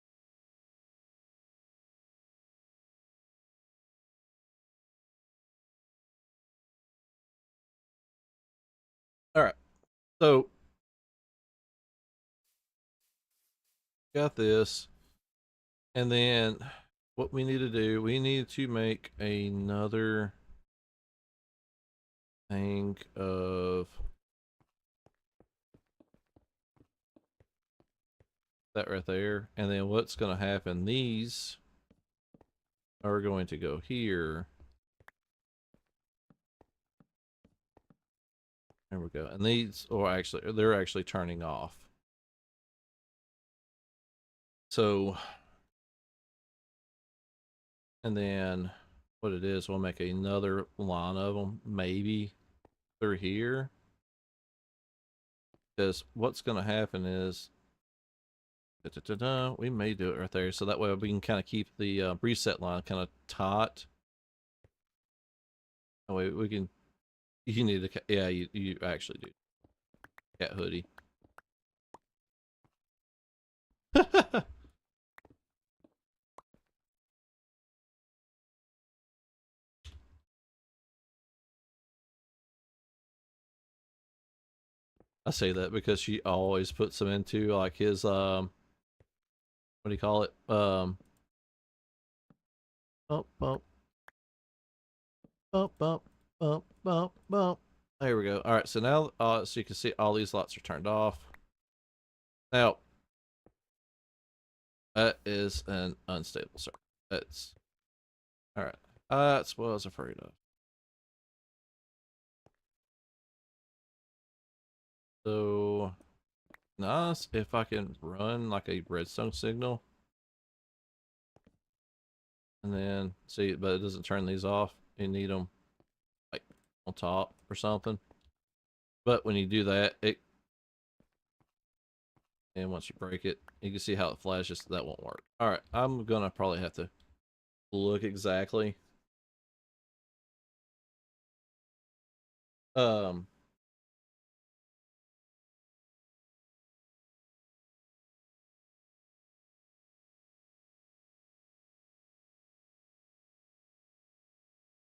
S1: All right. So got this. And then what we need to do, we need to make another thing of that right there. And then what's going to happen, these are going to go here. There we go. And these, or actually, they're actually turning off. So, and then what it is, we'll make another line of them, maybe through here. Because what's going to happen is, we may do it right there. So that way we can kind of keep the reset line kind of taut. That way we can, you need a, yeah, you actually do. Cat hoodie. I say that because she always puts them into like his what do you call it? Bump bump bump bump bump bump bump. There we go. All right, so now so you can see all these lights are turned off. Now That is an unstable server. That's all right. That's what I was afraid of. So nice if I can run like a redstone signal, and then see, but it doesn't turn these off. You need them like on top or something. But when you do that, and once you break it, you can see how it flashes. That won't work. All right, I'm gonna probably have to look exactly. Um,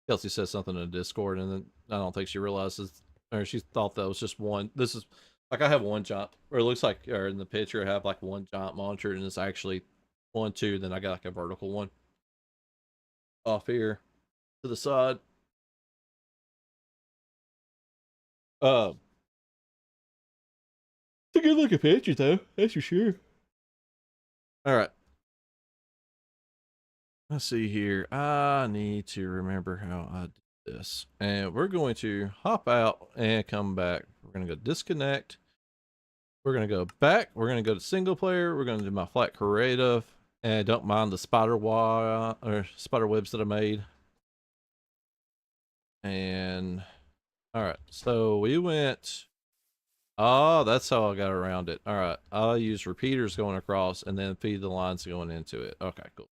S1: Kelsey says something in Discord, and then I don't think she realizes, or she thought that was just one. This is like I have one giant, or it looks like, or in the picture, I have like one giant monitor, and it's actually one, two. Then I got like a vertical one off here to the side. Uh, it's a good looking picture, though. That's for sure. All right. Let's see here. I need to remember how I did this. And we're going to hop out and come back. We're going to go disconnect. We're going to go back. We're going to go to single player. We're going to do my flat creative. And don't mind the spider wire or spider webs that I made. And all right. So we went. Oh, that's how I got around it. All right. I'll use repeaters going across and then feed the lines going into it. Okay, cool.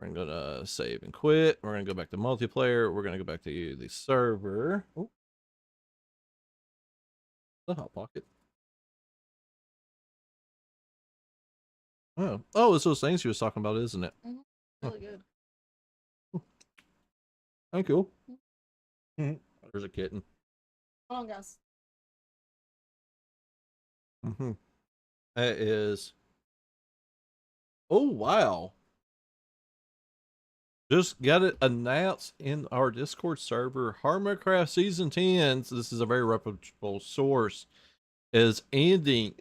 S1: We're gonna save and quit. We're gonna go back to multiplayer. We're gonna go back to the server. Oh, the hot pocket. Oh, it's those things she was talking about, isn't it?
S2: Really good.
S1: Thank you. There's a kitten.
S2: Come on, guys.
S1: That is. Oh wow! Just got it announced in our Discord server. Harmacraft Season 10. So this is a very reputable source. Is ending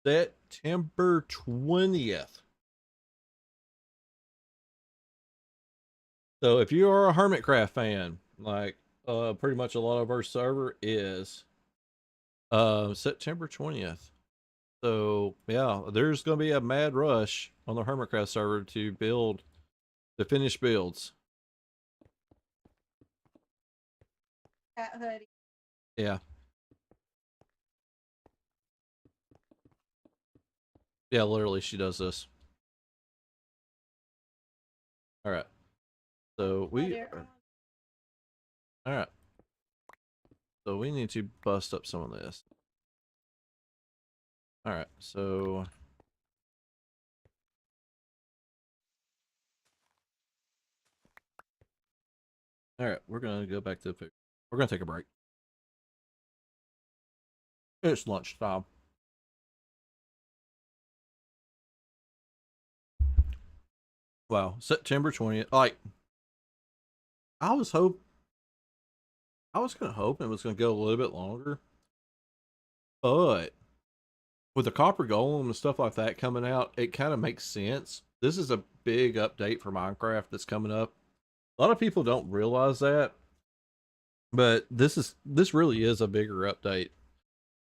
S1: September 20th. So if you are a Hermitcraft fan, like pretty much a lot of our server is September 20th. So yeah, there's gonna be a mad rush on the Hermitcraft server to build the finished builds.
S2: Cat hoodie.
S1: Yeah. Yeah, literally she does this. All right. So we are, all right. So we need to bust up some of this. All right. So all right, we're gonna go back to the food. We're gonna take a break. It's lunchtime. Wow, September 20th. Like I was hope I was gonna hope it was gonna go a little bit longer, but with the copper golem and stuff like that coming out, it kind of makes sense. This is a big update for Minecraft that's coming up. A lot of people don't realize that, but this really is a bigger update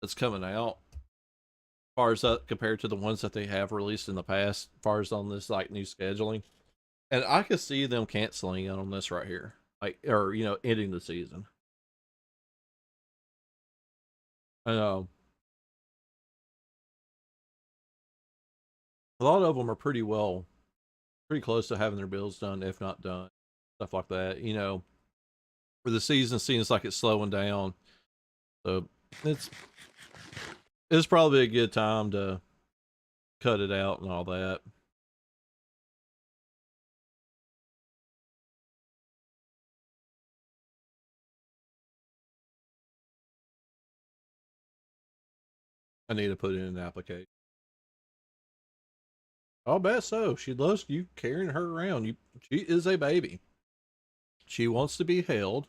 S1: that's coming out. As far as that compared to the ones that they have released in the past, as far as on this like new scheduling, and I could see them canceling on this right here, like or ending the season. I know a lot of them are pretty close to having their builds done, if not done, stuff like that. Where the season seems like it's slowing down, so it's it's probably a good time to cut it out and all that. I need to put in an application. I'll bet so. She loves you carrying her around. She is a baby. She wants to be held.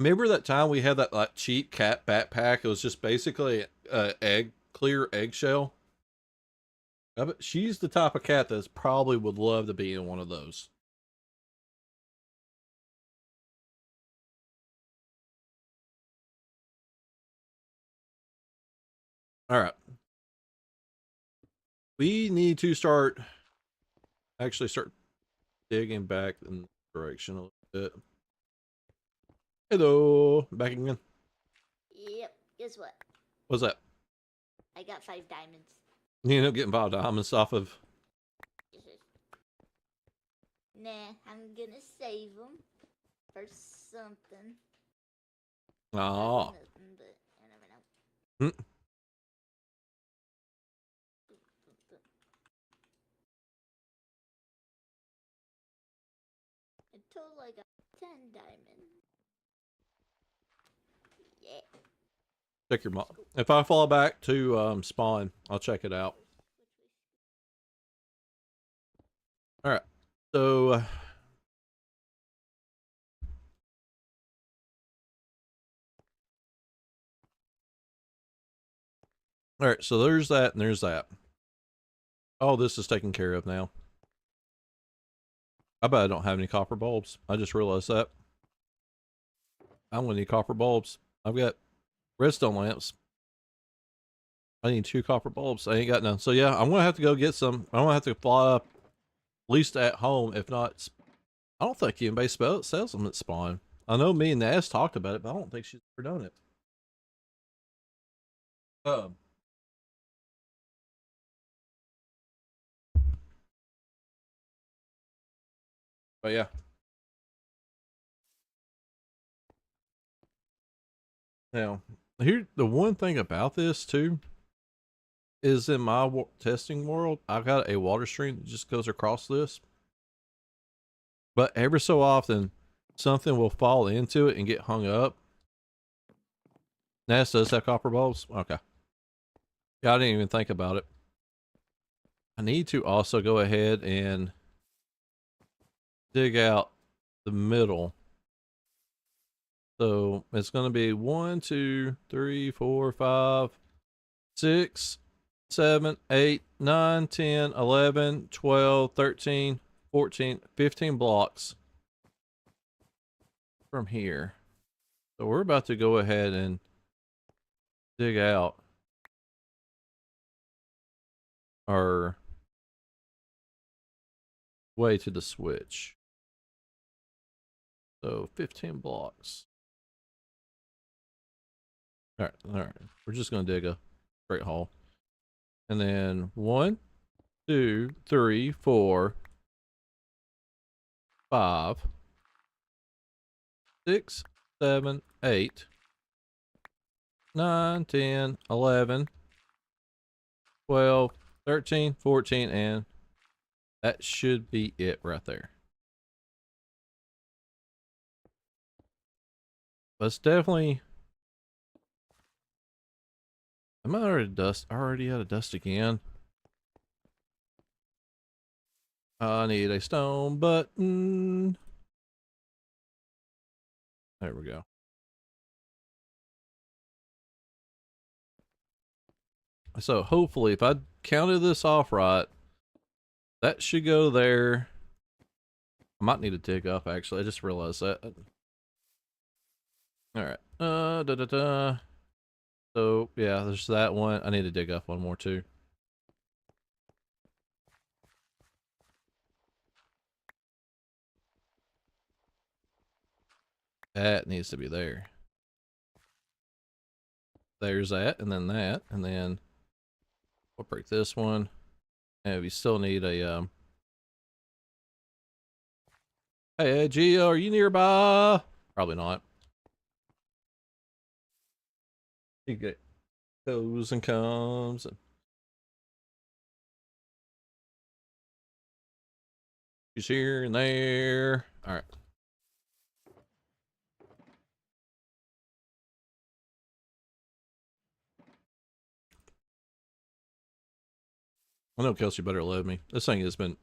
S1: Remember that time we had that like cheap cat backpack? It was just basically clear eggshell. I bet she's the type of cat that probably would love to be in one of those. All right. We need to start digging back in the direction a little bit. Hello, back again.
S2: Yep. Guess what?
S1: What's that?
S2: I got 5 diamonds.
S1: You end up getting 5 diamonds off of.
S2: Nah, I'm gonna save them for something.
S1: Oh.
S2: Nothing, but I never know.
S1: Hmm.
S2: In total, I got 10 diamonds. Yeah.
S1: Check your mod. If I fall back to spawn, I'll check it out. All right. So all right, so there's that and there's that. Oh, this is taken care of now. I bet I don't have any copper bulbs. I just realized that. I'm gonna need copper bulbs. I've got redstone lamps. I need 2 copper bulbs. I ain't got none. So yeah, I'm gonna have to go get some. I'm gonna have to fly up, at least at home. If not, I don't think anybody sells them at spawn. I know me and Naz talked about it, but I don't think she's ever done it. Um, but yeah. Now, here the one thing about this too is in my testing world, I got a water stream that just goes across this. But every so often, something will fall into it and get hung up. Naz does have copper bulbs? Okay. Yeah, I didn't even think about it. I need to also go ahead and dig out the middle. So it's going to be 1, 2, 3, 4, 5, 6, 7, 8, 9, 10, 11, 12, 13, 14, 15 blocks from here. So we're about to go ahead and dig out our way to the switch. So 15 blocks. All right. We're just going to dig a straight hole. And then 1, 2, 3, 4, 5, 6, 7, 8, 9, 10, 11, 12, 13, 14, and that should be it right there. Let's definitely... Am I already out of dust again? I need a stone button. There we go. So hopefully, if I counted this off right, that should go there. I might need to dig up, actually. I just realized that. All right. So, yeah, there's that one. I need to dig up one more, too. That needs to be there. There's that, and then we'll break this one. And we still need a, Hey, Gio, are you nearby? Probably not. You get goes and comes. And she's here and there. All right. I know Kelsey better love me. This thing has been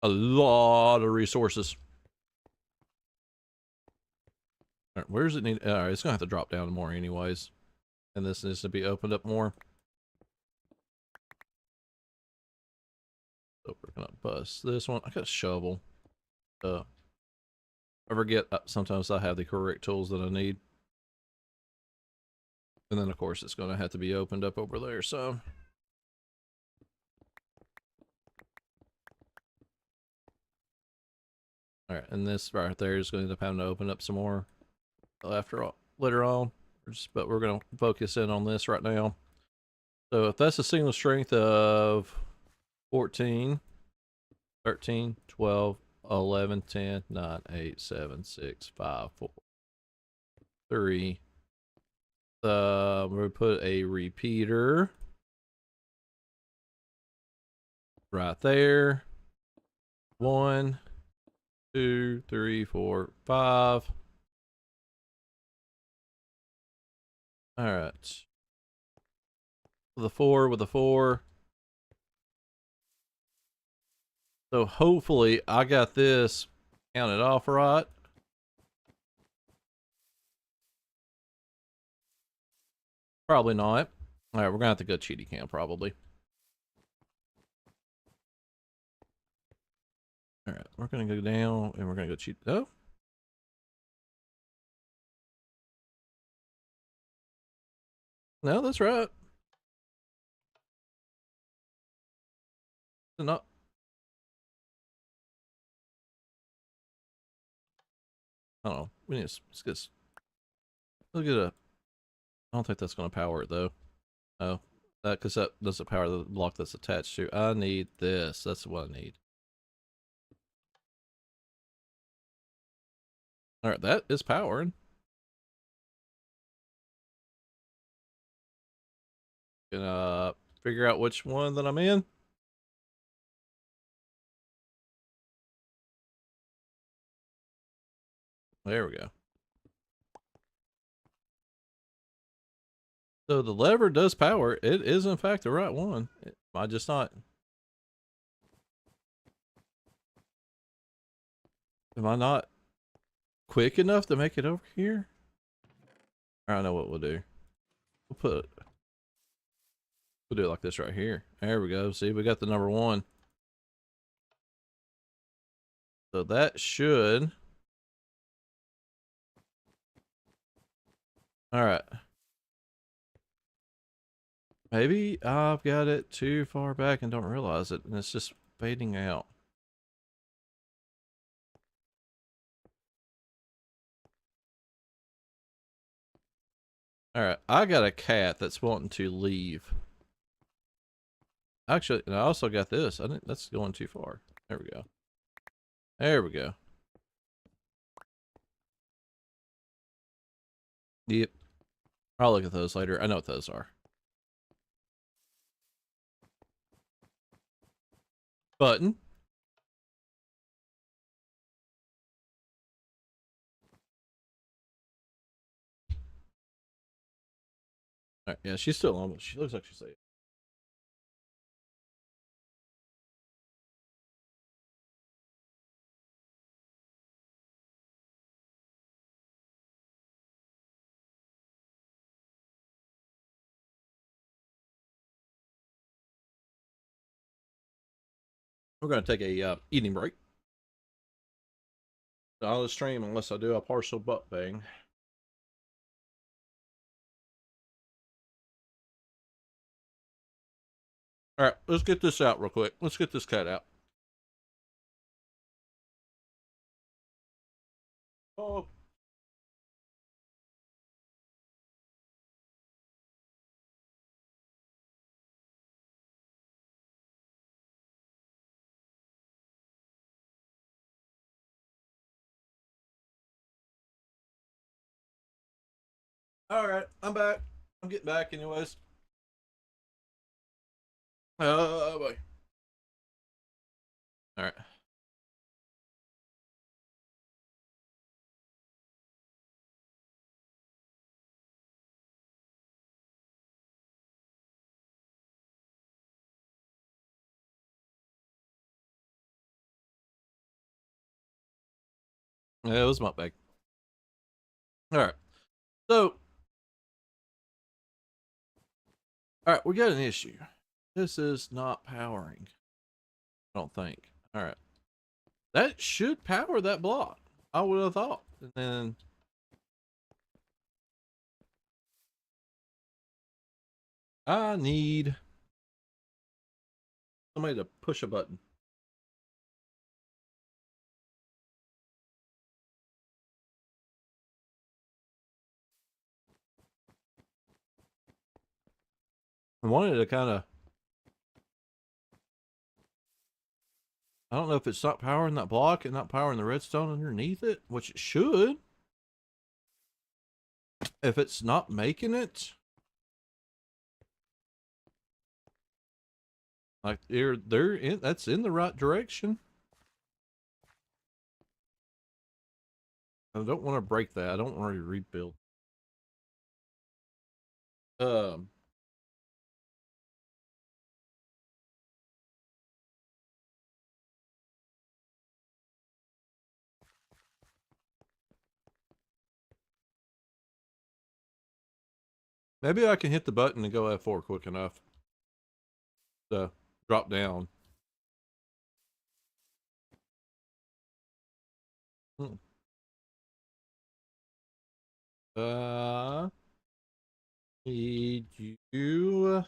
S1: a lot of resources. All right, where's it need? All right, it's gonna have to drop down more anyways, and this needs to be opened up more. So we're gonna bust this one. I got a shovel. I forget sometimes I have the correct tools that I need. And then of course it's gonna have to be opened up over there, so. Alright, and this right there is going to end up having to open up some more after all later on. But we're gonna focus in on this right now. So if that's a single strength of 14, 13, 12, 11, 10, 9, 8, 7, 6, 5, 4, 3. We'll put a repeater right there. 1, 2, 3, 4, 5. Alright. With a 4, with a 4. So hopefully I got this counted off right. Probably not. Alright, we're gonna have to go cheaty camp probably. Alright, we're gonna go down and we're gonna go cheat. Oh. No, that's right. Not. I don't know. We need to let's get a. I don't think that's gonna power it though. Oh, because that doesn't power the block that's attached to. I need this. That's what I need. Alright, that is powering. Gonna figure out which one that I'm in. There we go. So the lever does power. It is in fact the right one. Am I just not? Am I not quick enough to make it over here? I don't know what we'll do. We'll do it like this right here. There we go. See, we got the number 1. So that should. All right. Maybe I've got it too far back and don't realize it, and it's just fading out. All right, I got a cat that's wanting to leave. Actually, and I also got this. I think that's going too far. There we go. There we go. Yep. I'll look at those later. I know what those are. Button. All right, yeah, she's still on, but she looks like she's safe. We're going to take a eating break. I'll stream unless I do a partial butt bang. All right, let's get this out real quick. Let's get this cat out. Oh. All right, I'm back. I'm getting back, anyways. Oh boy. All right. Yeah, it was my bag. All right. So, all right, we got an issue. This is not powering. I don't think. All right. That should power that block. I would have thought. And then I need somebody to push a button. I wanted to kind of. I don't know if it's not powering that block and not powering the redstone underneath it, which it should. If it's not making it, like they're in, that's in the right direction. I don't want to break that. I don't want to rebuild. Um, Maybe I can hit the button and go F4 quick enough to drop down. Hmm. Need you to.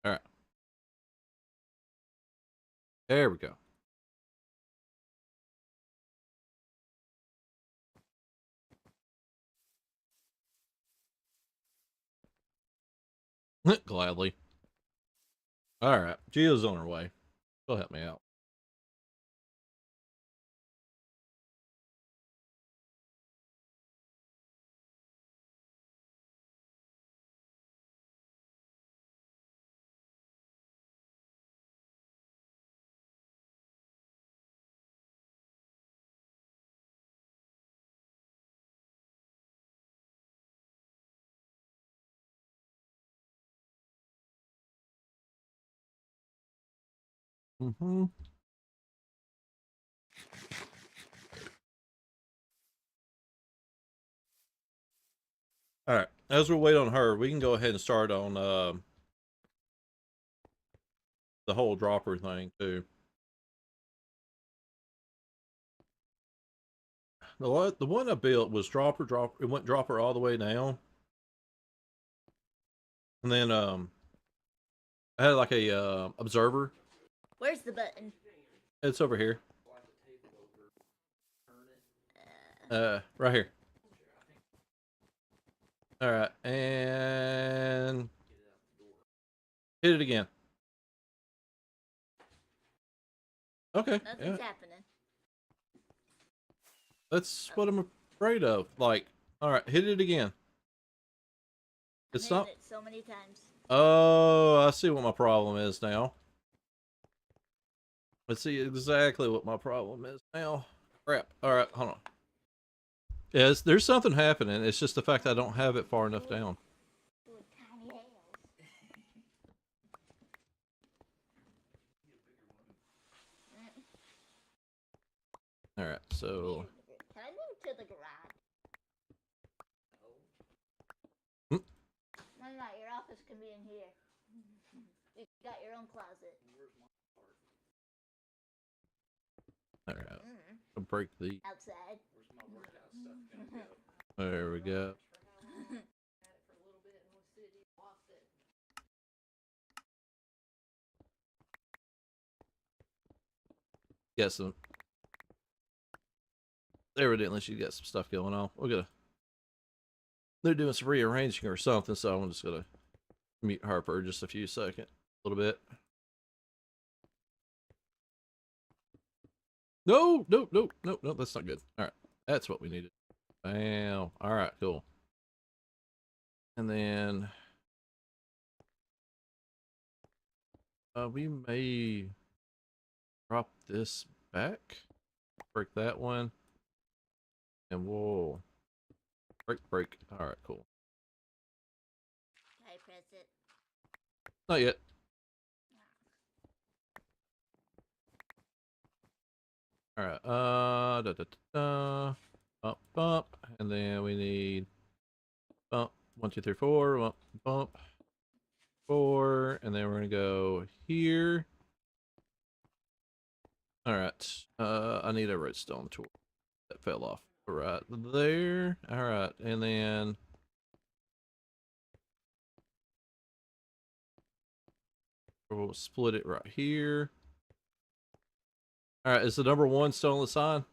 S1: All right, there we go. Gladly. All right, Gio's on her way. She'll help me out. Mm-hmm. All right. As we wait on her, we can go ahead and start on the whole dropper thing too. The one I built was dropper. It went dropper all the way down, and then I had like a observer.
S2: Where's the button?
S1: It's over here. Right here. All right, and hit it again. Okay, yeah,
S2: Nothing's happening.
S1: that's what I'm afraid of. Like, all right, hit it again.
S2: I'm
S1: It's
S2: hitting
S1: not.
S2: it so many times.
S1: Oh, I see what my problem is now. Let's see exactly what my problem is now. Crap. All right, hold on. Yes, there's something happening. It's just the fact I don't have it far enough down.
S2: Ooh, tiny nails.
S1: All right, so.
S2: Can I move to the garage?
S1: Hmm.
S2: Why not? Your office can be in here. You got your own closet.
S1: All right, I'll break the.
S2: Outside.
S1: There we go. Got some. Evidently, she got some stuff going on. We're gonna. They're doing some rearranging or something, so I'm just gonna mute Harper just a few seconds, a little bit. No, no, no, no, no. That's not good. All right, that's what we needed. Bam. All right, cool. And then we may drop this back, break that one, and we'll break. All right, cool.
S2: Can I press it?
S1: Not yet. All right. Da, da, da, da. Bump, bump, and then we need bump. 1, 2, 3, 4. Bump, bump. 4, and then we're gonna go here. All right. I need a redstone tool that fell off. Right there. All right, and then we'll split it right here. All right, is the number 1 still on the sign?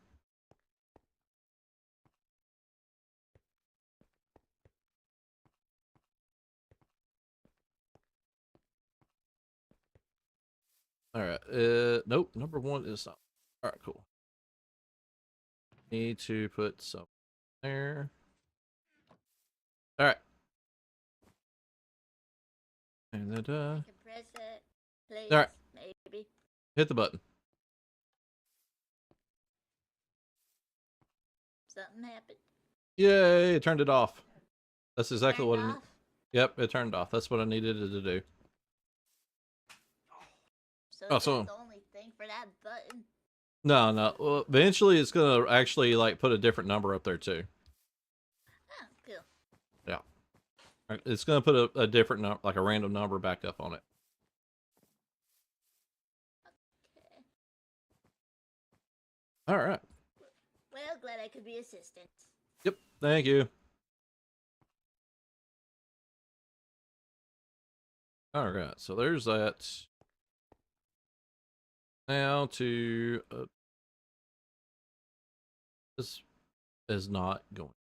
S1: All right. Nope. Number 1 is not. All right, cool. Need to put some there. All right. And then,
S2: I can press it, please.
S1: all right.
S2: Maybe.
S1: Hit the button.
S2: Something happened.
S1: Yay! It turned it off. That's exactly
S2: Turned
S1: what.
S2: off.
S1: Yep, it turned off. That's what I needed it to do.
S2: So
S1: Oh,
S2: is that
S1: so
S2: the only thing for that button?
S1: no, no. Well, eventually, it's gonna actually like put a different number up there too.
S2: Oh, cool.
S1: Yeah, it's gonna put a different number, like a random number, back up on it.
S2: Okay.
S1: All right.
S2: Well, glad I could be assistant.
S1: Yep. Thank you. All right. So there's that. Now to this is not going to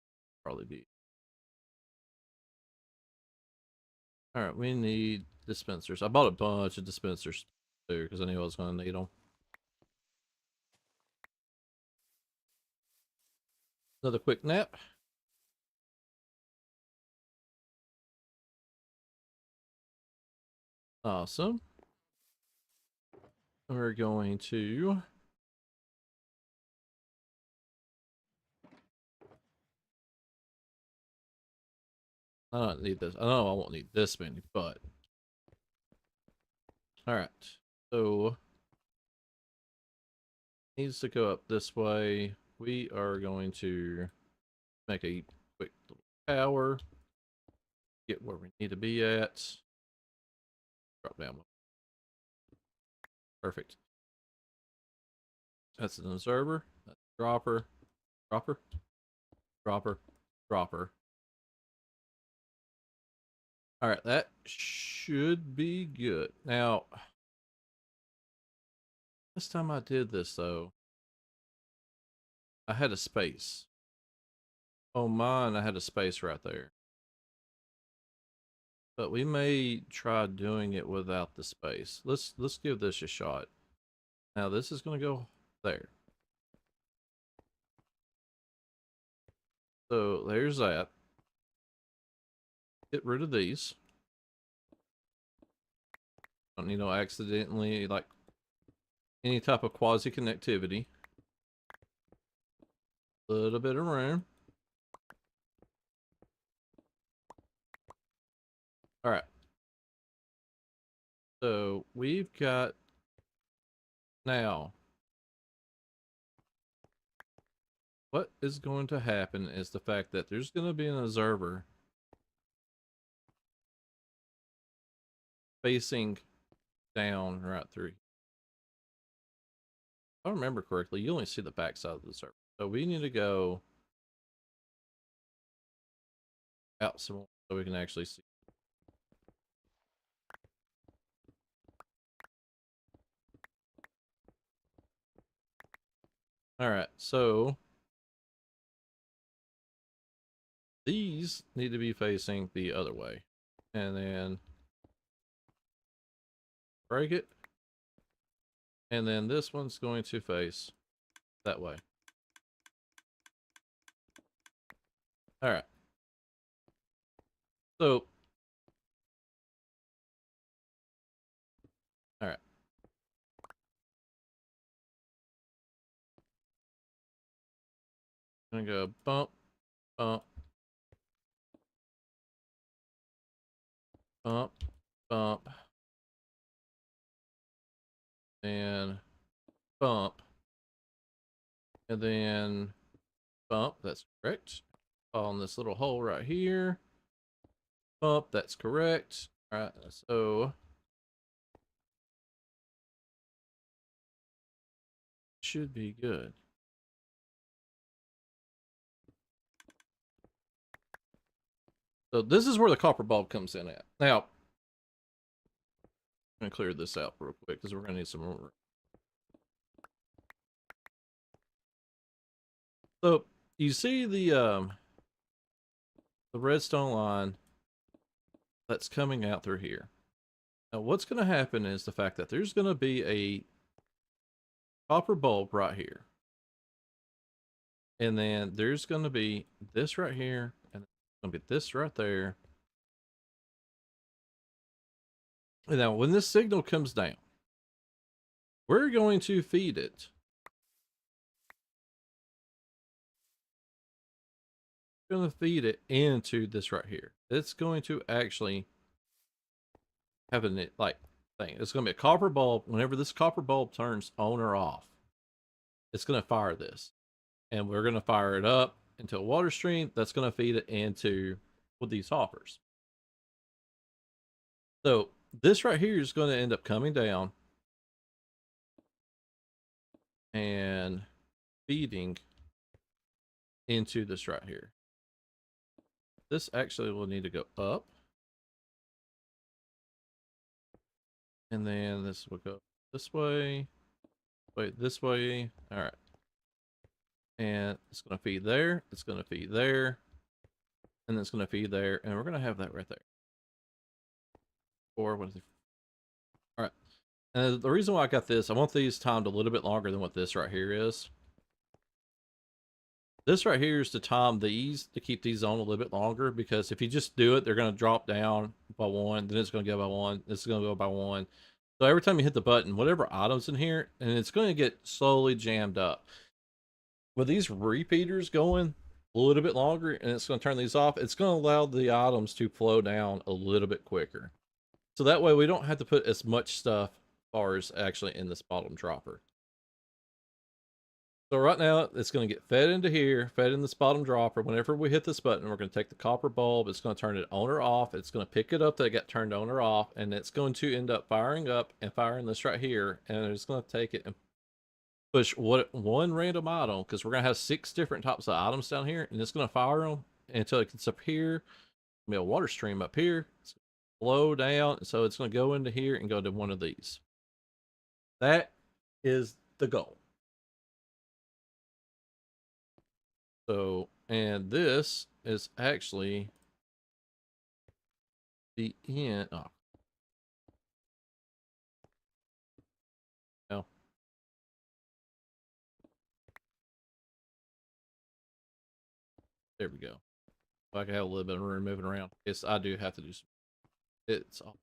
S1: probably be. All right. We need dispensers. I bought a bunch of dispensers too because I knew I was going to need them. Another quick nap. Awesome. We're going to. I don't need this. I know I won't need this many, but. Alright. So. Needs to go up this way. We are going to make a quick little tower. Get where we need to be at. Drop down. Perfect. That's an observer. That's a dropper. Dropper. Dropper. Dropper. Alright, that should be good. Now, this time I did this though, I had a space. Oh mine, I had a space right there. But we may try doing it without the space. Let's give this a shot. Now this is gonna go there. So there's that. Get rid of these. Don't need no accidentally like any type of quasi connectivity. A little bit of room. Alright. So we've got now what is going to happen is the fact that there's going to be an observer facing down right through. If I remember correctly, you only see the back side of the server. So we need to go out some more so we can actually see. Alright, so these need to be facing the other way. And then break it. And then this one's going to face that way. Alright. So, alright. I'm gonna go bump, bump, bump, bump, and bump. And then bump, that's correct. On this little hole right here. Bump, that's correct. All right, so should be good. So this is where the copper bulb comes in at. Now, I'm gonna clear this out real quick because we're gonna need some more. So you see the redstone line that's coming out through here. Now what's gonna happen is the fact that there's gonna be a copper bulb right here. And then there's gonna be this right here, and it's gonna be this right there. And now when this signal comes down, we're going to feed it. We're going to feed it into this right here. It's going to actually have a like thing. It's going to be a copper bulb. Whenever this copper bulb turns on or off, it's going to fire this. And we're going to fire it up into a water stream that's going to feed it into with these hoppers. So this right here is going to end up coming down and feeding into this right here. This actually will need to go up. And then this will go this way. Wait, this way. All right. And it's going to feed there. It's going to feed there. And then it's going to feed there. And we're going to have that right there. Or what is it? All right. And the reason why I got this, I want these timed a little bit longer than what this right here is. This right here is to time these to keep these on a little bit longer, because if you just do it, they're going to drop down by one, then it's going to go by one, this is going to go by one. So every time you hit the button, whatever item's in here, and it's going to get slowly jammed up. With these repeaters going a little bit longer, and it's going to turn these off, it's going to allow the items to flow down a little bit quicker. So that way we don't have to put as much stuff as far as actually in this bottom dropper. So right now, it's going to get fed into here, fed in this bottom dropper. Whenever we hit this button, we're going to take the copper bulb. It's going to turn it on or off. It's going to pick it up that it got turned on or off, and it's going to end up firing up and firing this right here. And it's going to take it and push one random item, because we're going to have 6 different types of items down here, and it's going to fire them until it gets up here. There'll be a water stream up here. It's going to flow down. So it's going to go into here and go to one of these. That is the goal. So, and this is actually the end. Oh. No. There we go. If I can have a little bit of room moving around. Yes, I do have to do some. It's all.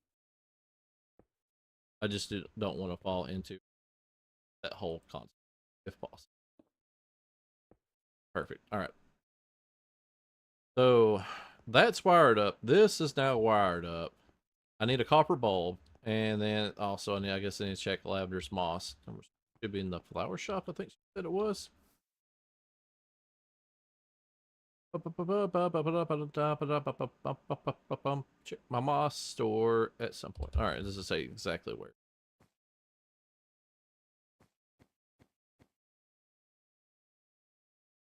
S1: I just don't want to fall into that whole concept, if possible. Perfect. All right. So that's wired up. This is now wired up. I need a copper bulb, and then also I guess I need to check Lavender's moss. Should be in the flower shop, I think she said it was. Check my moss store at some point. All right, does it say exactly where?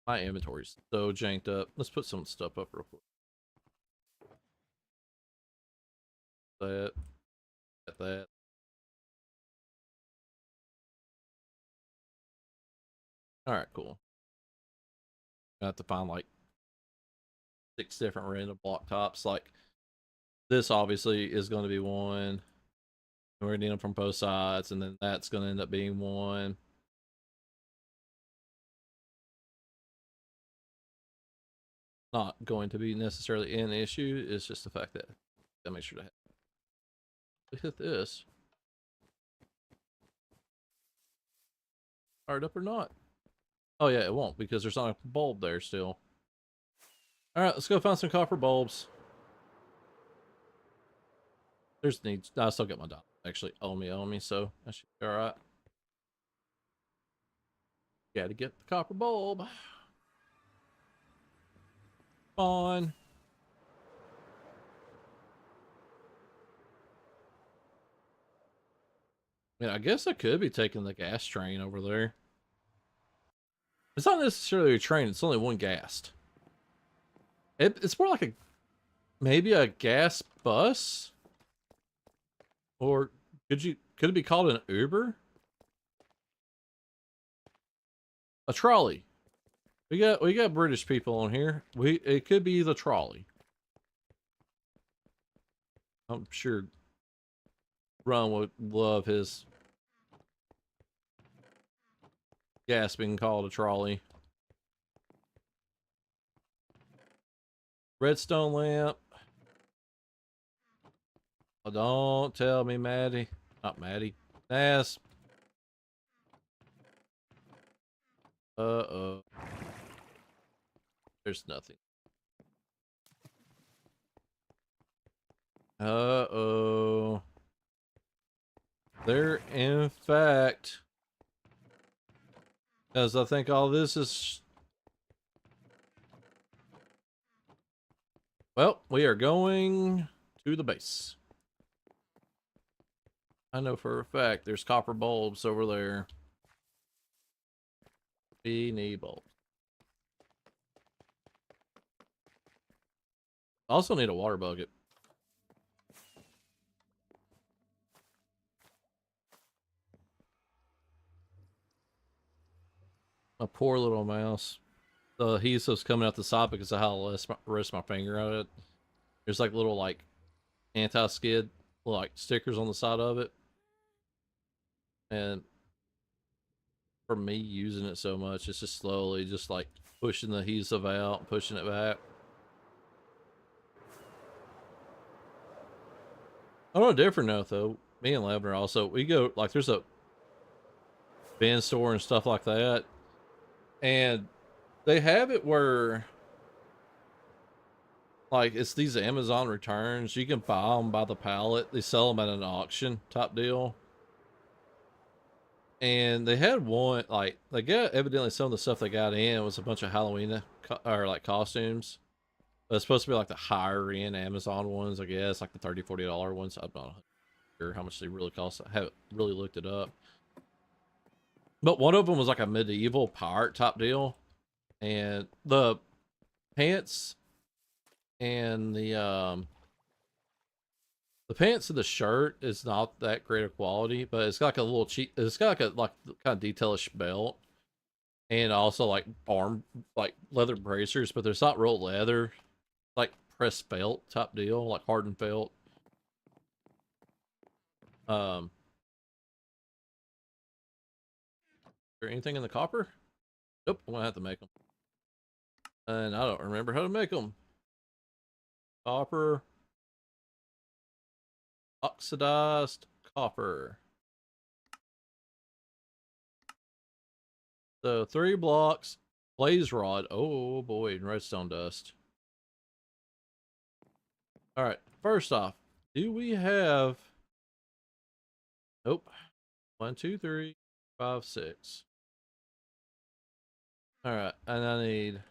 S1: My inventory's so janked up. Let's put some stuff up real quick. That. All right, cool. I have to find like 6 different random block tops. Like this obviously is going to be one. We're gonna need them from both sides, and then that's going to end up being one. Not going to be necessarily an issue. It's just the fact that I make sure to hit this. Fired up or not? Oh yeah, it won't, because there's not a bulb there still. All right, let's go find some copper bulbs. There's needs. I still got my dot actually on me, so that should be all right. Gotta get the copper bulb. On. I guess I could be taking the gas train over there. It's not necessarily a train, it's only one gas. It's more like maybe a gas bus? Or could it be called an Uber? A trolley. We got British people on here. It could be the trolley. I'm sure Ron would love his gas being called a trolley. Redstone lamp. Oh, don't tell me, Maddie. Not Maddie. Nas. Uh-oh. There's nothing. Uh-oh. There, in fact, as I think all this is... Well, we are going to the base. I know for a fact there's copper bulbs over there. We need bulbs. Also need a water bucket. A poor little mouse. The adhesive's coming out the side because of how I rest my finger on it. There's like little like anti-skid like stickers on the side of it. And for me using it so much, it's just slowly just like pushing the adhesive out, pushing it back. On a different note though, me and Lavender also, we go like there's a bin store and stuff like that. And they have it where like it's these Amazon returns. You can buy them by the pallet. They sell them at an auction type deal. And they had one like they got evidently some of the stuff they got in was a bunch of Halloween or like costumes. But it's supposed to be like the higher end Amazon ones, I guess, like the $30-40 ones. I'm not sure how much they really cost. I haven't really looked it up. But one of them was like a medieval pirate type deal, and the pants and the pants and the shirt is not that great of quality, but it's got like a little cheap. It's got like kind of detailish belt, and also like arm like leather bracers, but there's not real leather, like pressed felt type deal, like hardened felt. Is there anything in the copper? Nope, I'm gonna have to make them, and I don't remember how to make them. Copper, oxidized copper. So 3 blocks, blaze rod. Oh boy, and redstone dust. All right, first off, do we have... Nope. 1, 2, 3, 5, 6. All right, and I need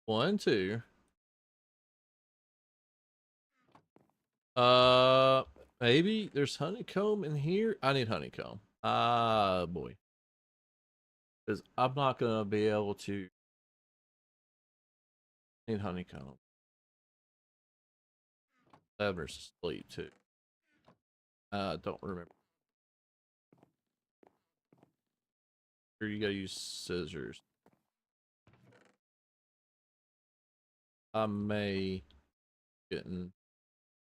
S1: 1, 2. Maybe there's honeycomb in here. I need honeycomb. Ah, boy. Because I'm not gonna be able to... Need honeycomb. Lever's asleep too. Don't remember. Here you gotta use scissors. I may getting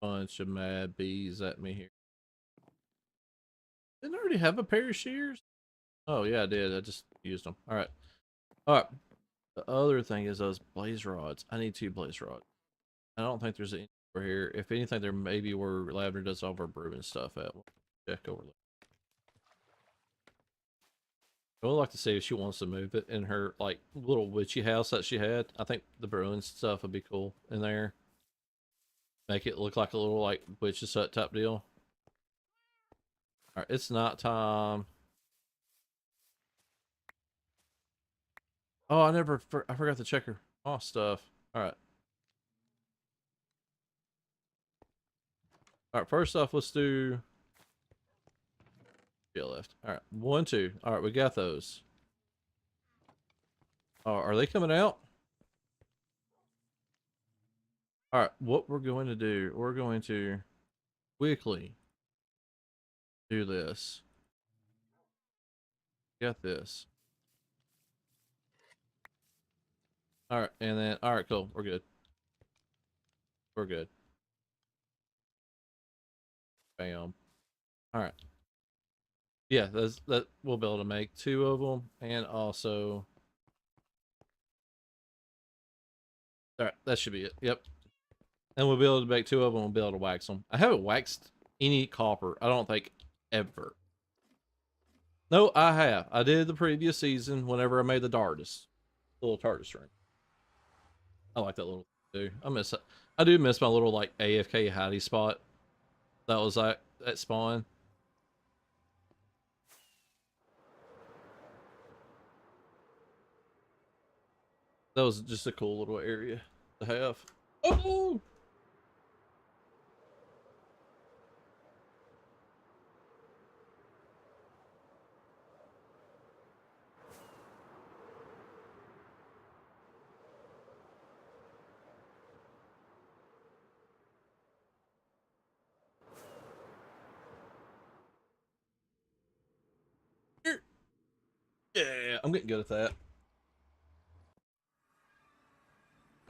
S1: a bunch of mad bees at me here. Didn't I already have a pair of shears? Oh yeah, I did. I just used them. All right. All right. The other thing is those blaze rods. I need 2 blaze rods. I don't think there's any over here. If anything, there may be where Lavender does all of her brewing stuff at. We'll check over there. I would like to see if she wants to move it in her like little witchy house that she had. I think the brewing stuff would be cool in there. Make it look like a little like witch's hut type deal. All right, it's night time. Oh, I forgot to check her off stuff. All right. All right. First off, let's do left. All right. 1, 2. All right. We got those. Oh, are they coming out? All right. What we're going to do, we're going to quickly do this. Got this. All right. And then, all right, cool. We're good. We're good. Bam. All right. Yeah, that we'll be able to make 2 of them, and also, all right, that should be it. Yep, and we'll be able to make 2 of them. We'll be able to wax them. I haven't waxed any copper. I don't think ever. No, I have. I did the previous season whenever I made the TARDIS, little TARDIS ring. I like that little too. I miss it. I do miss my little like AFK hidey spot. That was like at spawn. That was just a cool little area to have. Oh. Yeah, I'm getting good at that.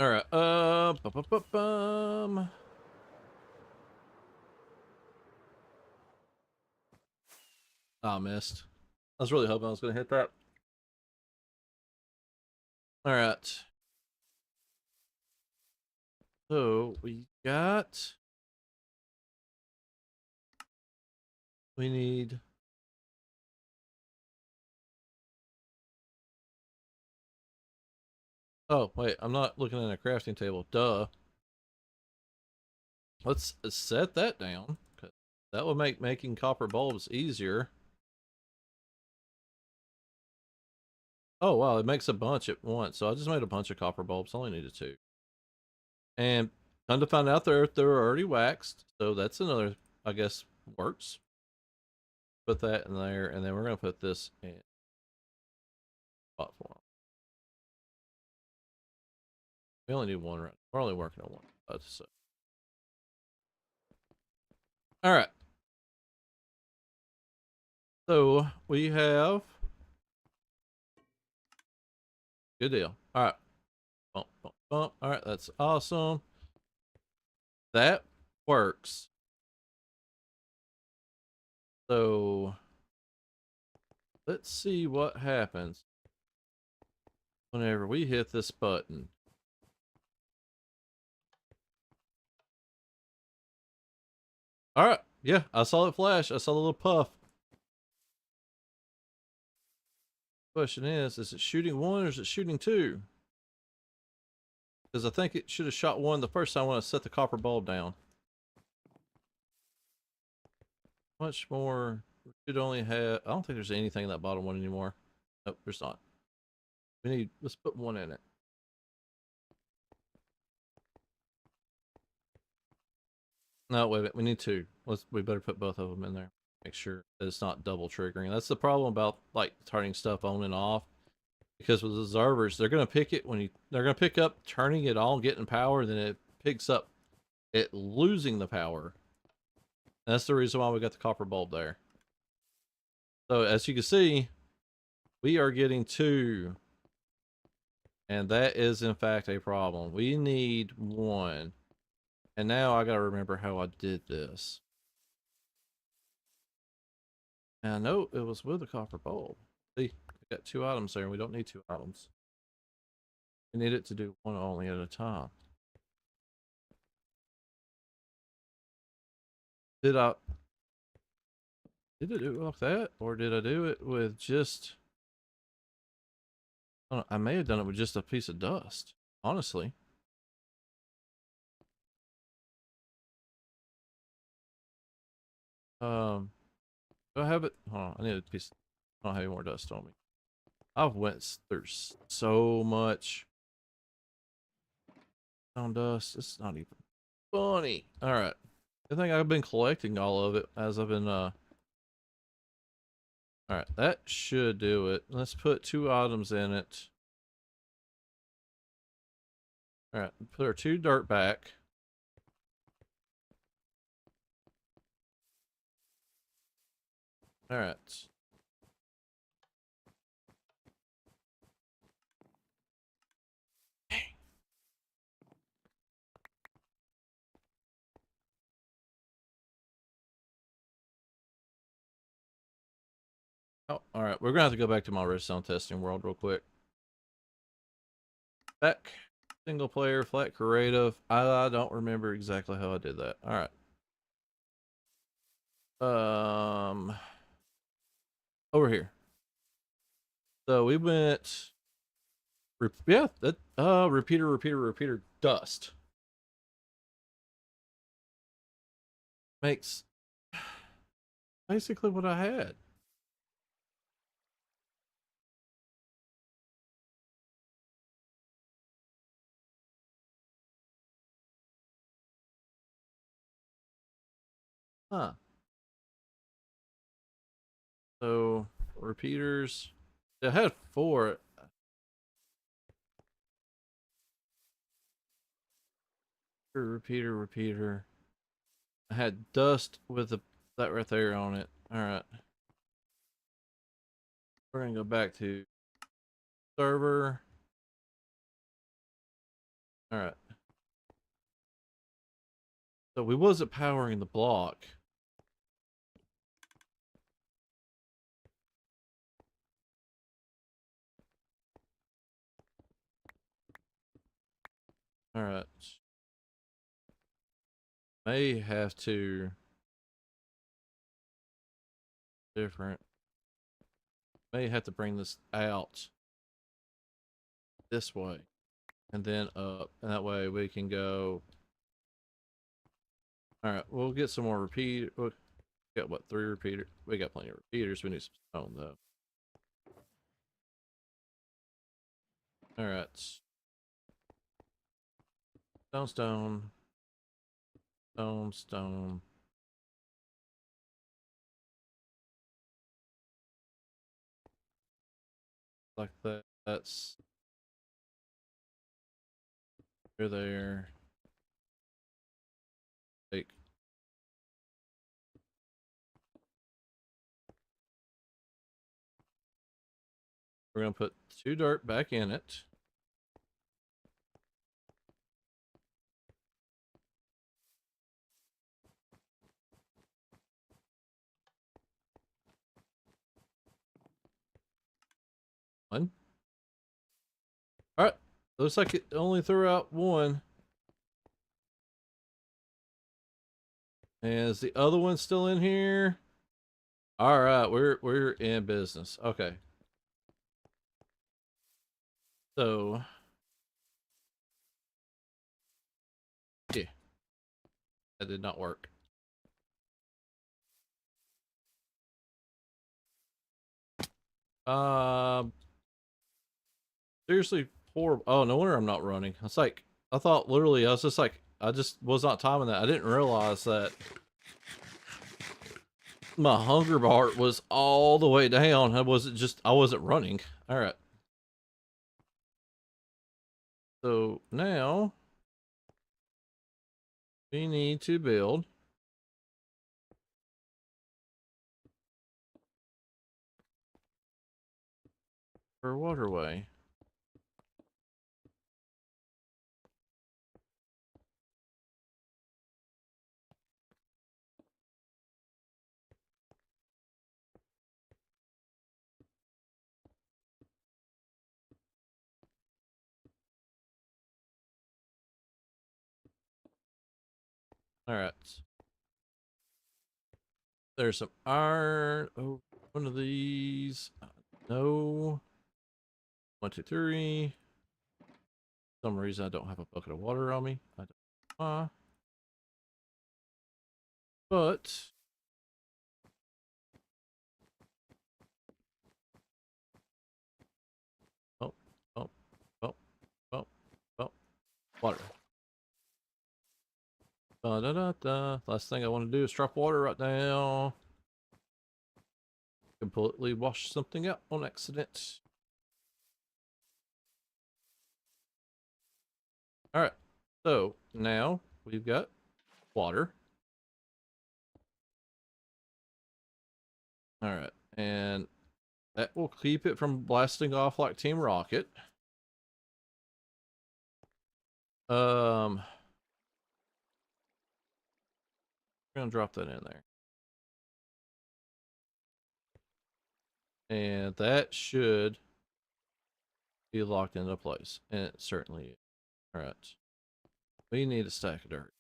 S1: All right. I missed. I was really hoping I was going to hit that. All right. So we got. We need. Oh wait, I'm not looking at a crafting table. Duh. Let's set that down. That would make making copper bulbs easier. Oh wow, it makes a bunch at once. So I just made a bunch of copper bulbs. I only needed 2. And come to find out they're already waxed. So that's another, I guess, works. Put that in there, and then we're gonna put this in platform. We only need 1 right. We're only working on 1. So. All right. So we have good deal. All right. Bump, bump, bump. All right, that's awesome. That works. So let's see what happens whenever we hit this button. All right. Yeah, I saw it flash. I saw the little puff. Question is it shooting 1 or is it shooting 2? Because I think it should have shot 1 the first time when I set the copper bulb down. Much more. We should only have. I don't think there's anything in that bottom one anymore. Nope, there's not. Let's put 1 in it. No, wait a minute. We need 2. We better put both of them in there. Make sure that it's not double triggering. That's the problem about like turning stuff on and off. Because with the observers, they're gonna pick it they're gonna pick up turning it on, getting power, then it picks up it losing the power. And that's the reason why we got the copper bulb there. So as you can see, we are getting 2. And that is in fact a problem. We need 1. And now I gotta remember how I did this. And I know it was with a copper bulb. See, we got 2 items there and we don't need 2 items. We need it to do 1 only at a time. Did I do it like that? Or did I do it with just I may have done it with just a piece of dust, honestly. Do I have it? Hold on, I need a piece. I don't have any more dust on me. I've went through so much stone dust. It's not even funny. All right. I think I've been collecting all of it as I've been all right, that should do it. Let's put 2 items in it. All right, put our 2 dirt back. All right. Oh, all right. We're gonna have to go back to my redstone testing world real quick. Back, single player, flat creative. I don't remember exactly how I did that. All right. Over here. So we went. Yeah, that repeater. Dust makes basically what I had. Huh. So repeaters. I had 4. Repeater. I had dust with that right there on it. All right. We're gonna go back to server. All right. So we wasn't powering the block. All right. May have to different. May have to bring this out this way and then up, and that way we can go. All right, we'll get some more repeat. We got what, 3 repeaters? We got plenty of repeaters. We need some stone though. All right, stone. Like that. That's there. Take. We're gonna put 2 dirt back in it. One. All right. Looks like it only threw out 1. And is the other one still in here? All right, we're in business. Okay. So, yeah, that did not work. Um, seriously, horrible. Oh, no wonder I'm not running. It's like I thought. Literally, I was just like, I just was not timing that. I didn't realize that my hunger bar was all the way down. I wasn't running. All right. So now we need to build for a waterway. All right. There's some iron. Oh, one of these. No. 1, 2, 3. For some reason I don't have a bucket of water on me. I don't know why. But Water. Da da da da. Last thing I want to do is drop water right now. Completely wash something out on accident. Alright. So now we've got water. Alright. And that will keep it from blasting off like Team Rocket. We're gonna drop that in there. And that should be locked into place. And it certainly is. Alright. We need a stack of dirt.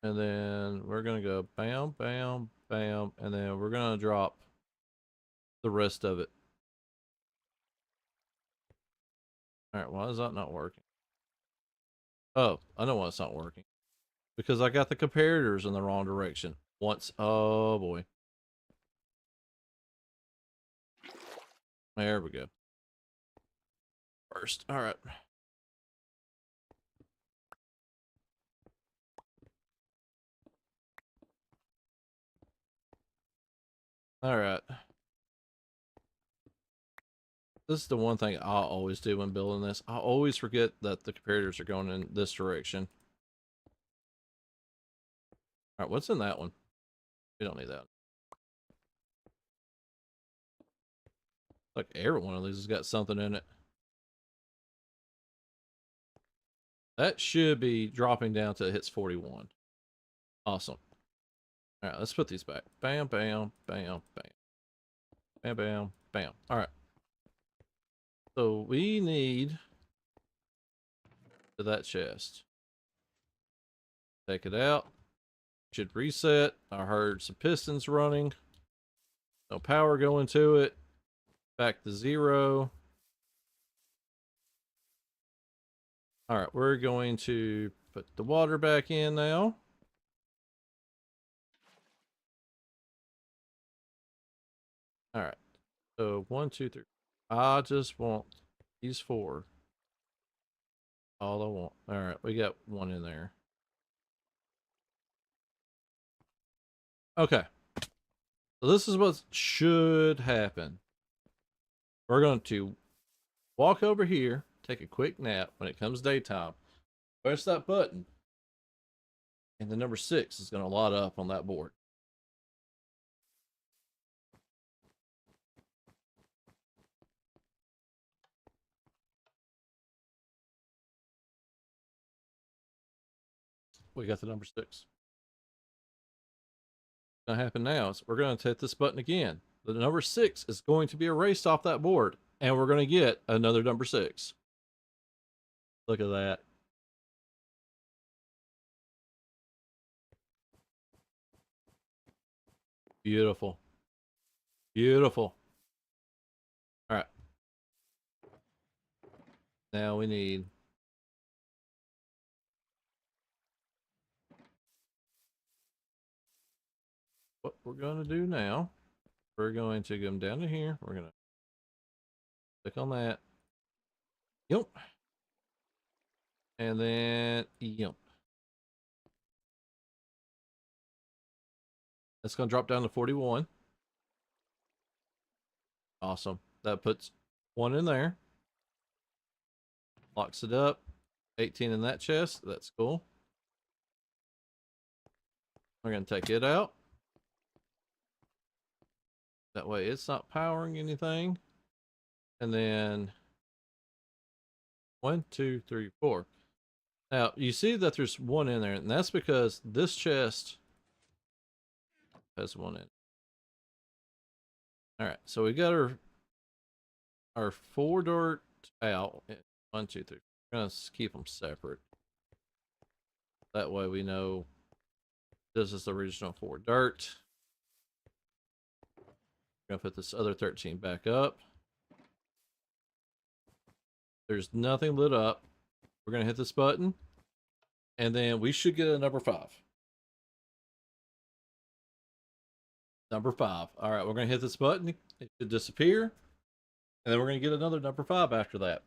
S1: And then we're gonna go bam, bam, bam, and then we're gonna drop the rest of it. Alright, why is that not working? Oh, I know why it's not working. Because I got the comparators in the wrong direction. Oh boy. There we go. First, alright. Alright. This is the one thing I always do when building this. I always forget that the comparators are going in this direction. Alright, what's in that one? We don't need that. Like every one of these has got something in it. That should be dropping down till it hits 41. Awesome. Alright, let's put these back. Bam, bam, bam, bam. Bam, bam, bam. Alright. So we need to that chest. Take it out. Should reset. I heard some pistons running. No power going to it. Back to 0. Alright, we're going to put the water back in now. Alright. So 1, 2, 3. I just want these 4. All I want. Alright, we got 1 in there. Okay. So this is what should happen. We're going to walk over here, take a quick nap when it comes daytime, press that button, and the number 6 is going to light up on that board. We got the number 6. What's going to happen now is we're going to hit this button again. The number 6 is going to be erased off that board, and we're going to get another number 6. Look at that. Beautiful. Beautiful. All right. Now we need what we're going to do now. We're going to come down to here. We're going to click on that. Yep. And then yep. That's going to drop down to 41. Awesome. That puts 1 in there. Locks it up. 18 in that chest. That's cool. We're going to take it out. That way it's not powering anything. And then 1, 2, 3, 4. Now you see that there's 1 in there, and that's because this chest has 1 in. All right, so we got our 4 dirt out. 1, 2, 3. We're gonna keep them separate. That way we know this is the original 4 dirt. We're gonna put this other 13 back up. There's nothing lit up. We're gonna hit this button, and then we should get a number 5. Number 5. All right, we're gonna hit this button. It should disappear, and then we're gonna get another number 5 after that.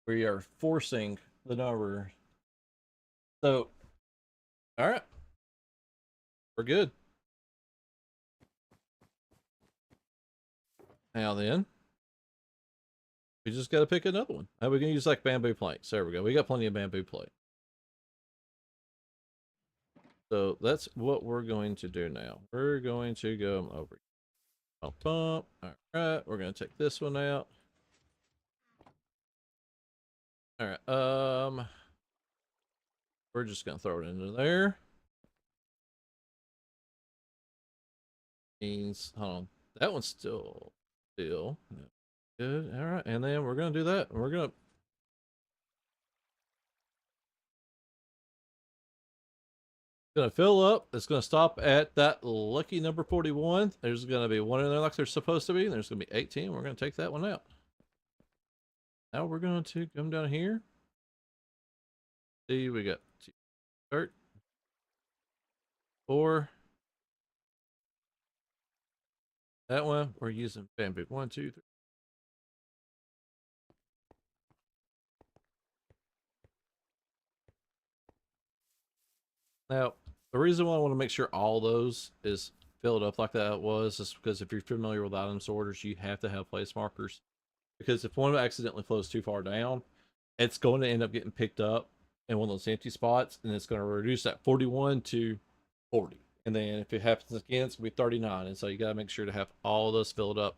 S1: We are forcing the number. So, all right, we're good. Now then, we just got to pick another one. How are we gonna use like bamboo planks? There we go. We got plenty of bamboo planks. So that's what we're going to do now. We're going to go over. Bump, bump. All right, we're gonna take this one out. All right, we're just gonna throw it into there. Means, hold on, that one's still good. All right, and then we're gonna do that. We're gonna fill up. It's gonna stop at that lucky number 41. There's gonna be one in there like there's supposed to be. There's gonna be 18. We're gonna take that one out. Now we're going to come down here. See, we got 2, 4. That one we're using bamboo. 1, 2, 3. Now, the reason why I want to make sure all those is filled up like that was is because if you're familiar with item sorters, you have to have place markers. Because if one accidentally flows too far down, it's going to end up getting picked up in one of those empty spots, and it's going to reduce that 41 to 40. And then if it happens again, it's going to be 39. And so you got to make sure to have all those filled up,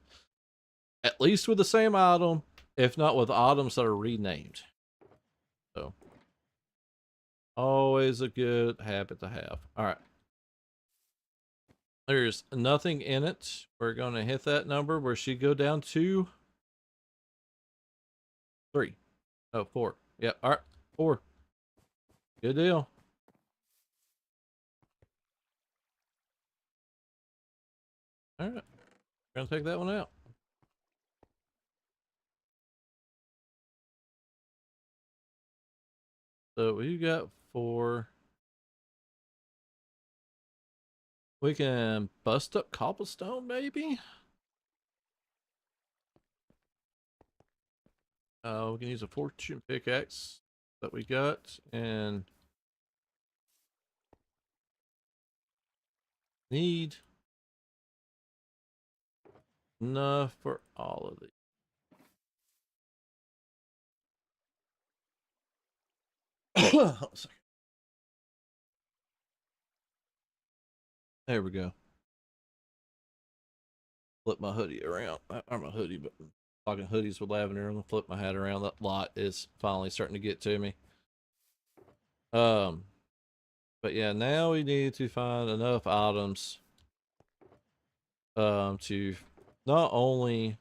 S1: at least with the same item, if not with items that are renamed. So, always a good habit to have. All right. There's nothing in it. We're going to hit that number where she go down to 3. Oh, 4. Yep. All right. 4. Good deal. All right. We're going to take that one out. So we got 4. We can bust up cobblestone, maybe? We can use a fortune pickaxe that we got, and need enough for all of these. There we go. Flip my hoodie around. Or my hoodie, but talking hoodies with lavender. I'm gonna flip my hat around. That light is finally starting to get to me. Um, but yeah, now we need to find enough items to not only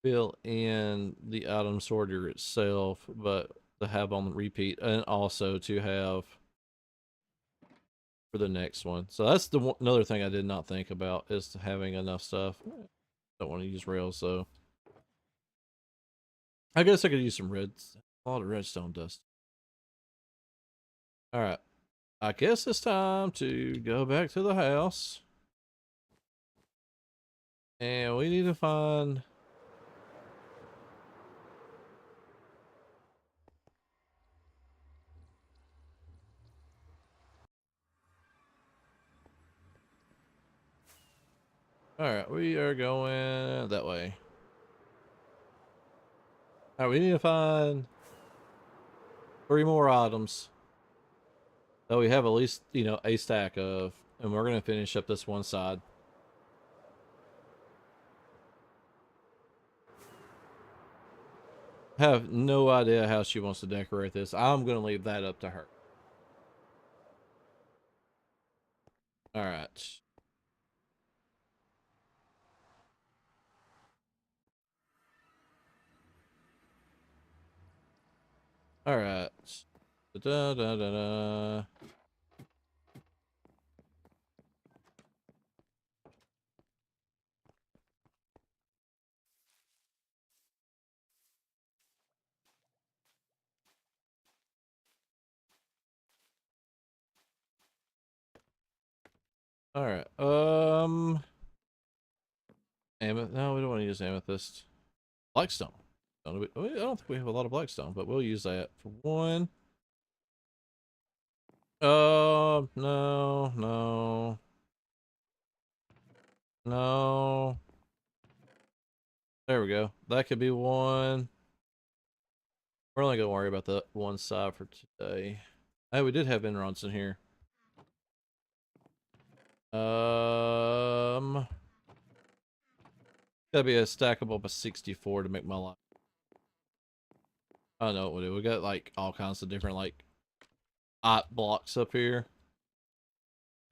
S1: fill in the item sorter itself, but to have on repeat, and also to have for the next one. So that's the one, another thing I did not think about is having enough stuff. Don't want to use rails, so I guess I could use some a lot of redstone dust. All right, I guess it's time to go back to the house, and we need to find. All right, we are going that way. All right, we need to find 3 more items that we have at least, a stack of, and we're gonna finish up this one side. I have no idea how she wants to decorate this. I'm gonna leave that up to her. All right. All right. Da, da, da, da. All right. Amethyst. No, we don't want to use amethyst. Blackstone. I don't think we have a lot of blackstone, but we'll use that for one. No, no, no. There we go. That could be one. We're only gonna worry about the one side for today. Hey, we did have enrons in here. Gotta be a stackable by 64 to make my life. I know what we do. We got like all kinds of different like blocks up here.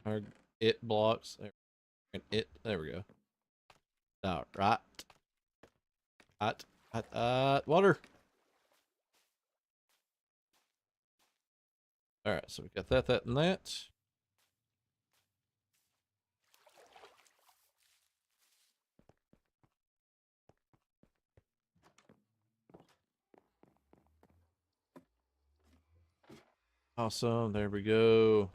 S1: Or it blocks. There we go. All right. Water. All right, so we got that, and that. Awesome. There we go.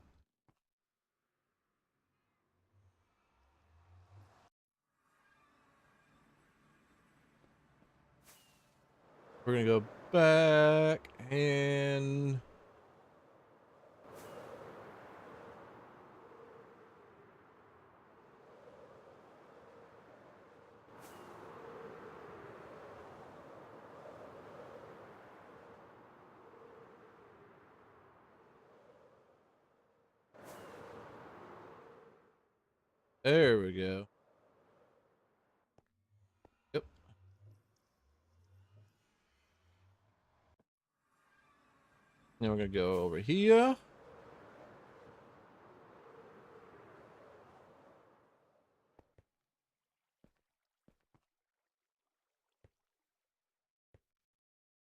S1: We're gonna go back and there we go. Yep. Then we're gonna go over here.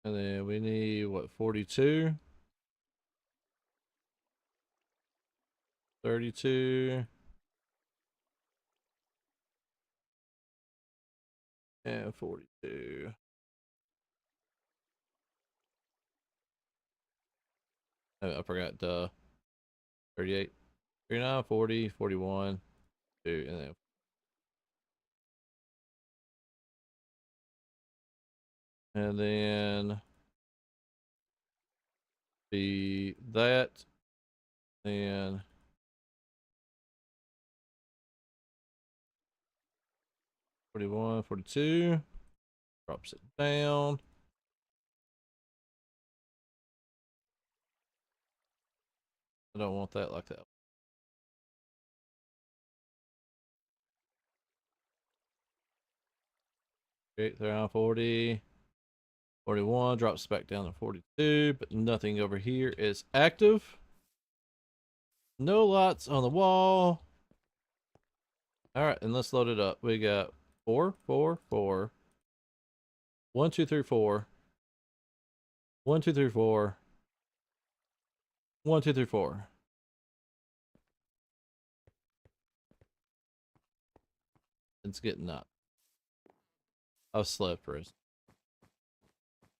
S1: And then we need what, 42? 32. And 42. Oh, I forgot 38. 39, 40, 41, 2, and then be that, and 41, 42. Drops it down. I don't want that like that. Okay, 39, 40. 41 drops back down to 42, but nothing over here is active. No lights on the wall. All right, and let's load it up. We got 4, 4, 4. 1, 2, 3, 4. 1, 2, 3, 4. 1, 2, 3, 4. It's getting up. I've slept for us.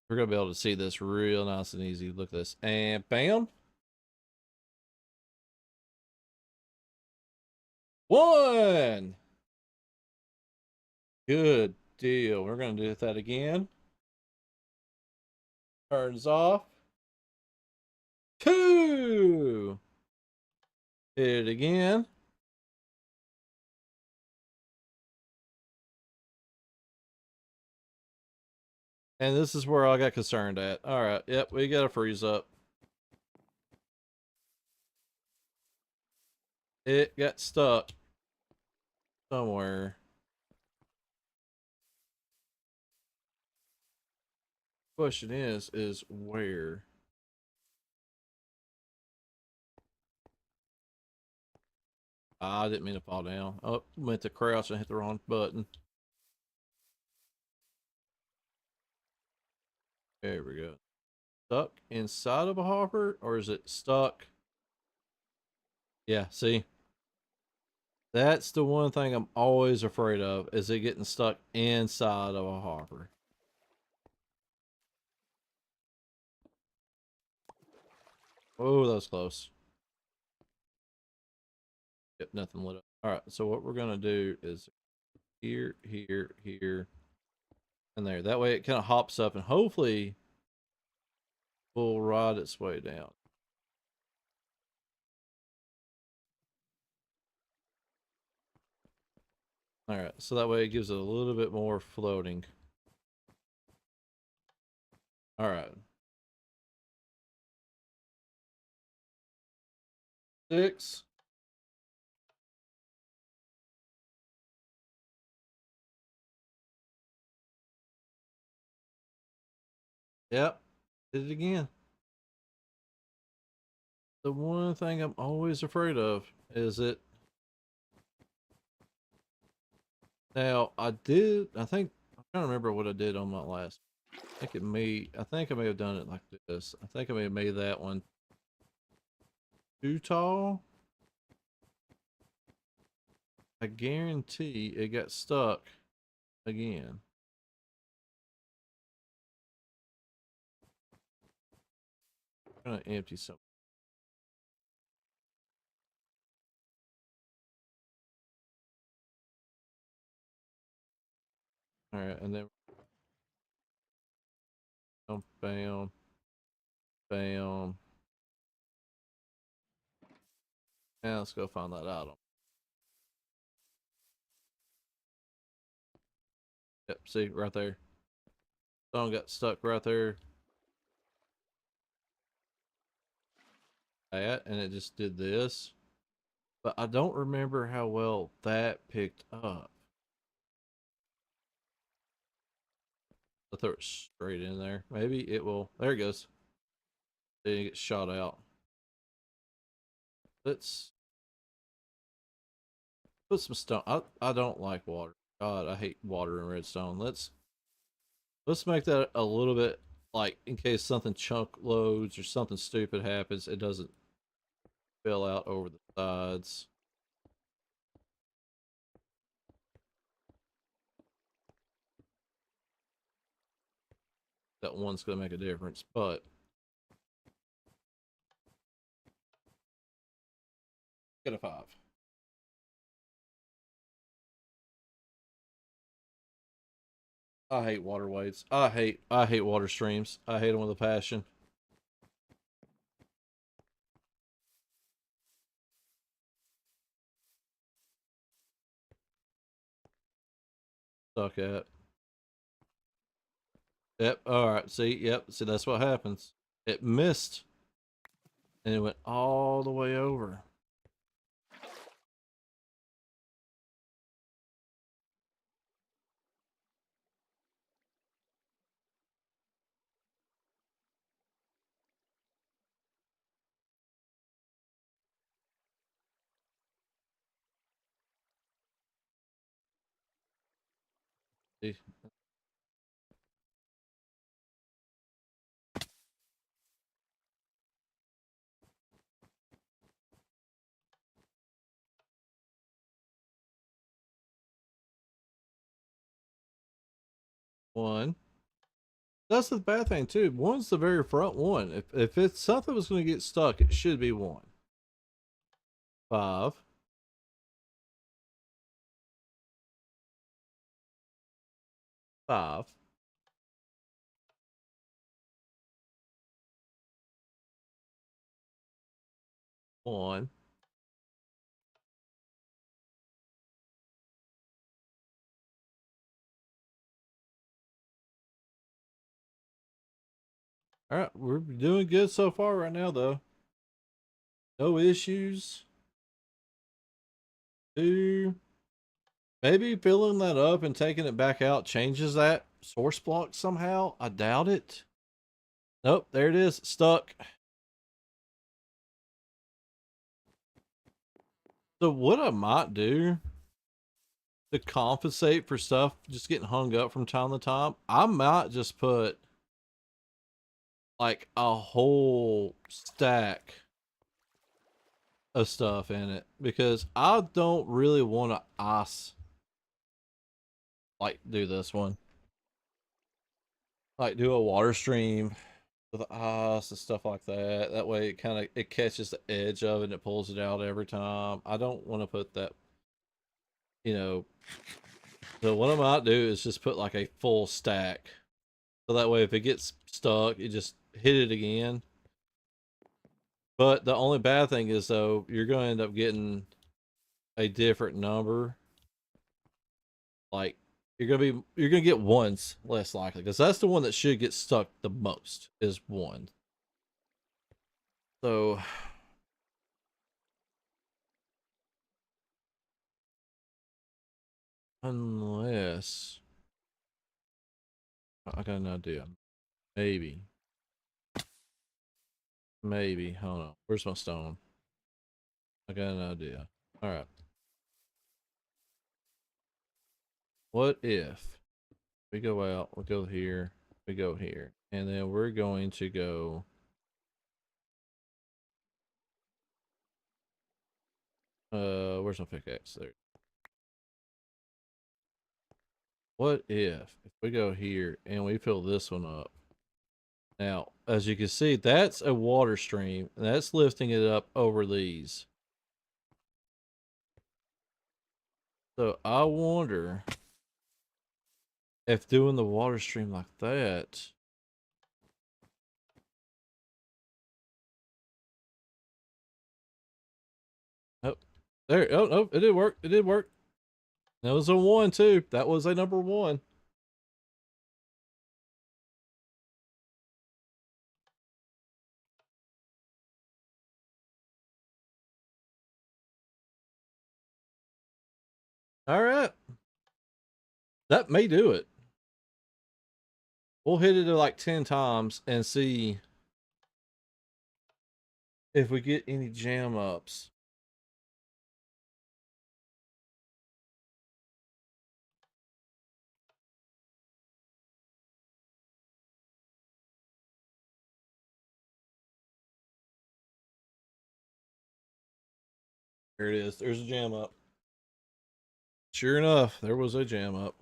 S1: We're gonna be able to see this real nice and easy. Look at this, and bam. 1. Good deal. We're gonna do that again. Turns off. 2. Hit it again. And this is where I got concerned at. All right. Yep. We got to freeze up. It got stuck somewhere. Question is where? I didn't mean to fall down. Oh, meant to crouch and hit the wrong button. There we go. Stuck inside of a hopper, or is it stuck? Yeah, see? That's the one thing I'm always afraid of, is it getting stuck inside of a hopper. Oh, that was close. Yep, nothing lit up. All right, so what we're gonna do is here, here, here, and there. That way it kind of hops up and hopefully will ride its way down. All right, so that way it gives it a little bit more floating. All right. 6. Yep, did it again. The one thing I'm always afraid of is it. Now, I think, I'm trying to remember what I did on my last. I think I may have done it like this. I think I may have made that one too tall. I guarantee it got stuck again. I'm gonna empty some. All right, and then bam, bam, bam. Now let's go find that out. Yep, see right there. Stone got stuck right there. That, and it just did this. But I don't remember how well that picked up. I'll throw it straight in there. Maybe it will. There it goes. Then it gets shot out. Let's put some stone. I don't like water. God, I hate water in redstone. Let's make that a little bit like in case something chunk loads or something stupid happens, it doesn't spill out over the sides. That one's gonna make a difference, but get a 5. I hate waterways. I hate water streams. I hate them with a passion. Suck at. Yep. All right. See. Yep. See. That's what happens. It missed, and it went all the way over. See? 1. That's the bad thing too. 1's the very front one. If it's something was going to get stuck, it should be 1. 5. 5. 1. All right, we're doing good so far right now, though. No issues. 2. Maybe filling that up and taking it back out changes that source block somehow. I doubt it. Nope, there it is, stuck. So what I might do to compensate for stuff just getting hung up from time to time, I might just put like a whole stack of stuff in it because I don't really want to ice like do this one. Like do a water stream with the ice and stuff like that. That way it kind of it catches the edge of it and it pulls it out every time. I don't want to put that, you know. So what I might do is just put like a full stack. So that way if it gets stuck, you just hit it again. But the only bad thing is though, you're going to end up getting a different number. Like you're gonna get ones less likely because that's the one that should get stuck the most is one. So unless I got an idea, maybe, hold on, where's my stone? I got an idea. All right, what if we go out, we go here, we go here, and then we're going to go. Where's my pickaxe? There. What if we go here and we fill this one up? Now, as you can see, that's a water stream, and that's lifting it up over these. So I wonder if doing the water stream like that. Oh, there. Oh, no, it did work. It did work. That was a one, too. That was a number one. All right. That may do it. We'll hit it like 10 times and see if we get any jam ups. Here it is. There's a jam up. Sure enough, there was a jam up.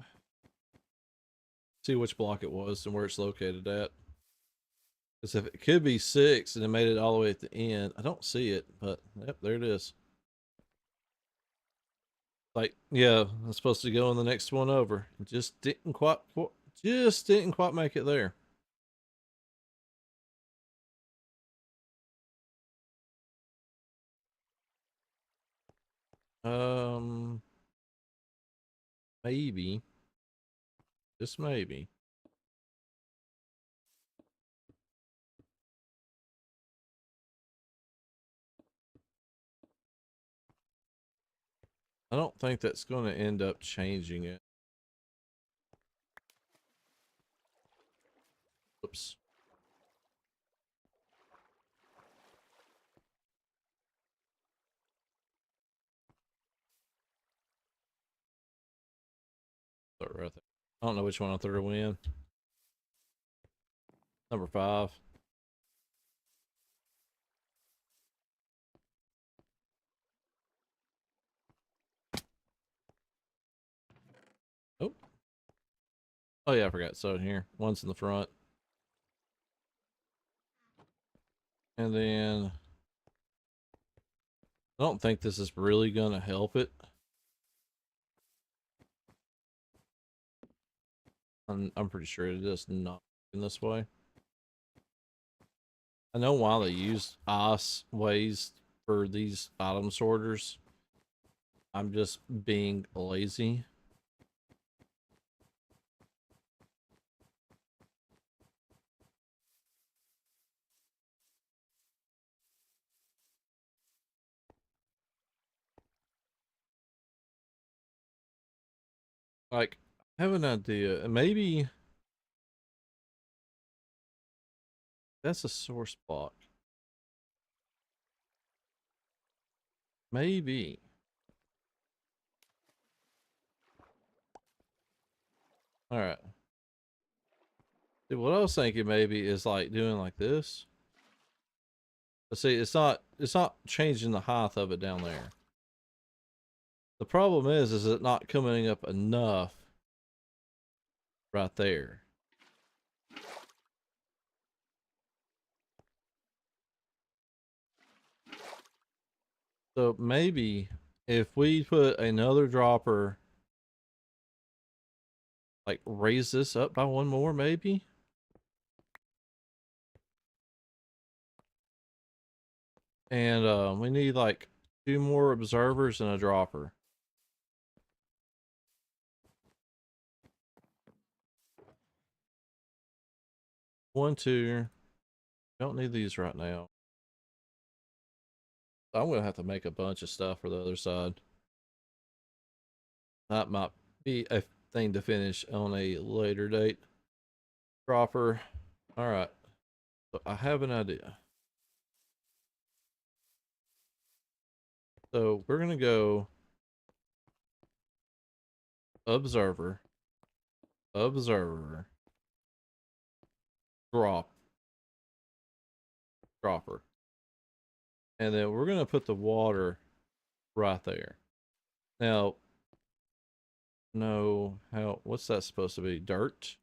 S1: See which block it was and where it's located at. Because if it could be 6 and it made it all the way at the end, I don't see it, but yep, there it is. Like, yeah, I'm supposed to go in the next one over. Just didn't quite make it there. Um, maybe, just maybe. I don't think that's going to end up changing it. Oops. Right there. I don't know which one I threw in. Number 5. Oh. Oh yeah, I forgot. So here, one's in the front. And then I don't think this is really going to help it. I'm pretty sure it is not in this way. I know why they use ice ways for these item sorters. I'm just being lazy. Like, I have an idea. Maybe that's a source block. Maybe. All right. What I was thinking maybe is like doing like this. But see, it's not changing the height of it down there. The problem is it not coming up enough right there. So maybe if we put another dropper, like raise this up by one more, maybe. And we need like 2 more observers and a dropper. 1, 2. Don't need these right now. I'm gonna have to make a bunch of stuff for the other side. That might be a thing to finish on a later date. Dropper. All right. So I have an idea. So we're gonna go observer, observer, dropper, and then we're gonna put the water right there. Now, no, what's that supposed to be? Dirt.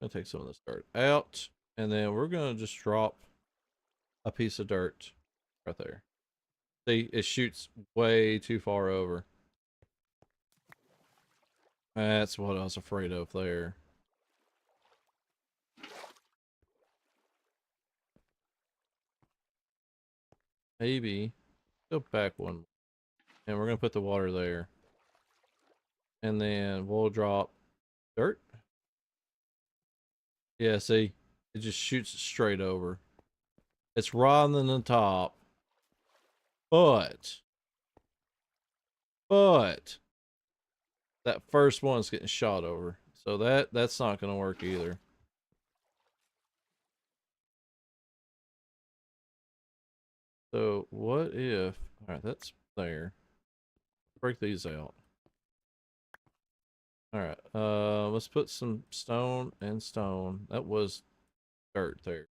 S1: I'm gonna take some of this dirt out, and then we're gonna just drop a piece of dirt right there. See, it shoots way too far over. That's what I was afraid of there. Maybe go back one, and we're gonna put the water there, and then we'll drop dirt. Yeah, see, it just shoots straight over. It's right on the top, but that first one's getting shot over, so that's not gonna work either. So what if? All right, that's there. Break these out. All right, let's put some stone and stone. That was dirt there.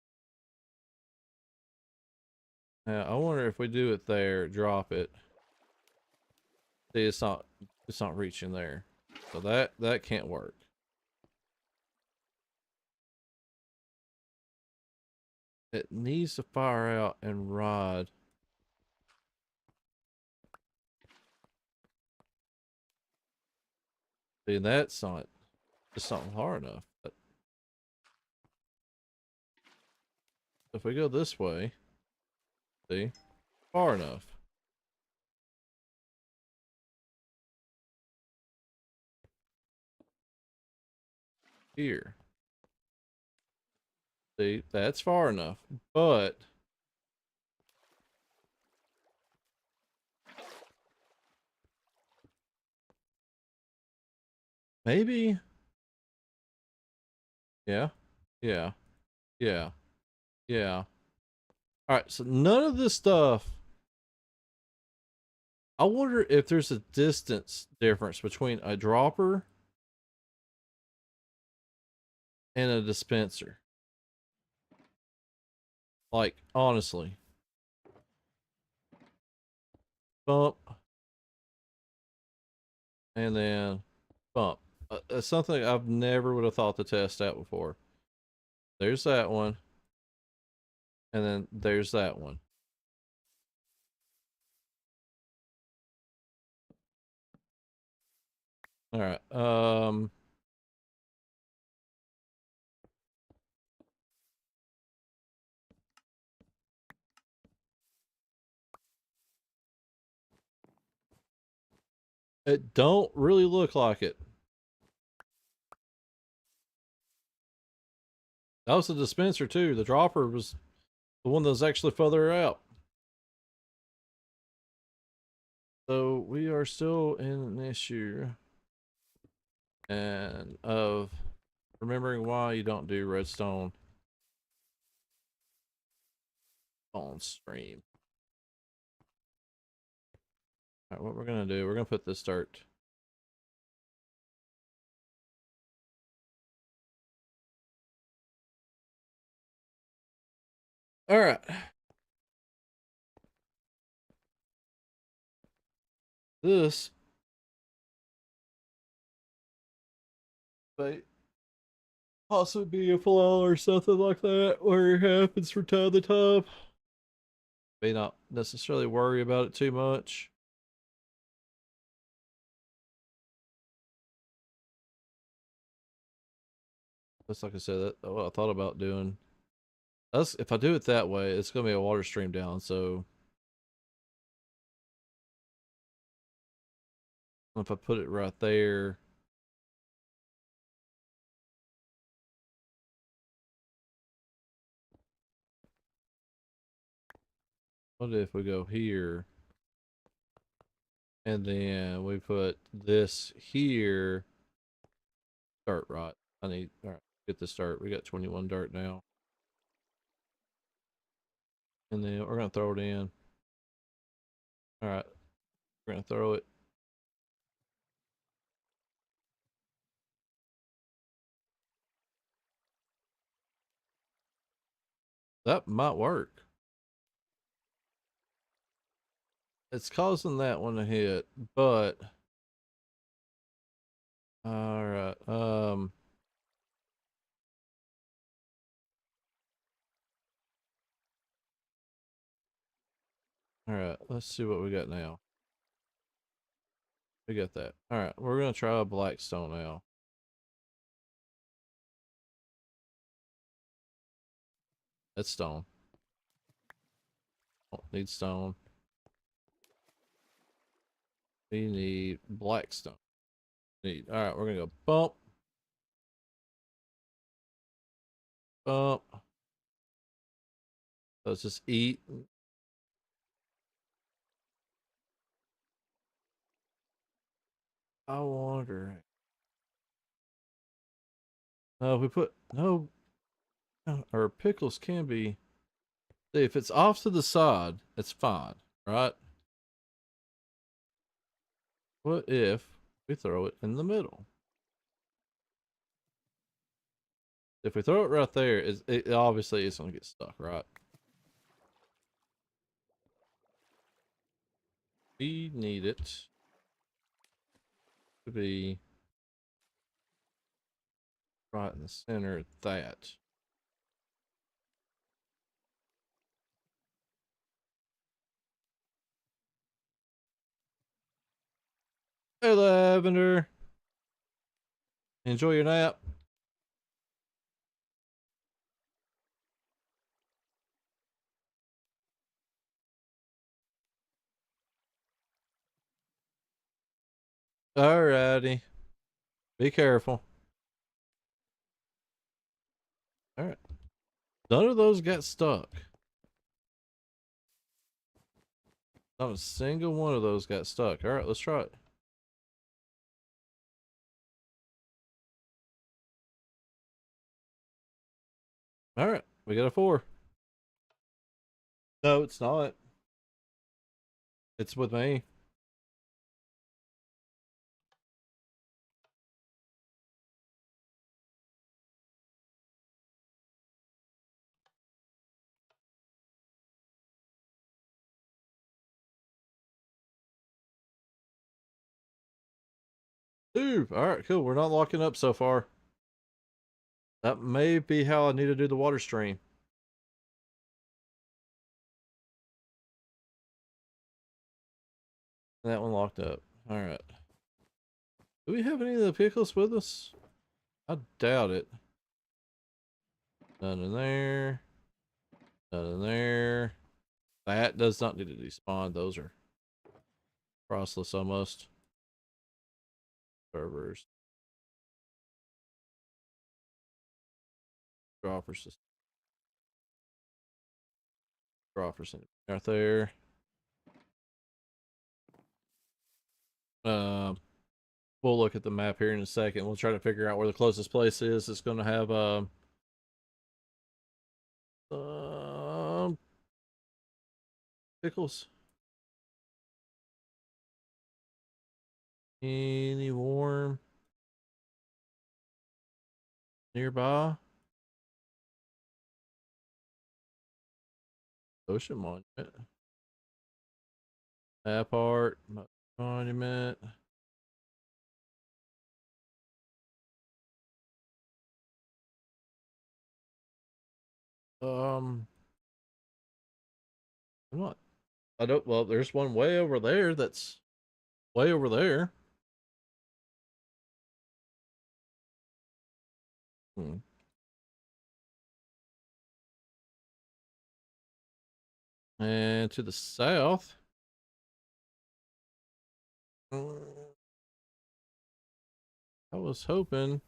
S1: Now I wonder if we do it there, drop it. See, it's not reaching there, so that can't work. It needs to fire out and rod. See, that's not, it's not hard enough. But if we go this way, see, far enough. Here. See, that's far enough. But maybe, yeah, yeah, yeah, yeah. All right, so none of this stuff. I wonder if there's a distance difference between a dropper and a dispenser. Like, honestly. Bump. And then bump. It's something I've never would have thought to test out before. There's that one. And then there's that one. All right. It don't really look like it. That was the dispenser too. The dropper was the one that was actually further out. So we are still in an issue and of remembering why you don't do redstone on stream. All right, what we're gonna do, we're gonna put this dirt. All right. This may possibly be a flaw or something like that, where it happens from time to time. may not necessarily worry about it too much. Just like I said, that what I thought about doing. That's if I do it that way, it's gonna be a water stream down. So if I put it right there, what if we go here and then we put this here? Start right. I need all right. Get the start. We got 21 dirt now, and then we're gonna throw it in. All right, we're gonna throw it. That might work. It's causing that one to hit, but all right. All right. Let's see what we got now. We got that. All right. We're gonna try a black stone now. That's stone. Don't need stone. We need black stone. Need. All right. We're gonna go bump, bump. Let's just eat. I wonder. No, we put no. Our pickles can be. If it's off to the side, it's fine, right? What if we throw it in the middle? If we throw it right there, it obviously it's gonna get stuck, right? We need it to be right in the center of that. Hey, Lavender. Enjoy your nap. Alrighty. Be careful. Alright. None of those got stuck. Not a single one of those got stuck. Alright, let's try it. Alright, we got a 4. No, it's not. It's with me. Ooh, alright, cool. We're not locking up so far. That may be how I need to do the water stream. That one locked up. Alright. Do we have any of the pickles with us? I doubt it. None in there. None in there. That does not need to despawn. Those are crossless almost. Servers. Droppers. Droppers right there. Um, we'll look at the map here in a second. We'll try to figure out where the closest place is. It's going to have pickles. Any warm nearby? Ocean Monument. Map art. Monument. Um, I'm not. I don't. Well, there's one way over there. That's way over there. Hmm. And to the south. I was hoping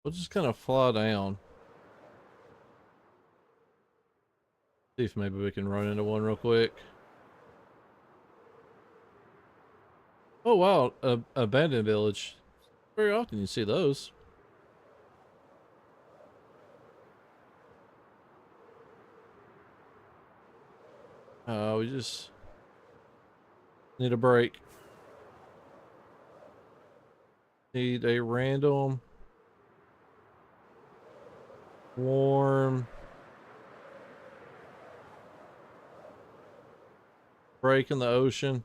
S1: we'll just kind of fly down. See if maybe we can run into one real quick. Oh wow, abandoned village. Very often you see those. We just need a break. Need a random warm break in the ocean.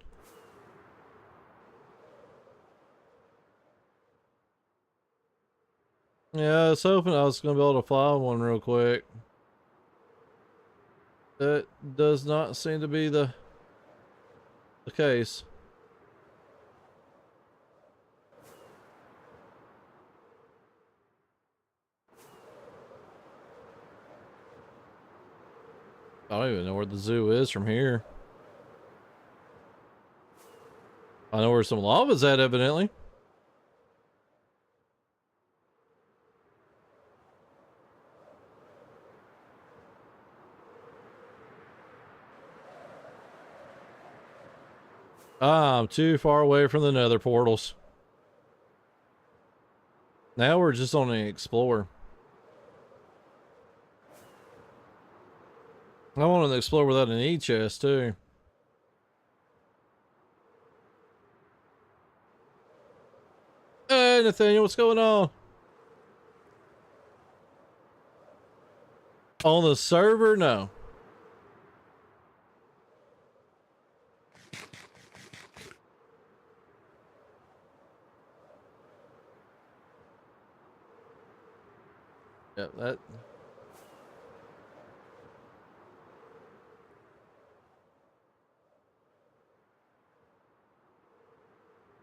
S1: Yeah, I was hoping I was gonna be able to fly one real quick. That does not seem to be the case. I don't even know where the zoo is from here. I know where some lava's at, evidently. I'm too far away from the nether portals. Now we're just on the explore. I want to explore without an E chest too. Hey Nathaniel, what's going on? On the server? No. Yeah, that.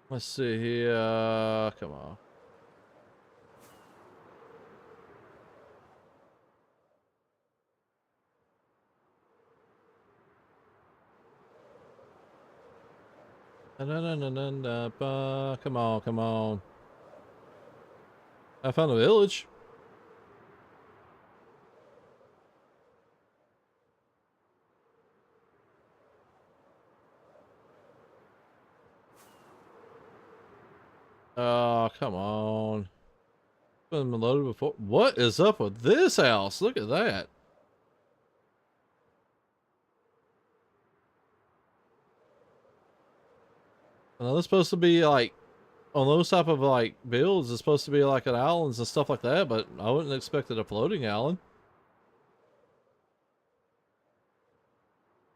S1: Let's see here. Come on. Come on, come on. I found a village. Oh, come on. Been loaded before. What is up with this house? Look at that. Now, it's supposed to be like on those type of like builds. It's supposed to be like an islands and stuff like that, but I wouldn't expect it a floating island.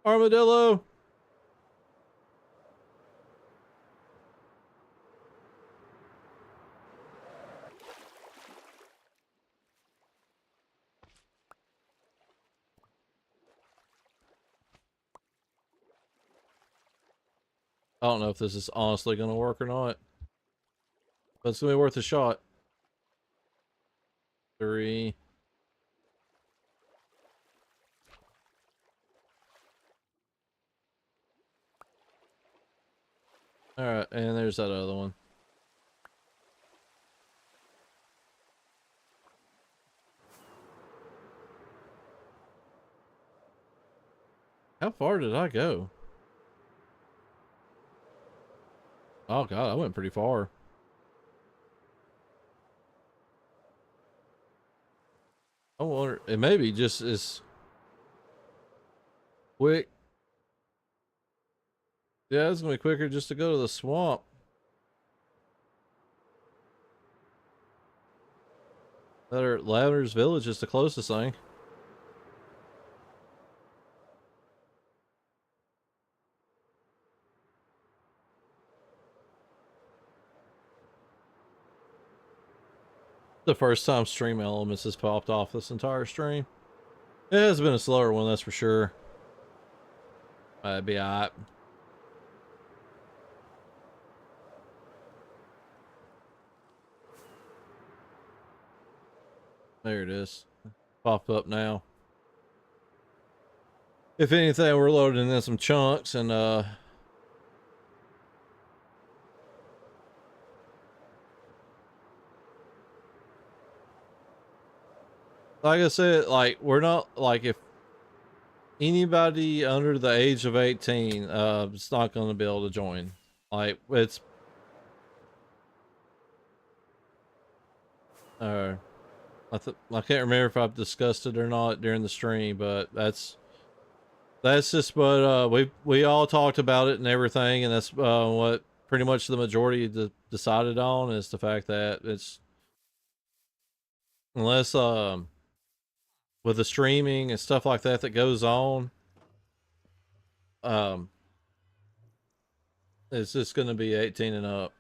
S1: Armadillo. I don't know if this is honestly going to work or not, but it's going to be worth a shot. 3. All right, and there's that other one. How far did I go? Oh god, I went pretty far. I wonder, it maybe just is quick. Yeah, it's gonna be quicker just to go to the swamp. Lavender's Village is the closest thing. The first time stream elements has popped off this entire stream. It has been a slower one, that's for sure. That'd be alright. There it is. Pop up now. If anything, we're loading in some chunks and like I said, like we're not like if anybody under the age of 18 is not going to be able to join. Like it's I can't remember if I've discussed it or not during the stream, but that's just what we all talked about it and everything, and that's what pretty much the majority decided on is the fact that it's unless with the streaming and stuff like that that goes on, um it's just going to be 18 and up.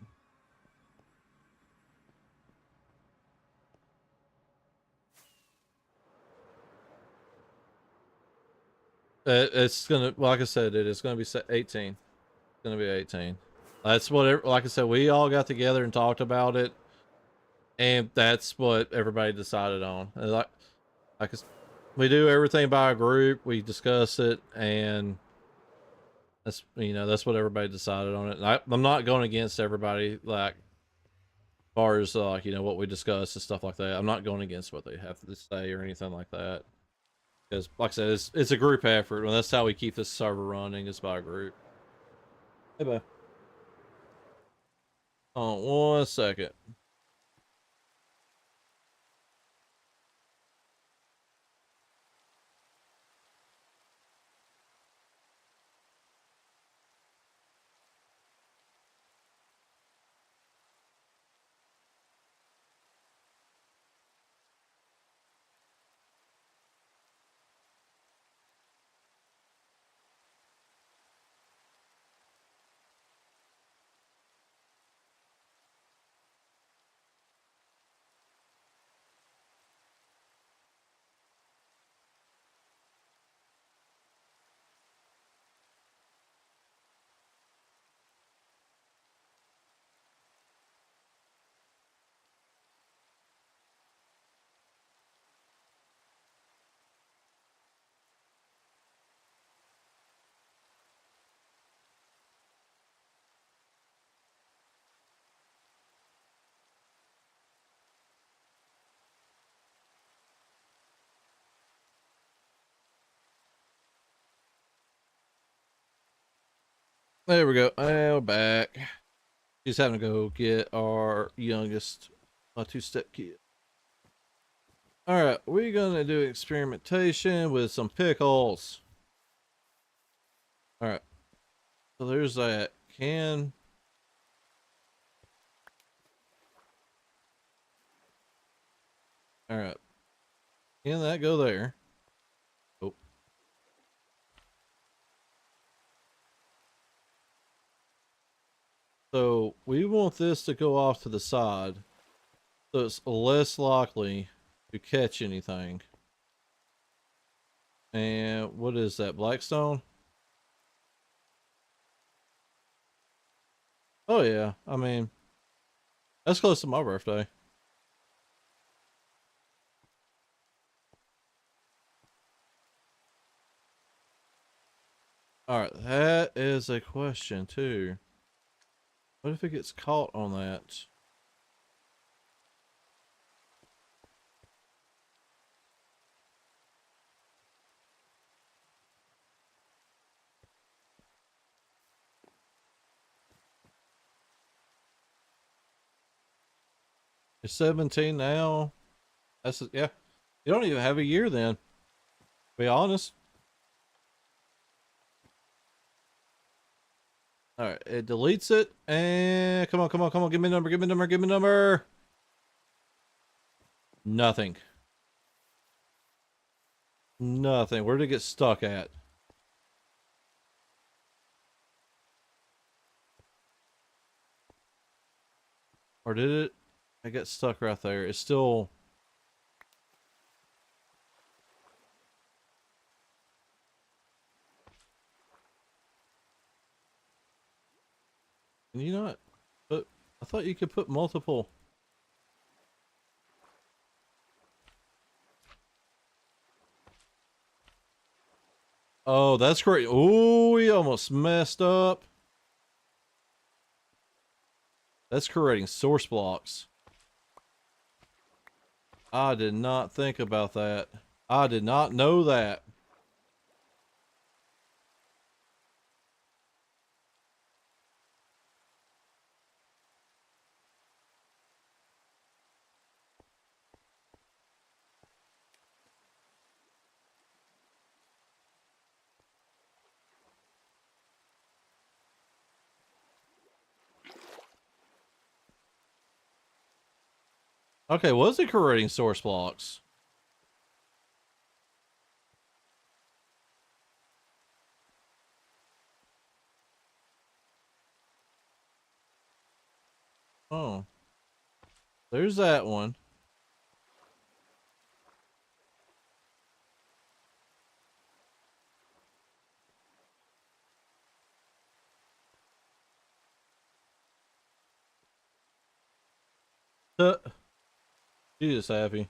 S1: It's gonna, like I said, it is gonna be 18. It's gonna be 18. That's what, like I said, we all got together and talked about it, and that's what everybody decided on. And like we do everything by a group. We discuss it, and that's that's what everybody decided on it. And I'm not going against everybody, like as far as like what we discuss and stuff like that. I'm not going against what they have to say or anything like that. Because, like I said, it's a group effort, and that's how we keep this server running is by a group. Hey, bye. Oh, 1 second. There we go. And we're back. Just having to go get our youngest two-step kid. All right, we're gonna do experimentation with some pickles. All right, so there's that can. All right, can that go there? Oh, so we want this to go off to the side, so it's less likely to catch anything. And what is that, Blackstone? Oh yeah, I mean, that's close to my birthday. Alright, that is a question too. What if it gets caught on that? It's 17 now. Yeah. You don't even have a year then. Be honest. Alright, it deletes it. And come on, come on, come on. Give me a number, give me a number, give me a number. Nothing. Nothing. Where did it get stuck at? Or did it? I got stuck right there. It's still. Can you not? But I thought you could put multiple. Oh, that's great. Oh, we almost messed up. That's creating source blocks. I did not think about that. I did not know that. Okay, was it creating source blocks? Oh, there's that one. Jesus happy.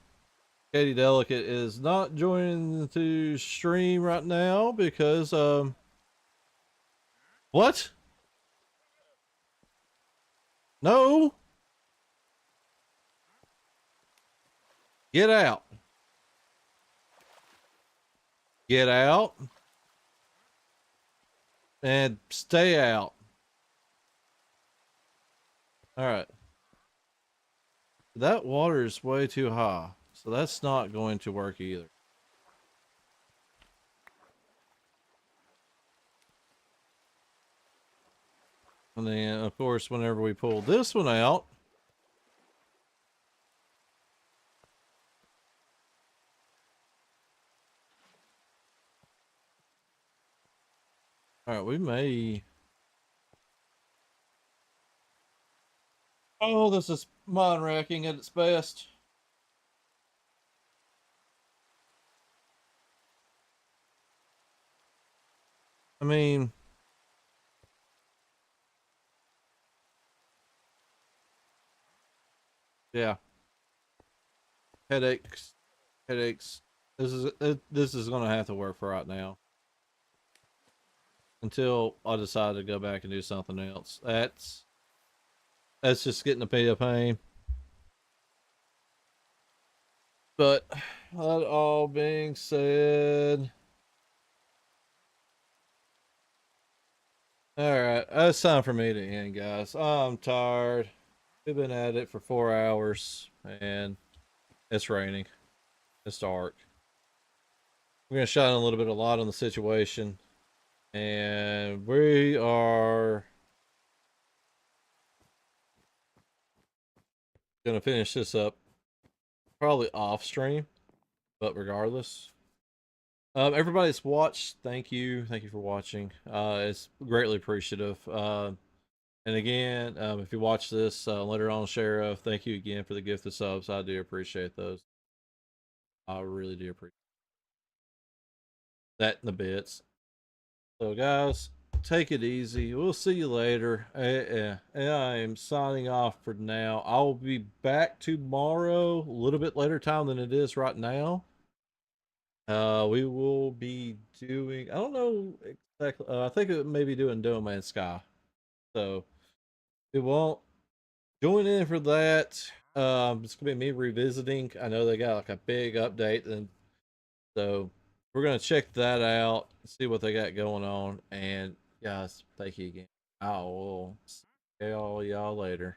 S1: Katie Delicate is not joining to stream right now because what? No, get out. Get out and stay out. All right. That water is way too high. So that's not going to work either. And then, of course, whenever we pull this one out, all right, we may. Oh, this is mind racking at its best. I mean, yeah, headaches, headaches. This is gonna have to work for right now until I decide to go back and do something else. That's just getting a bit of pain. But that all being said, all right, it's time for me to end, guys. I'm tired. We've been at it for 4 hours, and it's raining. It's dark. We're gonna shine a little bit of light on the situation, and we are gonna finish this up probably off stream, but regardless. Everybody's watched. Thank you for watching. It's greatly appreciative. And again, if you watch this later on, Sheriff, thank you again for the gift of subs. I do appreciate those. I really do appreciate that in the bits. So, guys, take it easy. We'll see you later. I am signing off for now. I will be back tomorrow, a little bit later time than it is right now. We will be doing. I don't know exactly. I think it may be doing Dome and Sky. So we won't join in for that. It's gonna be me revisiting. I know they got like a big update, and so we're gonna check that out, see what they got going on. And guys, thank you again. I will see all y'all later.